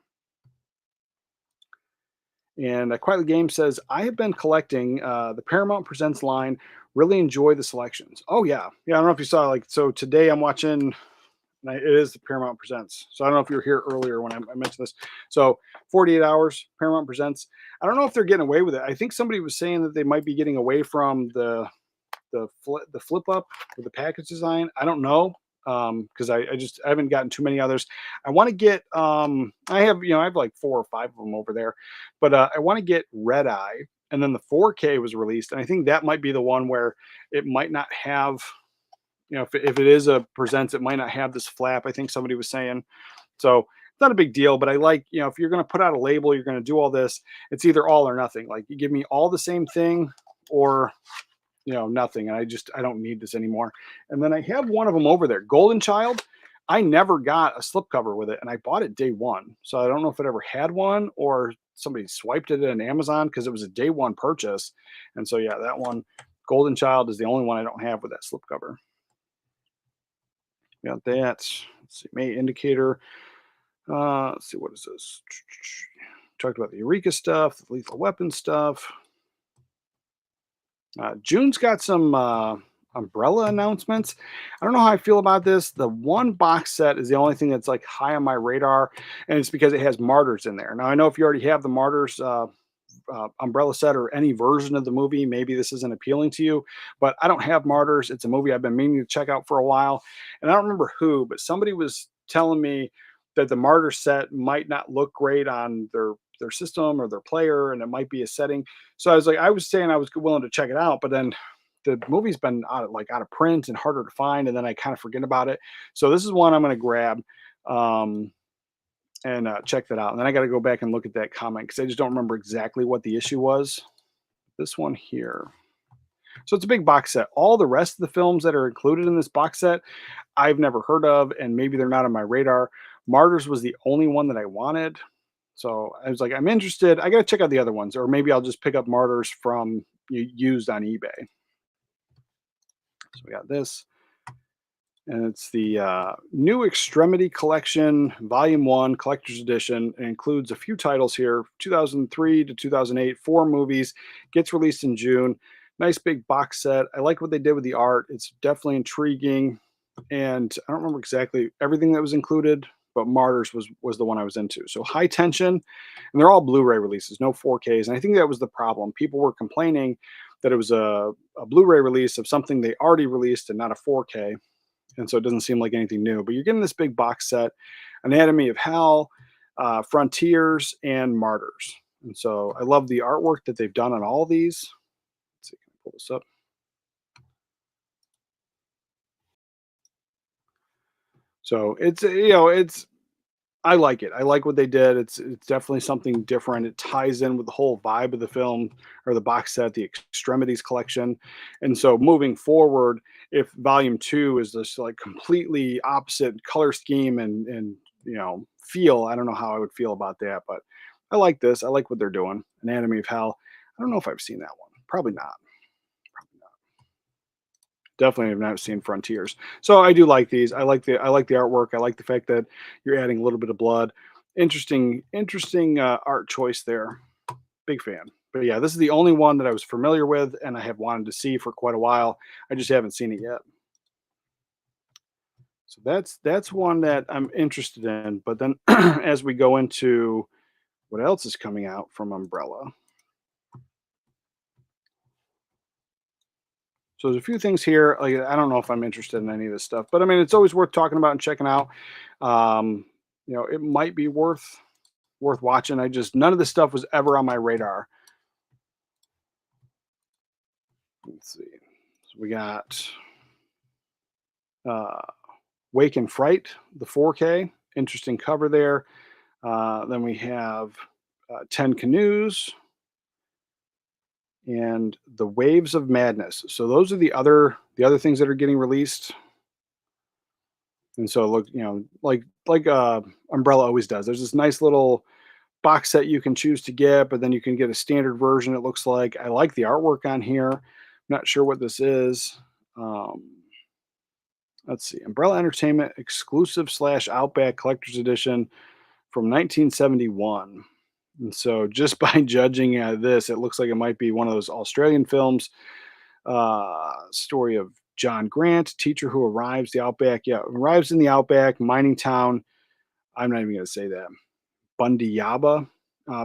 And Quietly Game says, I have been collecting the Paramount Presents line. Really enjoy the selections. Oh, yeah. Yeah, I don't know if you saw, so today I'm watching, it is the Paramount Presents. So I don't know if you were here earlier when I mentioned this. So 48 Hours, Paramount Presents. I don't know if they're getting away with it. I think somebody was saying that they might be getting away from the flip up with the package design. I don't know, because I haven't gotten too many others. I want to get I have like 4 or 5 of them over there, but I want to get Red Eye, and then the 4K was released, and I think that might be the one where it might not have, if it is a presents, it might not have this flap. I think somebody was saying. So it's not a big deal, but I like, if you're going to put out a label, you're going to do all this, it's either all or nothing. Like you give me all the same thing, or nothing. And I don't need this anymore. And then I have one of them over there, Golden Child. I never got a slipcover with it, and I bought it day one. So I don't know if it ever had one or somebody swiped it in Amazon, because it was a day one purchase. And so, yeah, that one, Golden Child, is the only one I don't have with that slipcover. Got that. Let's see, May Indicator. Let's see, what is this? Talked about the Eureka stuff, the Lethal Weapon stuff. June's got some Umbrella announcements. I don't know how I feel about this. The one box set is the only thing that's like high on my radar, and it's because it has Martyrs in there. Now, I know if you already have the Martyrs Umbrella set or any version of the movie, maybe this isn't appealing to you, but I don't have Martyrs. It's a movie I've been meaning to check out for a while, and I don't remember who, but somebody was telling me that the Martyr set might not look great on their system or their player, and it might be a setting. So I was saying I was willing to check it out, but then the movie's been out of print and harder to find, and then I kind of forget about it. So this is one I'm going to grab. Um, and check that out. And then I got to go back and look at that comment because I just don't remember exactly what the issue was. This one here. So it's a big box set. All the rest of the films that are included in this box set, I've never heard of, and maybe they're not on my radar. Martyrs was the only one that I wanted. So I was like, I'm interested. I got to check out the other ones, or maybe I'll just pick up Martyrs from used on eBay. So we got this. And it's the New Extremity Collection, Volume 1, Collector's Edition. It includes a few titles here, 2003 to 2008, 4 movies. Gets released in June. Nice big box set. I like what they did with the art. It's definitely intriguing. And I don't remember exactly everything that was included, but Martyrs was the one I was into. So high tension, and they're all Blu-ray releases, no 4Ks. And I think that was the problem. People were complaining that it was a Blu-ray release of something they already released and not a 4K. And so it doesn't seem like anything new. But you're getting this big box set, Anatomy of Hell, Frontiers, and Martyrs. And so I love the artwork that they've done on all these. Let's see, can I pull this up? So it's I like it. I like what they did. It's definitely something different. It ties in with the whole vibe of the film or the box set, the Extremities collection. And so moving forward, if volume 2 is this like completely opposite color scheme and feel, I don't know how I would feel about that, but I like this. I like what they're doing. Anatomy of Hell. I don't know if I've seen that one. Probably not. Definitely have not seen Frontiers. So I do like these. I like the artwork. I like the fact that you're adding a little bit of blood. Interesting art choice there. Big fan. But yeah, this is the only one that I was familiar with and I have wanted to see for quite a while. I just haven't seen it yet. So that's one that I'm interested in. But then as we go into what else is coming out from Umbrella. So there's a few things here. Like I don't know if I'm interested in any of this stuff, but I mean it's always worth talking about and checking out. It might be worth watching. I just none of this stuff was ever on my radar. Let's see. So we got Wake and Fright, the 4K. Interesting cover there. Then we have 10 Canoes and The Waves of Madness. So those are the other things that are getting released. And so look, like Umbrella always does. There's this nice little box set you can choose to get, but then you can get a standard version. It looks like I like the artwork on here. I'm not sure what this is. Let's see, Umbrella Entertainment exclusive / Outback Collector's Edition from 1971. And so just by judging this, it looks like it might be one of those Australian films. Story of John Grant, teacher who arrives in the Outback mining town. I'm not even going to say that. Bundyaba,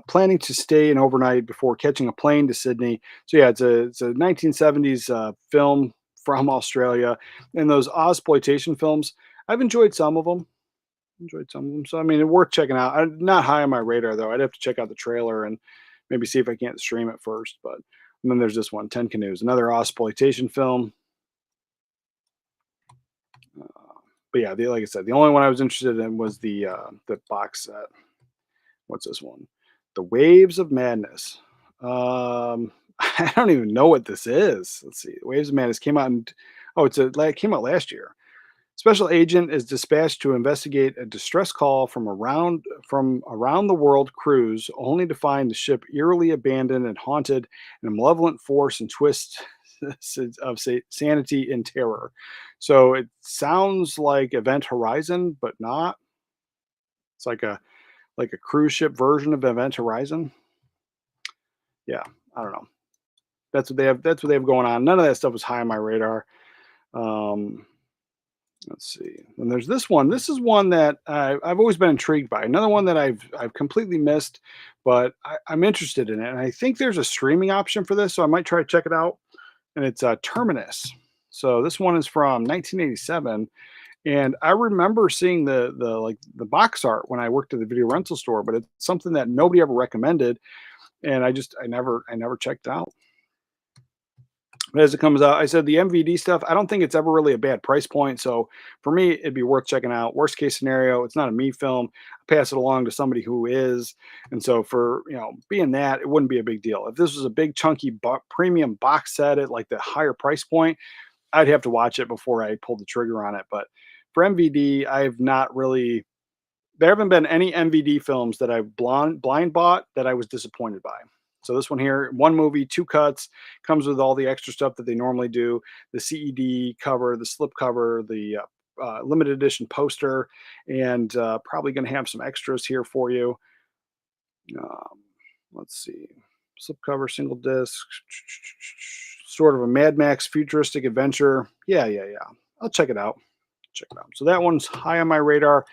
planning to stay an overnight before catching a plane to Sydney. So yeah, it's a 1970s film from Australia. And those Ozploitation films, I've enjoyed some of them. So I mean, it's worth checking out. Not high on my radar though. I'd have to check out the trailer and maybe see if I can't stream it first. But and then there's this one, 10 Canoes, another Ozploitation film. But yeah, like I said, the only one I was interested in was the box set. What's this one? The Waves of Madness. I don't even know what this is. Let's see. Waves of Madness came out it came out last year. Special agent is dispatched to investigate a distress call from around the world cruise, only to find the ship eerily abandoned and haunted, and a malevolent force and twist of sanity and terror. So it sounds like Event Horizon, but not. It's like a cruise ship version of Event Horizon. Yeah, I don't know. That's what they have. That's what they have going on. None of that stuff was high on my radar. Let's see. And there's this one. This is one that I've always been intrigued by. Another one that I've completely missed, but I'm interested in it. And I think there's a streaming option for this, so I might try to check it out. And it's Terminus. So this one is from 1987, and I remember seeing the box art when I worked at the video rental store, but it's something that nobody ever recommended, and I never checked out. as it comes out. I said the MVD stuff, I don't think it's ever really a bad price point. So for me, it'd be worth checking out. Worst case scenario, it's not a me film. I pass it along to somebody who is. And so for, being that, it wouldn't be a big deal. If this was a big chunky premium box set at like the higher price point, I'd have to watch it before I pulled the trigger on it. But for MVD, I've not really, there haven't been any MVD films that I've blind bought that I was disappointed by. So this one here, one movie, two cuts, comes with all the extra stuff that they normally do: the CED cover, the slip cover, the limited edition poster, and probably going to have some extras here for you. Um, let's see, slip cover, single disc, sort of a Mad Max futuristic adventure. Yeah. I'll check it out. Check it out. So that one's high on my radar.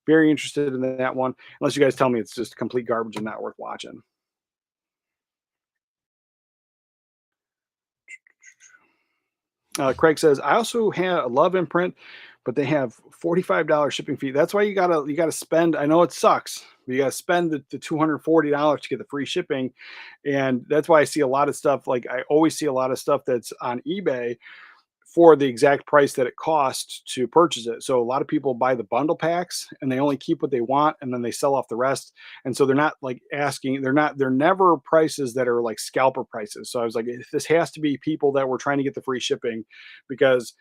Very interested in that one, unless you guys tell me it's just complete garbage and not worth watching. Craig says, I also love Imprint, but they have $45 shipping fee. That's why you gotta spend. I know it sucks, but you gotta spend the $240 to get the free shipping, and that's why I see a lot of stuff. Like I always see a lot of stuff that's on eBay for the exact price that it costs to purchase it. So a lot of people buy the bundle packs and they only keep what they want and then they sell off the rest. And so they're not like asking, they're never prices that are like scalper prices. So I was like, this has to be people that were trying to get the free shipping, because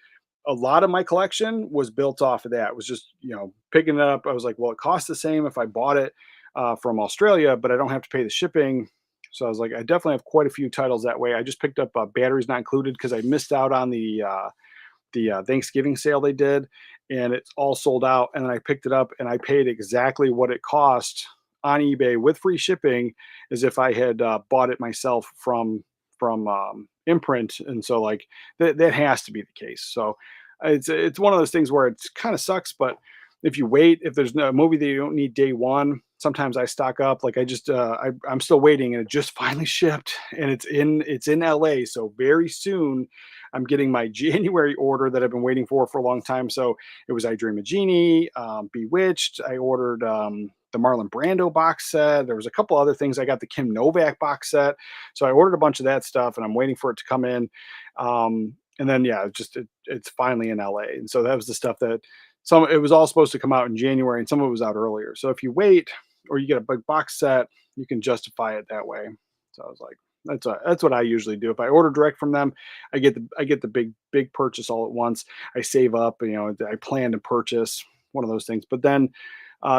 a lot of my collection was built off of that. It was just, picking it up. I was like, well, it costs the same if I bought it from Australia, but I don't have to pay the shipping. So I was like, I definitely have quite a few titles that way. I just picked up Batteries Not Included because I missed out on the Thanksgiving sale they did, and it's all sold out. And then I picked it up and I paid exactly what it cost on eBay with free shipping, as if I had bought it myself from Imprint. And so like that has to be the case. So it's one of those things where it's kind of sucks, but if you wait, if there's no movie that you don't need day one, sometimes I stock up. Like I'm still waiting, and it just finally shipped, and it's in LA. So very soon, I'm getting my January order that I've been waiting for a long time. So it was I Dream a Genie, Bewitched. I ordered the Marlon Brando box set. There was a couple other things. I got the Kim Novak box set. So I ordered a bunch of that stuff, and I'm waiting for it to come in. And then yeah, it's finally in LA. And so that was the stuff that it was all supposed to come out in January, and some of it was out earlier. So if you wait or you get a big box set, you can justify it that way. So I was like, that's what I usually do. If I order direct from them, I get the big purchase all at once. I save up, I plan to purchase one of those things. But then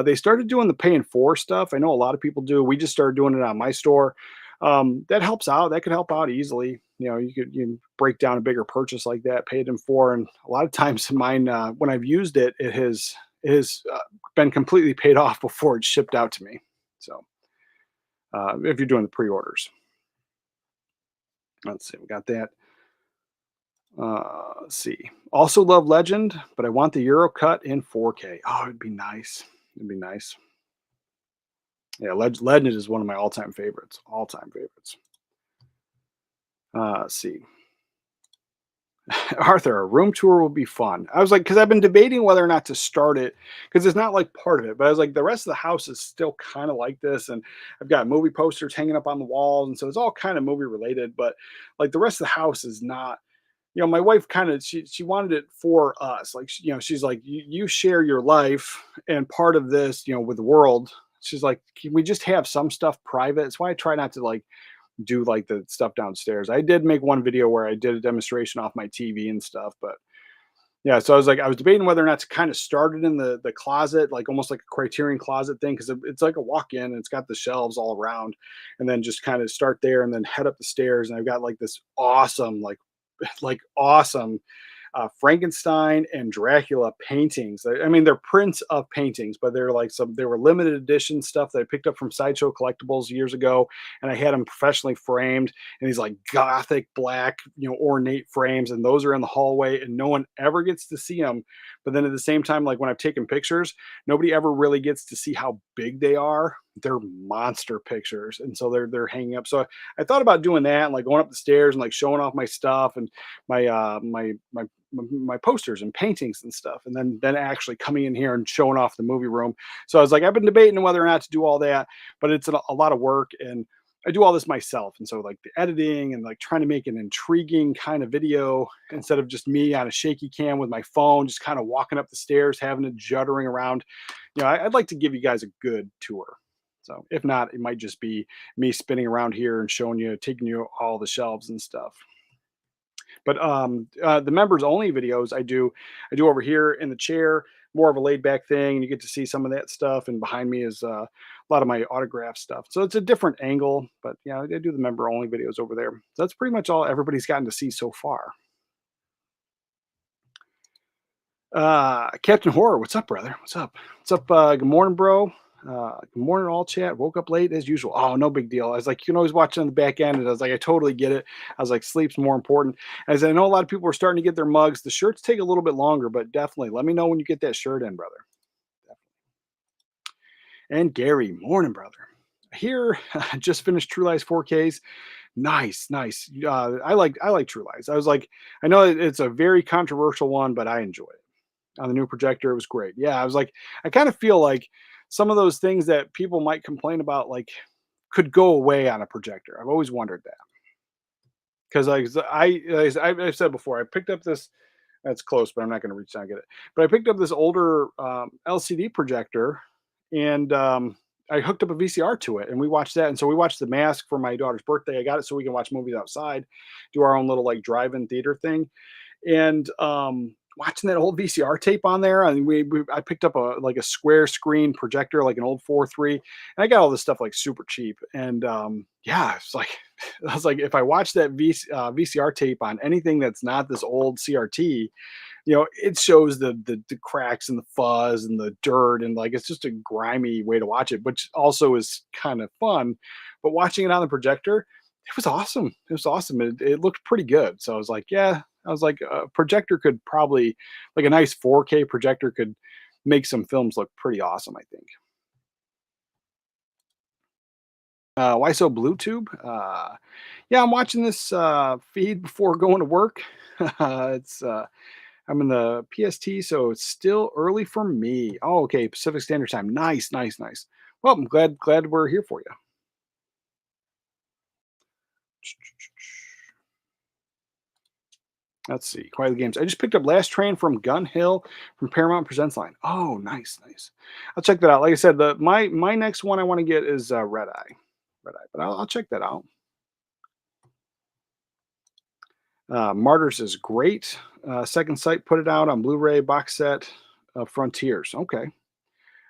they started doing the pay in four stuff. I know a lot of people do. We just started doing it on my store. That helps out. That could help out easily. You break down a bigger purchase like that, pay it in four, and a lot of times mine, when I've used it, it has been completely paid off before it's shipped out to me. So if you're doing the pre-orders, let's see, we got that. Let's see. Also love Legend, but I want the Euro cut in 4K. Oh, it'd be nice. It'd be nice. Yeah, Legend is one of my all-time favorites. All-time favorites. Let's see. Arthur, a room tour will be fun. I was like, because I've been debating whether or not to start it, because it's not like part of it, but I was like, the rest of the house is still kind of like this, and I've got movie posters hanging up on the walls, and so it's all kind of movie related, but like the rest of the house is not. My wife kind of she wanted it for us, like she's like, you share your life, and part of this, with the world. She's like, can we just have some stuff private? That's why I try not to like do like the stuff downstairs. I did make one video where I did a demonstration off my TV and stuff, but yeah, so I was debating whether or not to kind of start it in the closet, like almost like a Criterion closet thing, because it's like a walk-in and it's got the shelves all around, and then just kind of start there and then head up the stairs. And I've got like this awesome, like awesome Frankenstein and Dracula paintings. I mean, they're prints of paintings, but they're like they were limited edition stuff that I picked up from Sideshow Collectibles years ago, and I had them professionally framed in these like gothic black, ornate frames, and those are in the hallway, and no one ever gets to see them. But then at the same time, like when I've taken pictures, nobody ever really gets to see how big they are. They're monster pictures, and so they're hanging up. So I thought about doing that, and like going up the stairs and like showing off my stuff and my posters and paintings and stuff, and then actually coming in here and showing off the movie room. So I was like, I've been debating whether or not to do all that, but it's a lot of work, and I do all this myself. And so like the editing and like trying to make an intriguing kind of video instead of just me on a shaky cam with my phone, just kind of walking up the stairs, having it juddering around. I'd like to give you guys a good tour. So if not, it might just be me spinning around here and showing you, taking you all the shelves and stuff. But the members only videos I do over here in the chair, more of a laid back thing, and you get to see some of that stuff. And behind me is a lot of my autograph stuff. So it's a different angle, but yeah, I do the member only videos over there. So that's pretty much all everybody's gotten to see so far. Captain Horror, what's up, brother? What's up? What's up? Good morning, bro. Good morning, all chat. Woke up late as usual. Oh, no big deal. I was like, you can always watch it on the back end. And I was like, I totally get it. I was like, sleep's more important. As I know a lot of people are starting to get their mugs. The shirts take a little bit longer, but definitely let me know when you get that shirt in, brother. And Gary, morning, brother. Here, I just finished True Lies 4Ks. Nice, nice. I like True Lies. I was like, I know it's a very controversial one, but I enjoy it. On the new projector, it was great. Yeah, I was like, I kind of feel like some of those things that people might complain about, like, could go away on a projector. I've always wondered that because I've said before, I picked up this. That's close, but I'm not going to reach down and get it. But I picked up this older LCD projector, and I hooked up a VCR to it, and we watched that. And so we watched The Mask for my daughter's birthday. I got it so we can watch movies outside, do our own little like drive-in theater thing. And watching that old VCR tape on there, and I picked up a square screen projector, like an old 4.3, and I got all this stuff like super cheap. And yeah, it's like I was like, if I watch that VCR tape on anything that's not this old CRT, it shows the cracks and the fuzz and the dirt, and like it's just a grimy way to watch it, which also is kind of fun. But watching it on the projector, it was awesome. It was awesome. It looked pretty good. So I was like, yeah, I was like, a projector could probably, like a nice 4K projector could make some films look pretty awesome, I think. Why so BlueTube? Yeah, I'm watching this feed before going to work. I'm in the PST, so it's still early for me. Oh, okay, Pacific Standard Time. Nice, nice, nice. Well, I'm glad we're here for you. Let's see. Quiet the Games. I just picked up Last Train from Gun Hill from Paramount Presents line. Oh, nice, nice. I'll check that out. Like I said, my next one I want to get is Red Eye. Red Eye, but I'll check that out. Martyrs is great. Second Sight put it out on Blu-ray box set of Frontiers. Okay.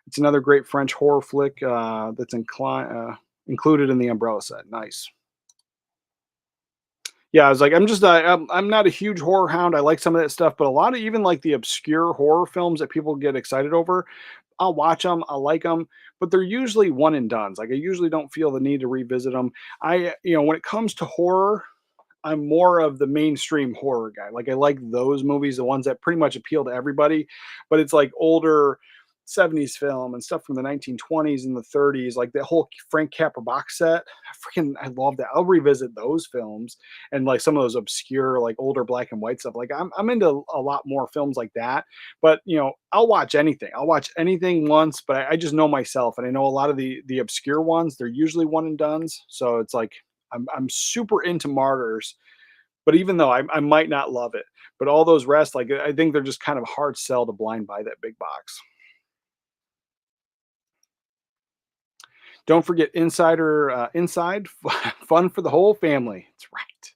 It's another great French horror flick that's included in the Umbrella set. Nice. Yeah, I was like, I'm not a huge horror hound. I like some of that stuff, but a lot of even like the obscure horror films that people get excited over, I'll watch them, I like them, but they're usually one and dones. Like I usually don't feel the need to revisit them. When it comes to horror, I'm more of the mainstream horror guy. Like I like those movies, the ones that pretty much appeal to everybody, but it's like older 70s film and stuff from the 1920s and the 30s, like the whole Frank Capra box set. I love that. I'll revisit those films and like some of those obscure, like older black and white stuff. Like I'm into a lot more films like that. But I'll watch anything. I'll watch anything once, but I just know myself, and I know a lot of the obscure ones. They're usually one and dones. So it's like I'm super into Martyrs, but even though I might not love it, but all those rest, like I think they're just kind of a hard sell to blind buy that big box. Don't forget Inside, fun for the whole family. That's right.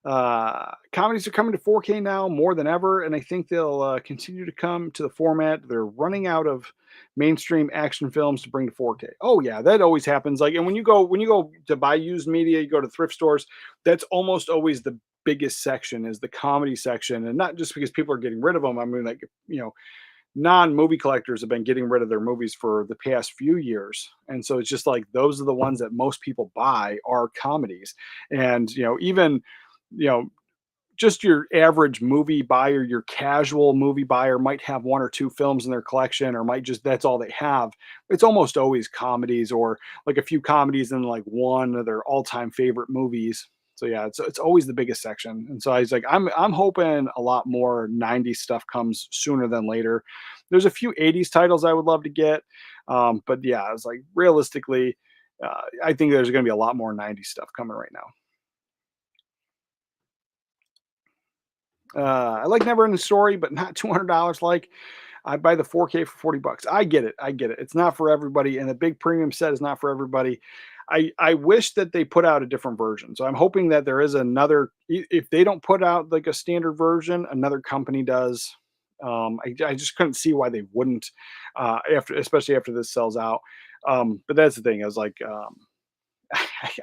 That's right. Comedies are coming to 4K now more than ever, and I think they'll continue to come to the format. They're running out of mainstream action films to bring to 4K. Oh yeah, that always happens. Like, and when you go to buy used media, you go to thrift stores. That's almost always the biggest section is the comedy section, and not just because people are getting rid of them. I mean, like non-movie collectors have been getting rid of their movies for the past few years, and so it's just like those are the ones that most people buy are comedies. And even just your average movie buyer, your casual movie buyer might have one or two films in their collection, or might just that's all they have. It's almost always comedies, or like a few comedies and like one of their all-time favorite movies. So yeah, it's always the biggest section. And so I was like, I'm hoping a lot more 90s stuff comes sooner than later. There's a few 80s titles I would love to get. But yeah, I was like, realistically, I think there's going to be a lot more 90s stuff coming right now. I like Never Ending Story, but not $200. Like, I buy the 4K for $40. I get it. I get it. It's not for everybody, and the big premium set is not for everybody. I wish that they put out a different version. So I'm hoping that there is another. If they don't put out like a standard version, another company does. I just couldn't see why they wouldn't, after especially after this sells out. But that's the thing. I was like,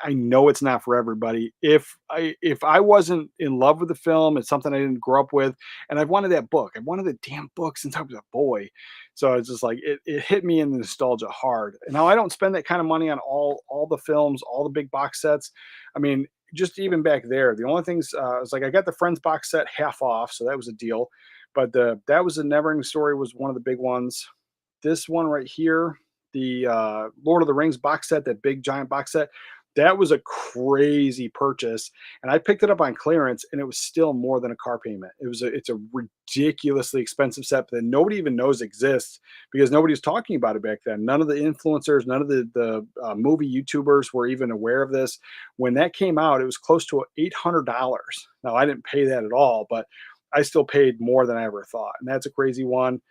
I know it's not for everybody. If I wasn't in love with the film, it's something I didn't grow up with, and I've wanted that book. I've wanted the damn book since I was a boy. So it's just like it hit me in the nostalgia hard. And now I don't spend that kind of money on all the films, all the big box sets. I mean, just even back there, the only things was like I got the Friends box set half off, so that was a deal. But that was a Never Ending Story was one of the big ones. This one right here, the Lord of the Rings box set, that big giant box set, that was a crazy purchase, and I picked it up on clearance, and it was still more than a car payment. It's a ridiculously expensive set that nobody even knows exists because nobody was talking about it back then. None of the influencers, none of the movie YouTubers were even aware of this. When that came out, it was close to $800. Now I didn't pay that at all, but I still paid more than I ever thought, and that's a crazy one.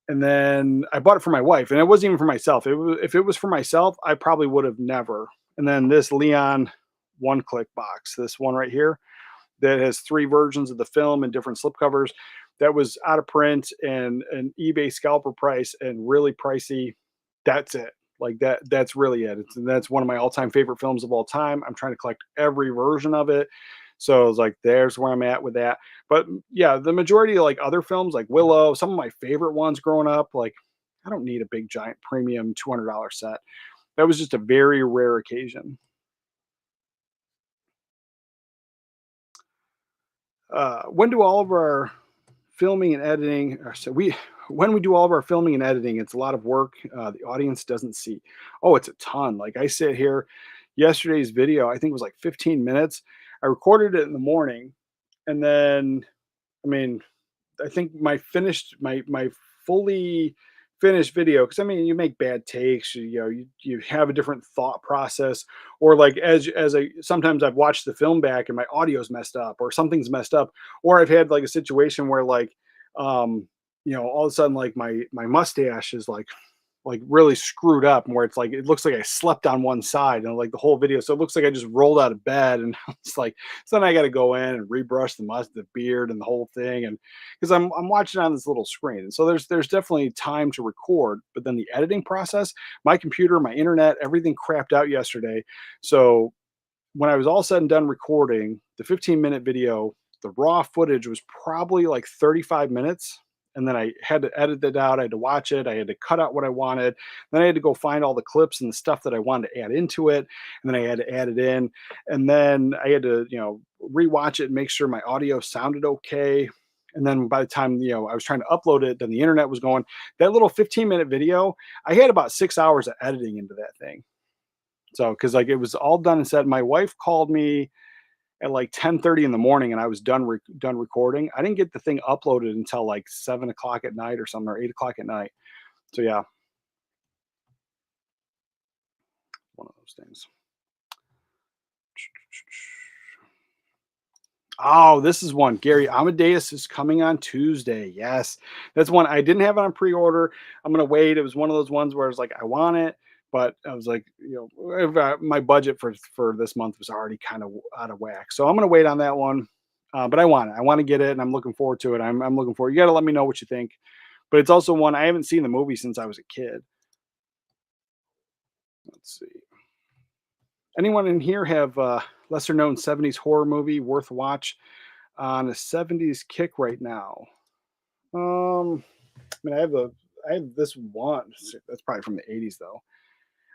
And then I bought it for my wife, and it wasn't even for myself. If it was for myself, I probably would have never. And then this Leon one click box, this one right here, that has 3 versions of the film and different slipcovers. That was out of print and an eBay scalper price and really pricey. That's it. Like that's really it. That's one of my all-time favorite films of all time. I'm trying to collect every version of it. So I was like, there's where I'm at with that. But yeah, the majority of like other films like Willow, some of my favorite ones growing up, like I don't need a big giant premium $200 set. That was just a very rare occasion. When do all of our filming and editing, or so we, when we do all of our filming and editing, it's a lot of work. The audience doesn't see. Oh, it's a ton. Like I sit here, yesterday's video, I think it was like 15 minutes. I recorded it in the morning, and then, I mean, I think my fully finished video, because I mean you make bad takes, you have a different thought process, or like as I sometimes I've watched the film back and my audio's messed up or something's messed up, or I've had like a situation where like all of a sudden like my mustache is like really screwed up and where it's like it looks like I slept on one side and like the whole video. So it looks like I just rolled out of bed and it's like so then I got to go in and rebrush the beard and the whole thing and because I'm watching on this little screen. And so there's definitely time to record, but then the editing process, my computer, my internet, everything crapped out yesterday. So when I was all said and done recording the 15-minute video, the raw footage was probably like 35 minutes. And then I had to edit it out. I had to watch it. I had to cut out what I wanted. Then I had to go find all the clips and the stuff that I wanted to add into it. And then I had to add it in. And then I had to, rewatch it and make sure my audio sounded okay. And then by the time, I was trying to upload it, then the internet was going. That little 15-minute video, I had about 6 hours of editing into that thing. So, because like it was all done and said, my wife called me at like 10:30 in the morning, and I was done recording. I didn't get the thing uploaded until like 7 o'clock at night or something, or 8 o'clock at night. So yeah, one of those things. Oh, this is one. Gary Amadeus is coming on Tuesday. Yes, that's one I didn't have it on pre-order. I'm gonna wait. It was one of those ones where I was like, I want it, but I was like, my budget for this month was already kind of out of whack. So I'm gonna wait on that one. But I want it. I want to get it, and I'm looking forward to it. I'm looking forward. You got to let me know what you think. But it's also one I haven't seen the movie since I was a kid. Let's see. Anyone in here have lesser known 70s horror movie worth watch on a 70s kick right now? I mean, I have this one. That's probably from the 80s though.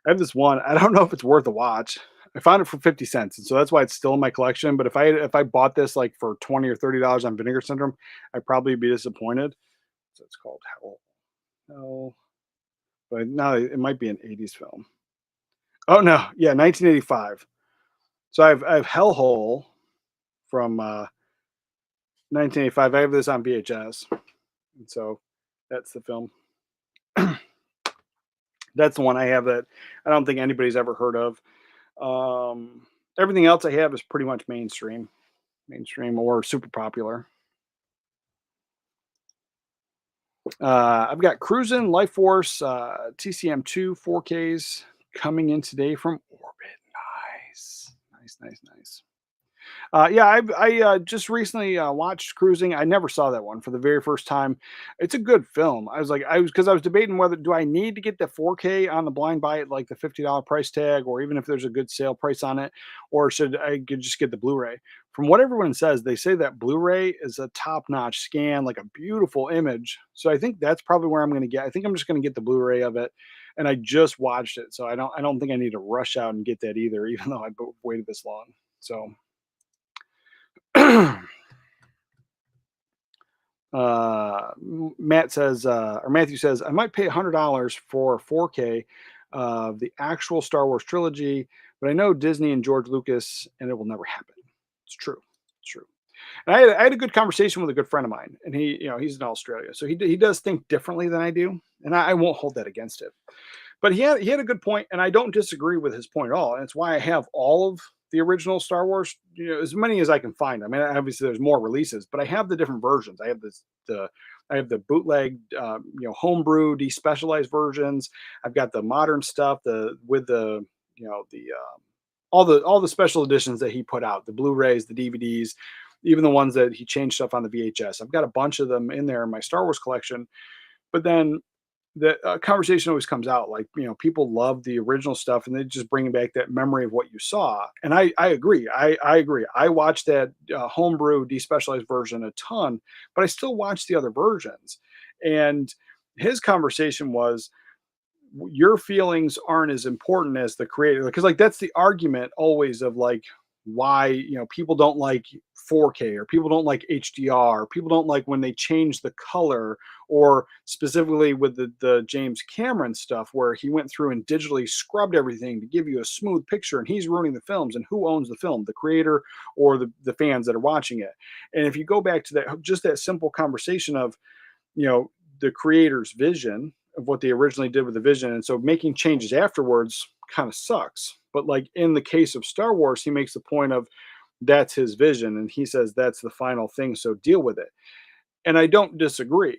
I have this one. I don't know if it's worth a watch. I found it for 50 cents, and so that's why it's still in my collection. But if I bought this like for 20 or $30 on Vinegar Syndrome, I'd probably be disappointed. So it's called Hell. No, but no, it might be an 80s film. Oh no, yeah, 1985. So I have Hellhole from 1985. I have this on VHS, and so that's the film. That's the one I have that I don't think anybody's ever heard of. Everything else I have is pretty much mainstream or super popular. I've got Cruisin', Life Force, TCM2 4Ks coming in today from Orbit. Nice, nice, nice, nice. Yeah, I just recently watched Cruising. I never saw that one for the very first time. It's a good film. I was debating whether do I need to get the 4K on the blind buy at like the $50 price tag, or even if there's a good sale price on it, or should I just get the Blu-ray? From what everyone says, they say that Blu-ray is a top-notch scan, like a beautiful image. So I think that's probably where I'm going to get. I think I'm just going to get the Blu-ray of it. And I just watched it, so I don't think I need to rush out and get that either, even though I've waited this long. So Matt says, or Matthew says, I might pay $100 for 4K of the actual Star Wars trilogy, but I know Disney and George Lucas, and it will never happen. It's true. It's true. And I had a good conversation with a good friend of mine, and he's in Australia, so he does think differently than I do, and I won't hold that against him. But he had a good point, and I don't disagree with his point at all. And it's why I have all of the original Star Wars, as many as I can find. I mean, obviously there's more releases, but I have the different versions. I have the bootleg, homebrew, despecialized versions. I've got the modern stuff, the with the you know the all the special editions that he put out, the Blu-rays, the DVDs, even the ones that he changed stuff on the VHS. I've got a bunch of them in there in my Star Wars collection. But then the conversation always comes out like, people love the original stuff and they just bringing back that memory of what you saw. And I agree. I agree. I watched that homebrew despecialized version a ton, but I still watch the other versions. And his conversation was, your feelings aren't as important as the creator, because like that's the argument always of like why people don't like 4K, or people don't like HDR, people don't like when they change the color, or specifically with the James Cameron stuff where he went through and digitally scrubbed everything to give you a smooth picture, and he's ruining the films. And who owns the film, the creator or the fans that are watching it? And if you go back to that, just that simple conversation of the creator's vision of what they originally did with the vision, and so making changes afterwards kind of sucks. But like in the case of Star Wars, he makes the point of that's his vision, and he says that's the final thing, so deal with it. And I don't disagree.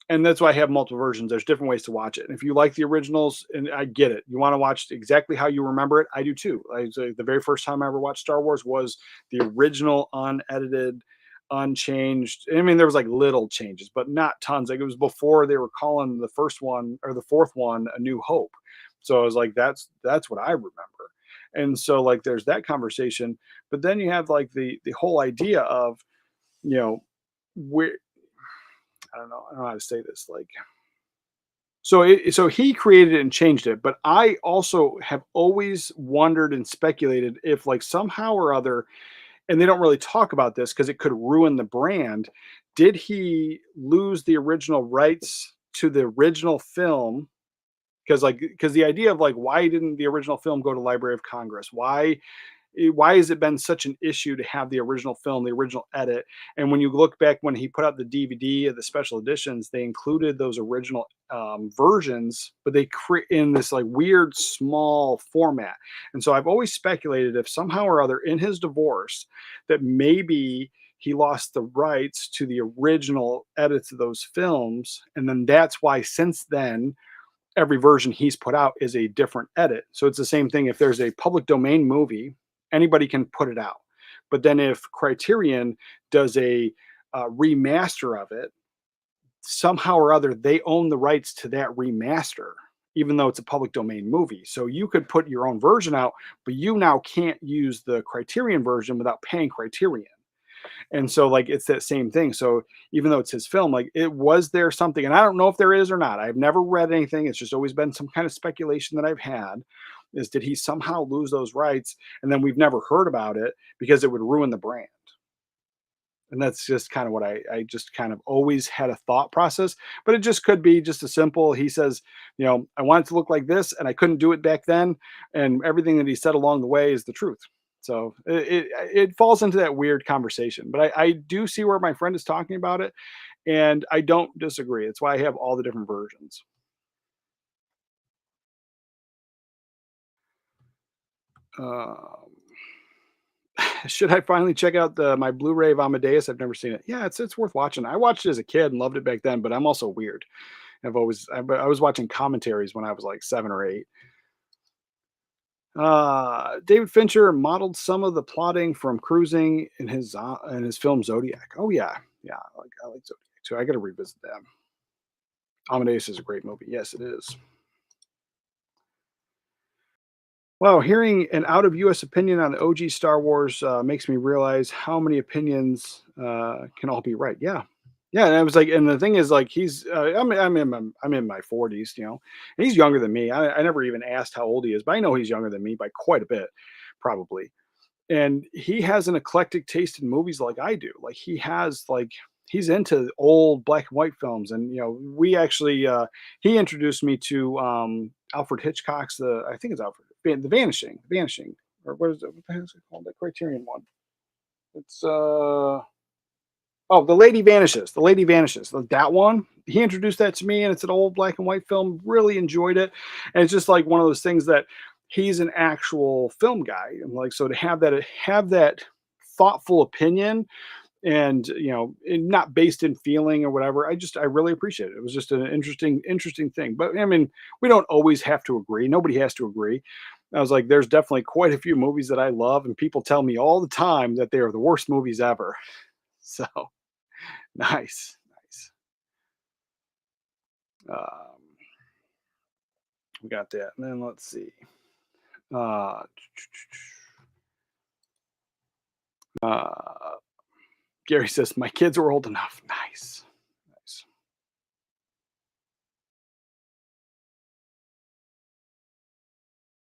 And that's why I have multiple versions. There's different ways to watch it. And if you like the originals, and I get it, you want to watch exactly how you remember it, I do too. The very first time I ever watched Star Wars was the original, unedited, unchanged. I mean, there was like little changes, but not tons. Like it was before they were calling the first one or the fourth one A New Hope. So I was like, that's what I remember. And so like there's that conversation. But then you have like the whole idea of, where I don't know how to say this. Like, so he created it and changed it, but I also have always wondered and speculated if like somehow or other, and they don't really talk about this because it could ruin the brand. Did he lose the original rights to the original film? Because the idea of like, why didn't the original film go to Library of Congress? Why has it been such an issue to have the original film, the original edit? And when you look back when he put out the DVD of the special editions, they included those original versions, but they create in this like weird small format. And so I've always speculated if somehow or other in his divorce that maybe he lost the rights to the original edits of those films, and then that's why since then every version he's put out is a different edit. So it's the same thing. If there's a public domain movie, anybody can put it out. But then if Criterion does a remaster of it, somehow or other, they own the rights to that remaster, even though it's a public domain movie. So you could put your own version out, but you now can't use the Criterion version without paying Criterion. And so like it's that same thing. So even though it's his film, like it was there something, and I don't know if there is or not. I've never read anything. It's just always been some kind of speculation that I've had, is did he somehow lose those rights? And then we've never heard about it because it would ruin the brand. And that's just kind of what I just kind of always had a thought process, but it just could be just a simple, he says, I want it to look like this and I couldn't do it back then. And everything that he said along the way is the truth. So it falls into that weird conversation, but I do see where my friend is talking about it, and I don't disagree. It's why I have all the different versions. Um, should I finally check out my Blu-ray of Amadeus? I've never seen it. Yeah, it's worth watching. I watched it as a kid and loved it back then, but I'm also weird. I was watching commentaries when I was like 7 or 8. David Fincher modeled some of the plotting from Cruising in his film Zodiac. Oh yeah, yeah, I like Zodiac too. I got to revisit that. Amadeus is a great movie. Yes, it is. Wow, hearing an out of U.S. opinion on the OG Star Wars makes me realize how many opinions can all be right. Yeah, yeah. And I was like, and the thing is, like, I'm in my 40s, you know, and he's younger than me. I never even asked how old he is, but I know he's younger than me by quite a bit, probably. And he has an eclectic taste in movies like I do. Like he's into old black and white films, and you know, we actually he introduced me to Alfred Hitchcock's I think it's Alfred the Vanishing, or what the hell is it called? The Criterion one. It's oh, The Lady Vanishes. The Lady Vanishes. That one. He introduced that to me, and it's an old black and white film. Really enjoyed it, and it's just like one of those things that he's an actual film guy, and like so to have that thoughtful opinion, and you know, not based in feeling or whatever. I really appreciate it. It was just an interesting thing. But I mean, we don't always have to agree. Nobody has to agree. I was like, there's definitely quite a few movies that I love, and people tell me all the time that they are the worst movies ever. So nice, nice. Um, we got that. And then let's see. Uh, uh, Gary says, my kids were old enough. Nice. Nice.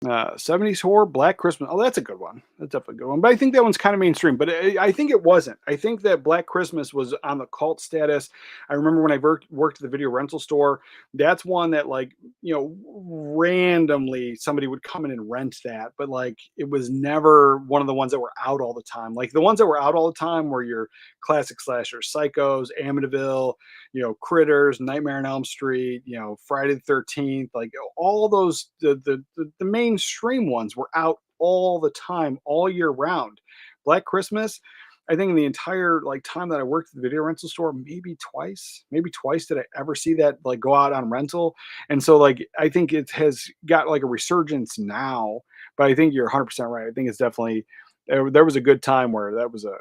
70s horror, Black Christmas. Oh, that's a good one. That's definitely a good one. But I think that one's kind of mainstream. But I think it wasn't. I think that Black Christmas was on the cult status. I remember when I worked at the video rental store. That's one that, like, you know, randomly somebody would come in and rent that. But like, it was never one of the ones that were out all the time. Like the ones that were out all the time were your classic slashers, Psychos, Amityville, you know, Critters, Nightmare on Elm Street, you know, Friday the 13th, like all those the mainstream ones were out all the time, all year round. Black Christmas, I think in the entire like time that I worked at the video rental store, maybe twice did I ever see that like go out on rental. And so like I think it has got like a resurgence now, but I think you're 100% right. I think it's definitely there was a good time where that was a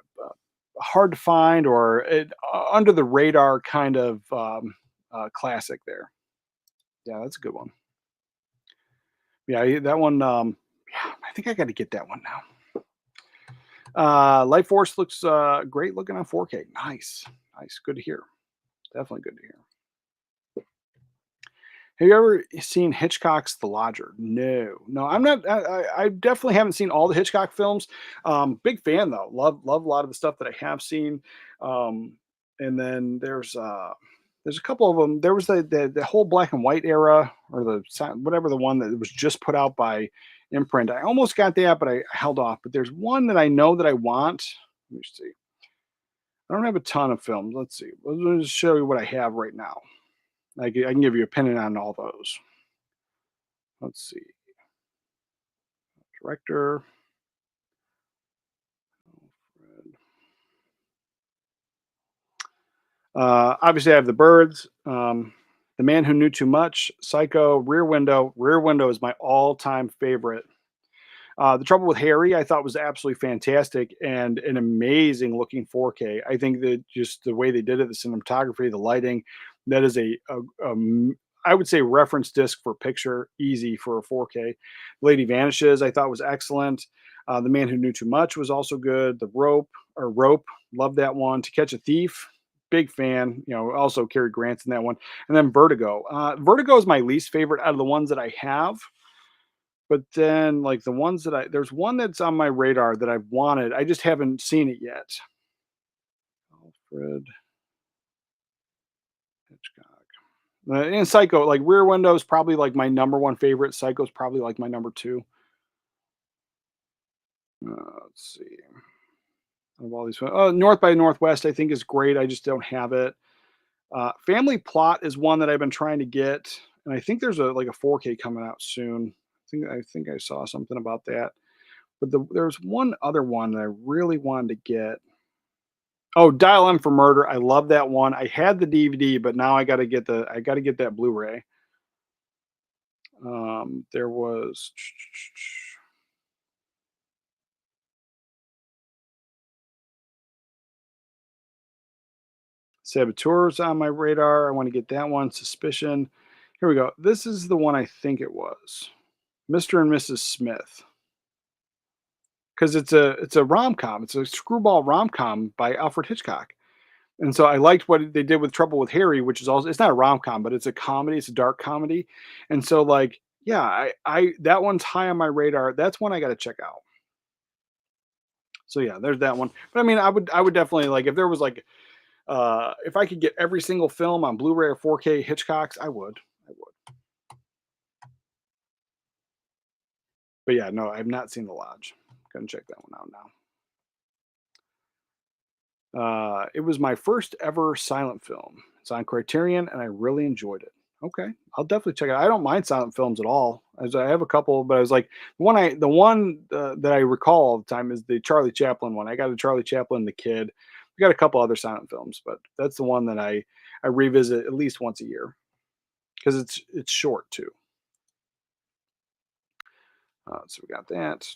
hard to find or under the radar kind of classic there. Yeah, that's a good one. Yeah, that one. Yeah, I think I got to get that one now. Life Force looks great looking on 4K. Nice, nice. Good to hear. Definitely good to hear. Have you ever seen Hitchcock's The Lodger? No, no, I'm not. I definitely haven't seen all the Hitchcock films. Big fan though. Love a lot of the stuff that I have seen. Um, and then there's a couple of them. There was the whole black and white era, or whatever the one that was just put out by Imprint. I almost got that, but I held off. But there's one that I know that I want. Let me see. I don't have a ton of films. Let's see. Let me just show you what I have right now. I can give you a opinion on all those. Let's see. Director. Obviously, I have The Birds, The Man Who Knew Too Much, Psycho, Rear Window. Rear Window is my all-time favorite. The Trouble with Harry, I thought was absolutely fantastic and an amazing looking 4K. I think that just the way they did it, the cinematography, the lighting, that is I would say reference disc for picture, easy for a 4K. Lady Vanishes, I thought was excellent. The Man Who Knew Too Much was also good. Rope, love that one. To Catch a Thief, big fan. You know, also Cary Grant's in that one. And then Vertigo. Vertigo is my least favorite out of the ones that I have. But then, like the ones there's one that's on my radar that I've wanted. I just haven't seen it yet. Alfred Hitchcock. And Psycho, like Rear Window is probably like my number one favorite. Psycho's probably like my number two. Let's see. Of all these, North by Northwest, I think is great. I just don't have it. Family Plot is one that I've been trying to get, and I think there's a 4K coming out soon. I think I saw something about that. But there's one other one that I really wanted to get. Oh, Dial M for Murder. I love that one. I had the DVD, but now I gotta get that Blu-ray. There was Saboteurs on my radar. I want to get that one. Suspicion. Here we go. This is the one I think it was. Mr. and Mrs. Smith. Because it's a rom com. It's a screwball rom com by Alfred Hitchcock. And so I liked what they did with Trouble with Harry, which is also it's not a rom com, but it's a comedy. It's a dark comedy. And so like yeah, I that one's high on my radar. That's one I got to check out. So yeah, there's that one. But I mean, I would definitely like if there was like if I could get every single film on Blu-ray or 4K Hitchcocks, I would. I would. But yeah, no, I've not seen The Lodge. Gonna check that one out now. It was my first ever silent film. It's on Criterion, and I really enjoyed it. Okay, I'll definitely check it out. I don't mind silent films at all. As I have a couple, but I was like the one that I recall all the time is the Charlie Chaplin one. I got a Charlie Chaplin, The Kid. We got a couple other silent films, but that's the one that I revisit at least once a year because it's short too. So we got that.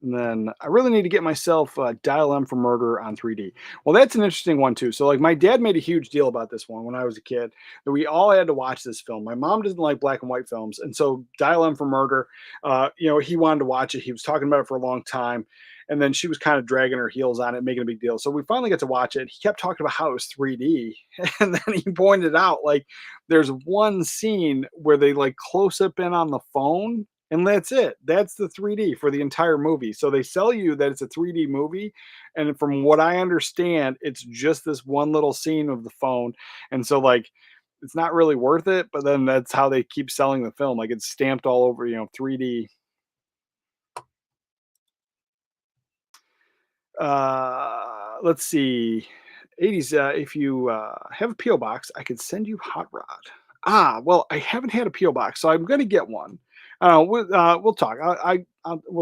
And then I really need to get myself Dial M for Murder on 3D. Well, that's an interesting one too. So like my dad made a huge deal about this one when I was a kid that we all had to watch this film. My mom doesn't like black and white films, and so Dial M for Murder, he wanted to watch it. He was talking about it for a long time, and then she was kind of dragging her heels on it, making a big deal. So we finally got to watch it. He kept talking about how it was 3D, and then he pointed out like there's one scene where they like close up in on the phone and that's it. That's the 3D for the entire movie. So they sell you that it's a 3D movie. And from what I understand, it's just this one little scene of the phone. And so, like, it's not really worth it. But then that's how they keep selling the film. Like, it's stamped all over, 3D. Let's see. 80s. If you have a P.O. box, I could send you Hot Rod. Well, I haven't had a P.O. box, so I'm going to get one. We'll talk. We'll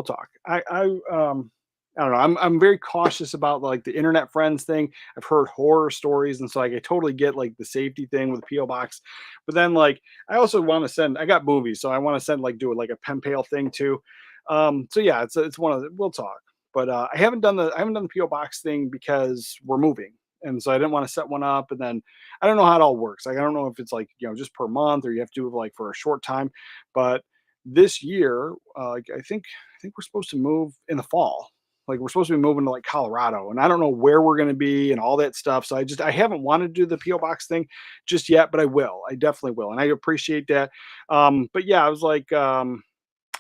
talk. I don't know. I'm very cautious about like the internet friends thing. I've heard horror stories, and so like I totally get like the safety thing with the PO box. But then like I also want to send. I got movies, so I want to send like do it like a pen pal thing too. So yeah, it's one of the. We'll talk. But I haven't done the PO box thing because we're moving, and so I didn't want to set one up. And then I don't know how it all works. Like I don't know if it's like just per month or you have to do it like for a short time. But this year, like I think we're supposed to move in the fall. Like we're supposed to be moving to like Colorado, and I don't know where we're going to be and all that stuff. So I haven't wanted to do the PO box thing just yet, but I will. I definitely will, and I appreciate that. But yeah, I was like, I'll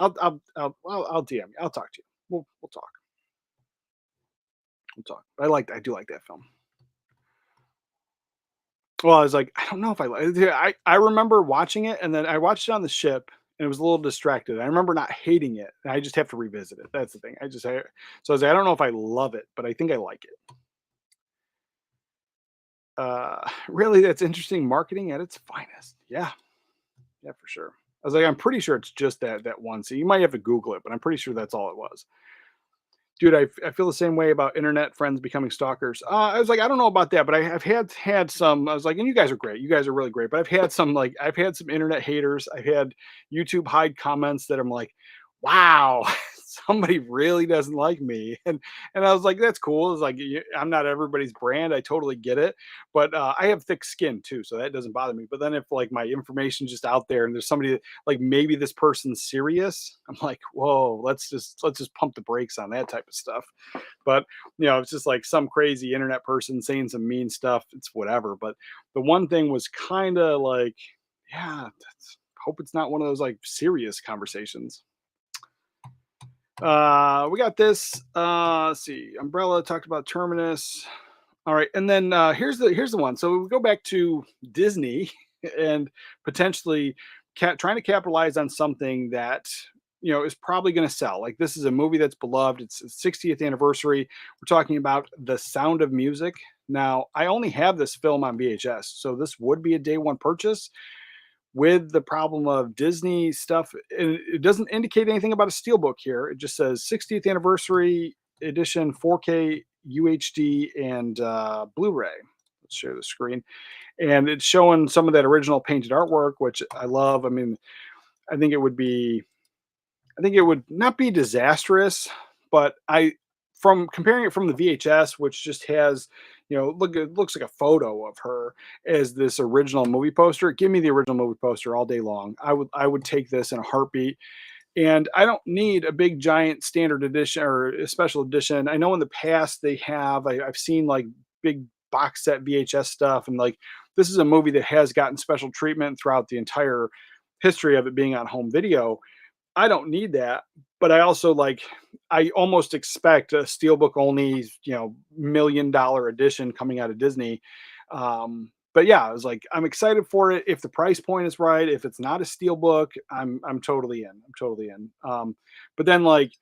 DM you. I'll talk to you. We'll talk. We'll talk. I do like that film. Well, I was like, I don't know if I like. I remember watching it, and then I watched it on the ship, and it was a little distracted. I remember not hating it. And I just have to revisit it. That's the thing. So I was like, I don't know if I love it, but I think I like it. Really, that's interesting marketing at its finest. Yeah, yeah, for sure. I was like, I'm pretty sure it's just that one. So you might have to Google it, but I'm pretty sure that's all it was. Dude, I feel the same way about internet friends becoming stalkers. I was like, I don't know about that, but I've had some. I was like, and you guys are great. You guys are really great. But I've had some internet haters. I've had YouTube hide comments that I'm like, wow, somebody really doesn't like me. And I was like, that's cool. It's like I'm not everybody's brand. I totally get it. But I have thick skin too, so that doesn't bother me. But then if like my information's just out there and there's somebody like maybe this person's serious, I'm like, whoa, let's just pump the brakes on that type of stuff. But it's just like some crazy internet person saying some mean stuff. It's whatever. But the one thing was kind of like, yeah, hope it's not one of those like serious conversations. We got this. Let's see. Umbrella talked about Terminus. All right, and then here's the one. So we go back to Disney and potentially trying to capitalize on something that is probably going to sell. Like this is a movie that's beloved. It's its 60th anniversary. We're talking about The Sound of Music. Now, I only have this film on VHS, so this would be a day one purchase. with the problem of Disney stuff, and it doesn't indicate anything about a steelbook here. It just says 60th anniversary edition, 4K UHD, and Blu-ray. Let's share the screen, and it's showing some of that original painted artwork, which I love. I mean, I think it would be, I think it would not be disastrous, but from comparing it from the VHS, which just has, look, it looks like a photo of her as this original movie poster. Give me the original movie poster all day long. I would take this in a heartbeat. And I don't need a big giant standard edition or a special edition. I know in the past they have. I've seen like big box set VHS stuff, and like this is a movie that has gotten special treatment throughout the entire history of it being on home video. I don't need that, but I also like, I almost expect a steelbook only, $1 million edition coming out of Disney. But yeah, I was like, I'm excited for it. If the price point is right, if it's not a steelbook, I'm totally in. I'm totally in. But then like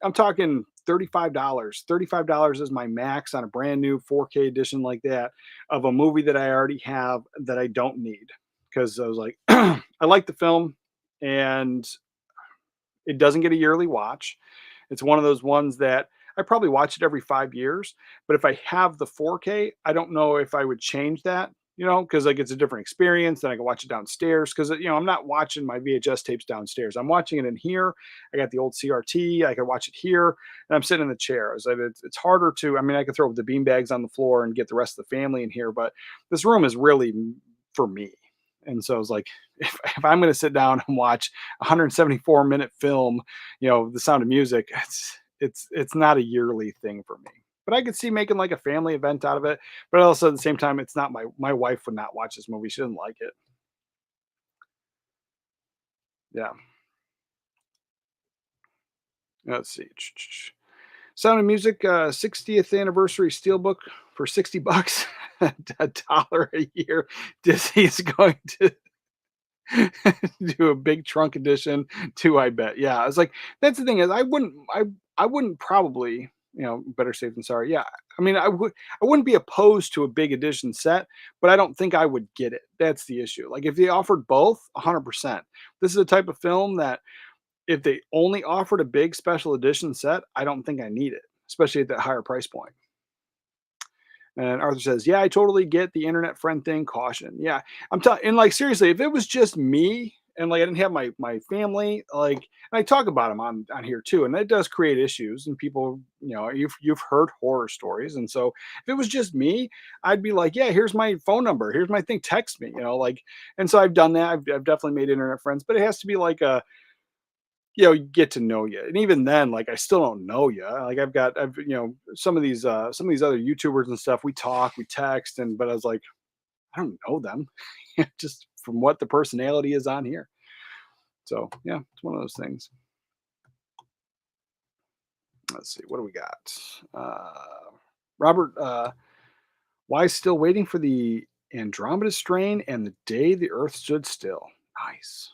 I'm talking $35. $35 is my max on a brand new 4K edition like that of a movie that I already have that I don't need. Because I was like, I like the film, and it doesn't get a yearly watch. It's one of those ones that I probably watch it every 5 years. But if I have the 4K, I don't know if I would change that, because like it's a different experience. Then I can watch it downstairs because, I'm not watching my VHS tapes downstairs. I'm watching it in here. I got the old CRT. I can watch it here, and I'm sitting in the chair. It's, like, it's harder to, I mean, I could throw the bean bags on the floor and get the rest of the family in here, but this room is really for me. And so I was like, if I'm going to sit down and watch a 174-minute film, The Sound of Music, it's not a yearly thing for me. But I could see making like a family event out of it. But also at the same time, it's not my wife would not watch this movie. She doesn't like it. Yeah. Let's see. Sound of Music 60th anniversary steelbook for $60, $1 a year. Disney is going to do a big trunk edition too, I bet. Yeah, I was like, that's the thing is I wouldn't probably, better safe than sorry. Yeah. I mean, I wouldn't be opposed to a big edition set, but I don't think I would get it. That's the issue. Like if they offered both, 100%. This is a type of film that if they only offered a big special edition set, I don't think I need it, especially at that higher price point. And Arthur says, "Yeah, I totally get the internet friend thing. Caution." Yeah, I'm telling, and like seriously, if it was just me and like I didn't have my family, like, and I talk about them on here too, and that does create issues. And people, you've heard horror stories, and so if it was just me, I'd be like, "Yeah, here's my phone number, here's my thing, text me," like, and so I've done that. I've definitely made internet friends, but it has to be like a get to know you. And even then, like I still don't know you. Like I've some of these other YouTubers and stuff, we talk, we text, but I was like, I don't know them. Just from what the personality is on here. So yeah, it's one of those things. Let's see, what do we got? Robert, why still waiting for the Andromeda strain and the day the Earth stood still? Nice.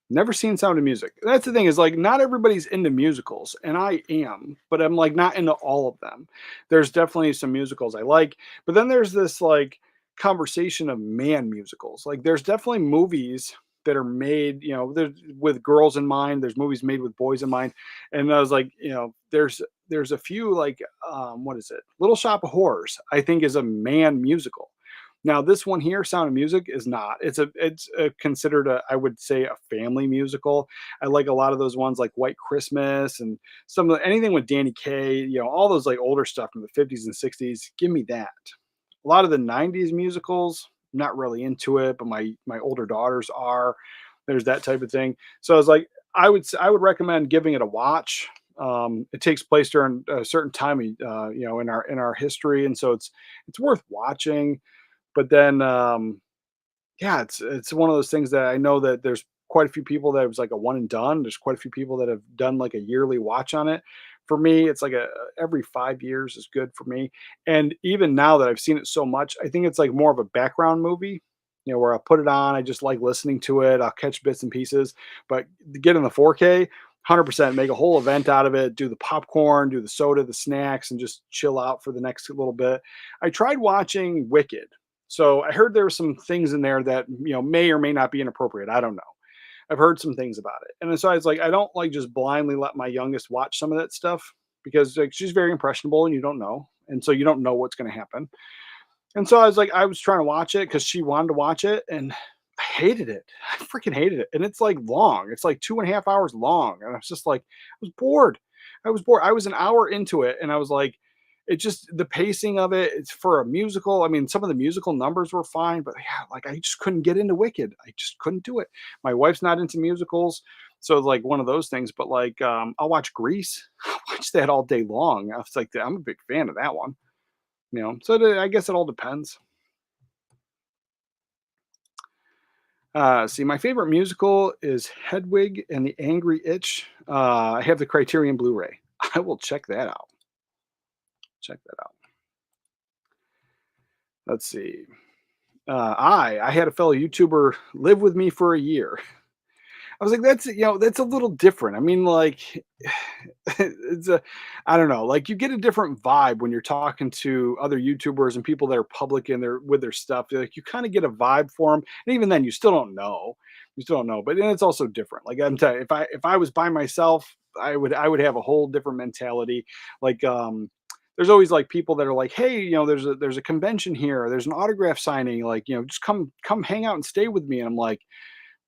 Never seen Sound of Music. That's the thing is like not everybody's into musicals, and I am, but I'm like not into all of them. There's definitely some musicals I like, but then there's this like conversation of man musicals. Like there's definitely movies that are made, with girls in mind. There's movies made with boys in mind, and I was like, there's a few like what is it? Little Shop of Horrors. I think is a man musical. Now this one here, Sound of Music, is not. It's considered I would say a family musical. I like a lot of those ones like White Christmas and anything with Danny Kaye, all those like older stuff from the 50s and 60s. Give me that. A lot of the 90s musicals, I'm not really into it, but my older daughters are. There's that type of thing. So I was like, I would recommend giving it a watch. It takes place during a certain time, in our history, and so it's worth watching. But then, yeah, it's one of those things that I know that there's quite a few people that it was like a one and done. There's quite a few people that have done like a yearly watch on it. For me, it's like every 5 years is good for me. And even now that I've seen it so much, I think it's like more of a background movie, where I'll put it on. I just like listening to it. I'll catch bits and pieces. But getting the 4K, 100% make a whole event out of it, do the popcorn, do the soda, the snacks, and just chill out for the next little bit. I tried watching Wicked. So I heard there were some things in there that, may or may not be inappropriate. I don't know. I've heard some things about it. And so I was like, I don't like just blindly let my youngest watch some of that stuff because like she's very impressionable and you don't know. And so you don't know what's going to happen. And so I was like, I was trying to watch it because she wanted to watch it and I hated it. I freaking hated it. And it's like long. It's like 2.5 hours long. And I was just like, I was bored. I was bored. I was an hour into it and I was like, it just the pacing of it, it's for a musical. I mean, some of the musical numbers were fine, but yeah, like I just couldn't get into Wicked. I just couldn't do it. My wife's not into musicals. So it's like one of those things, but like I'll watch Grease. I'll watch that all day long. I was like, I'm a big fan of that one. So I guess it all depends. See, my favorite musical is Hedwig and the Angry Itch. I have the Criterion Blu-ray. I will check that out. Check that out. Let's see. I had a fellow YouTuber live with me for a year. I was like, that's a little different. I mean, like, I don't know, like you get a different vibe when you're talking to other YouTubers and people that are public in their with their stuff. Like, you kind of get a vibe for them, and even then, you still don't know. But then it's also different. Like I'm telling you, if I was by myself, I would have a whole different mentality. Like, there's always like people that are like, hey, there's a convention here, there's an autograph signing, like, just come hang out and stay with me. And I'm like,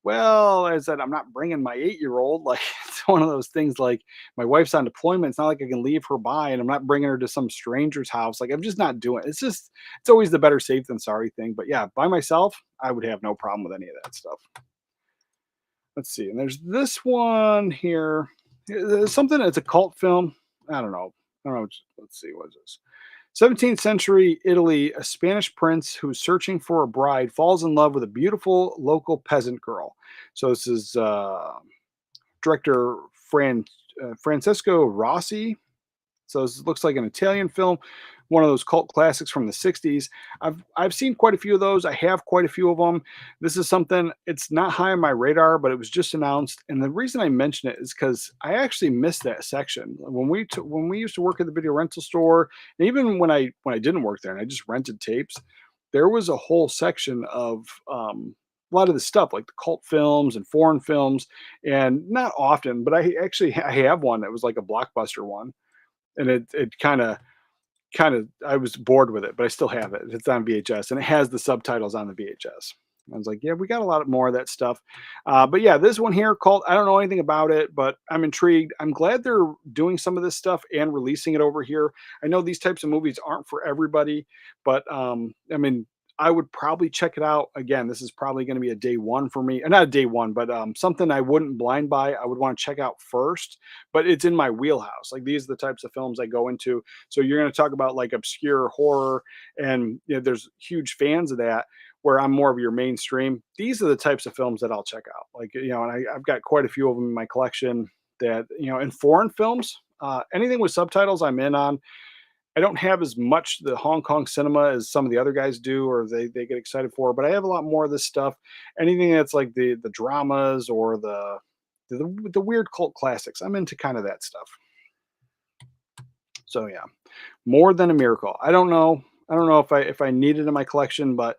well, I said, I'm not bringing my 8-year-old. Like, it's one of those things. Like, my wife's on deployment. It's not like I can leave her by, and I'm not bringing her to some stranger's house. Like, I'm just not doing it. It's always the better safe than sorry thing. But yeah, by myself, I would have no problem with any of that stuff. Let's see. And there's this one here. There's something that's a cult film. I don't know. Let's see. What is this? 17th century Italy, a Spanish prince who's searching for a bride falls in love with a beautiful local peasant girl. So this is director Francesco Rossi. So this looks like an Italian film, one of those cult classics from the 60s. I've seen quite a few of those. I have quite a few of them. This is something, it's not high on my radar, but it was just announced. And the reason I mention it is because I actually missed that section. When we used to work at the video rental store, and even when I didn't work there and I just rented tapes, there was a whole section of a lot of the stuff like the cult films and foreign films. And not often, but I have one that was like a Blockbuster one. And it kind of I was bored with it, but I still have it. It's on VHS and it has the subtitles on the VHS. I was like, yeah, we got a lot more of that stuff. But yeah, this one here called, I don't know anything about it, but I'm intrigued. I'm glad they're doing some of this stuff and releasing it over here. I know these types of movies aren't for everybody, but I mean, I would probably check it out. Again, this is probably going to be a day one for me. Not a day one, but something I wouldn't blind buy. I would want to check out first, but it's in my wheelhouse. Like, these are the types of films I go into. So you're going to talk about like obscure horror, and there's huge fans of that, where I'm more of your mainstream. These are the types of films that I'll check out. Like, and I've got quite a few of them in my collection that, in foreign films, anything with subtitles I'm in on. I don't have as much the Hong Kong cinema as some of the other guys do, or they get excited for, but I have a lot more of this stuff. Anything that's like the dramas or the weird cult classics, I'm into kind of that stuff. So yeah, More Than a Miracle. I don't know if I need it in my collection, but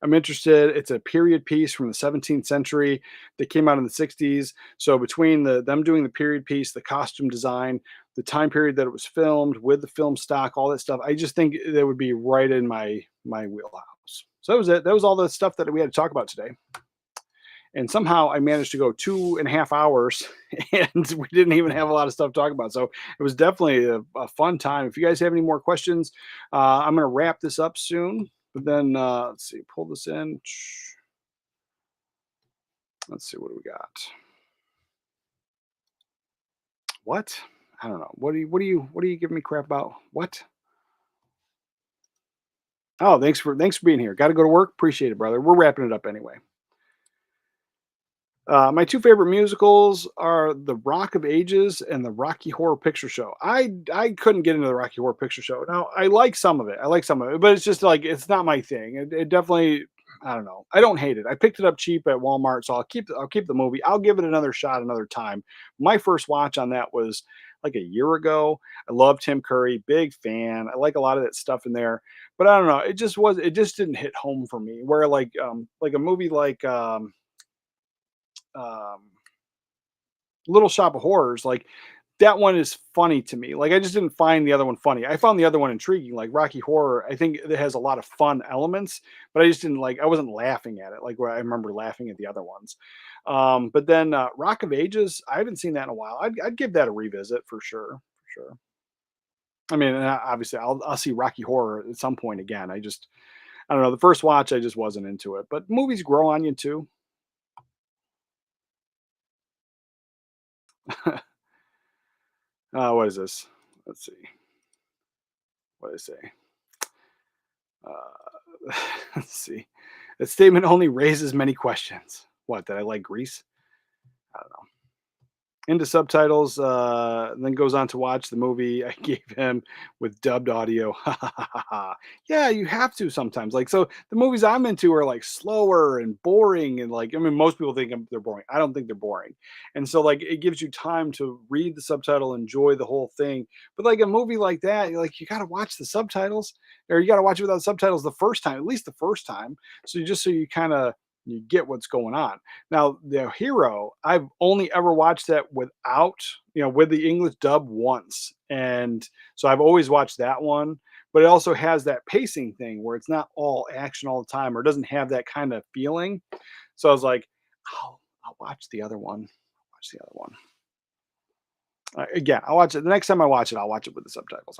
I'm interested. It's a period piece from the 17th century that came out in the 60s. So between them doing the period piece, the costume design, the time period that it was filmed with the film stock, all that stuff, I just think that would be right in my wheelhouse. So that was it. That was all the stuff that we had to talk about today. And somehow I managed to go 2.5 hours and we didn't even have a lot of stuff to talk about. So it was definitely a fun time. If you guys have any more questions, I'm going to wrap this up soon. But then, let's see, pull this in. Let's see, what do we got? What? I don't know. What are you giving me crap about? What? Oh, thanks for being here. Got to go to work. Appreciate it, brother. We're wrapping it up anyway. My two favorite musicals are The Rock of Ages and the Rocky Horror Picture Show. I couldn't get into the Rocky Horror Picture Show. Now, I like some of it, but it's just like, it's not my thing. It definitely, I don't know. I don't hate it. I picked it up cheap at Walmart, so I'll keep the movie. I'll give it another shot another time. My first watch on that was like a year ago. I love Tim Curry, big fan. I like a lot of that stuff in there, but I don't know. It just didn't hit home for me. Where like a movie um Little Shop of Horrors, like that one is funny to me. Like I just didn't find the other one funny. I found the other one intriguing. Like Rocky Horror, I think it has a lot of fun elements, but I just didn't like. I wasn't laughing at it like where I remember laughing at the other ones. But then Rock of Ages, I haven't seen that in a while. I'd give that a revisit for sure. For sure. I mean, obviously, I'll see Rocky Horror at some point again. I don't know. The first watch, I just wasn't into it. But movies grow on you too. What is this? Let's see. What did I say? Uh, let's see. That statement only raises many questions. What, did I like Grease? I don't know. Into subtitles, then goes on to watch the movie I gave him with dubbed audio. Yeah, you have to sometimes. Like, so the movies I'm into are like slower and boring, and like, I mean, most people think they're boring. I don't think they're boring, and so like, it gives you time to read the subtitle, enjoy the whole thing. But like a movie like that, you're like, you got to watch the subtitles, or you got to watch it without subtitles the first time, at least the first time, so you kind of you get what's going on. Now, The Hero, I've only ever watched that without, with the English dub once. And so I've always watched that one, but it also has that pacing thing where it's not all action all the time or doesn't have that kind of feeling. So I was like, I'll watch the other one. Watch the other one. Again, I'll watch it. The next time I watch it, I'll watch it with the subtitles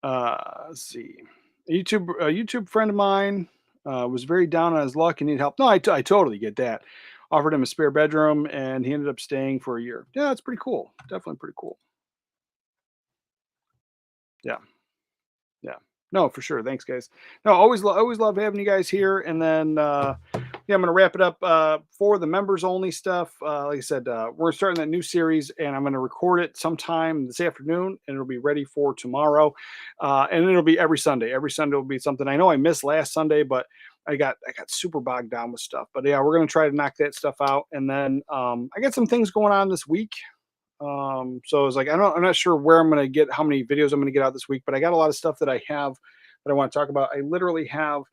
on. Let's see. A YouTube friend of mine was very down on his luck and needed help. No, I totally get that. Offered him a spare bedroom, and he ended up staying for a year. Yeah, that's pretty cool. Definitely pretty cool. Yeah, yeah. No, for sure. Thanks, guys. No, always love having you guys here. And then yeah, I'm gonna wrap it up for the members only stuff. Like I said, we're starting that new series, and I'm gonna record it sometime this afternoon, and it'll be ready for tomorrow. And it'll be every Sunday. Every Sunday will be something. I know I missed last Sunday, but I got super bogged down with stuff. But yeah, we're gonna try to knock that stuff out. And then I got some things going on this week. So it's like I'm not sure where I'm gonna get how many videos I'm gonna get out this week, but I got a lot of stuff that I have that I want to talk about. I literally have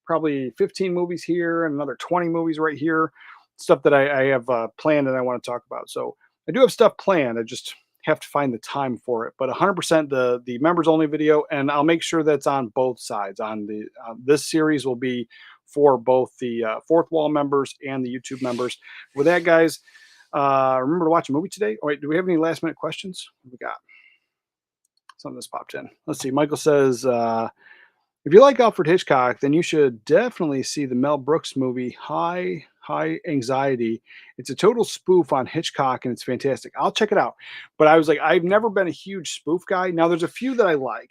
probably 15 movies here and another 20 movies right here, stuff that I have planned and I want to talk about. So I do have stuff planned. I just have to find the time for it. But 100% the members only video, and I'll make sure that's on both sides. On the this series will be for both the fourth wall members and the YouTube members. With that, guys, remember to watch a movie today. Oh, wait, do we have any last minute questions? What we got? Something that's popped in. Let's see. Michael says, if you like Alfred Hitchcock, then you should definitely see the Mel Brooks movie High Anxiety. It's a total spoof on Hitchcock and it's fantastic. I'll check it out. But I was like, I've never been a huge spoof guy. Now there's a few that I like.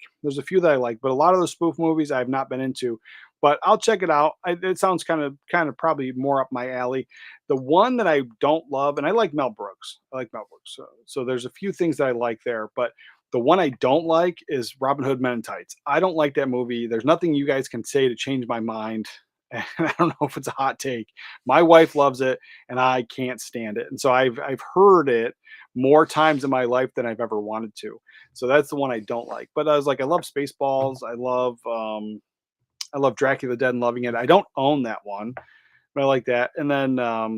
But a lot of those spoof movies I've not been into. But I'll check it out. It sounds kind of probably more up my alley. The one that I don't love, and I like Mel Brooks. I like Mel Brooks. So there's a few things that I like there, but the one I don't like is Robin Hood Men in Tights. I don't like that movie. There's nothing you guys can say to change my mind. And I don't know if it's a hot take. My wife loves it and I can't stand it. And so I've heard it more times in my life than I've ever wanted to. So that's the one I don't like. But I was like, I love Spaceballs. I love Dracula Dead and Loving It. I don't own that one, but I like that. And then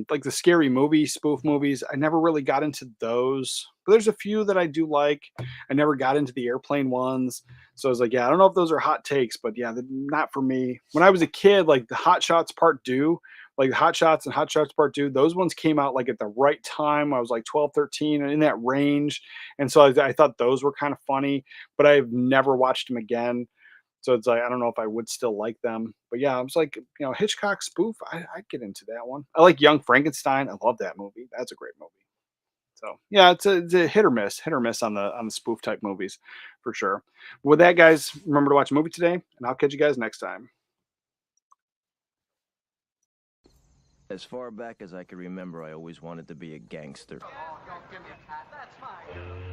like the scary movie spoof movies, I never really got into those. But there's a few that I do like. I never got into the airplane ones. So I was like, yeah, I don't know if those are hot takes, but yeah, they're not for me. When I was a kid, like the Hot Shots Part 2, like Hot Shots and Hot Shots Part 2, those ones came out like at the right time. I was like 12, 13, in that range. And so I thought those were kind of funny, but I've never watched them again. So it's like I don't know if I would still like them, but yeah, I was like, Hitchcock spoof. I'd get into that one. I like Young Frankenstein. I love that movie. That's a great movie. So yeah, it's a hit or miss on the spoof type movies, for sure. With that, guys, remember to watch a movie today, and I'll catch you guys next time. As far back as I can remember, I always wanted to be a gangster. Oh, don't give me a cat. That's fine.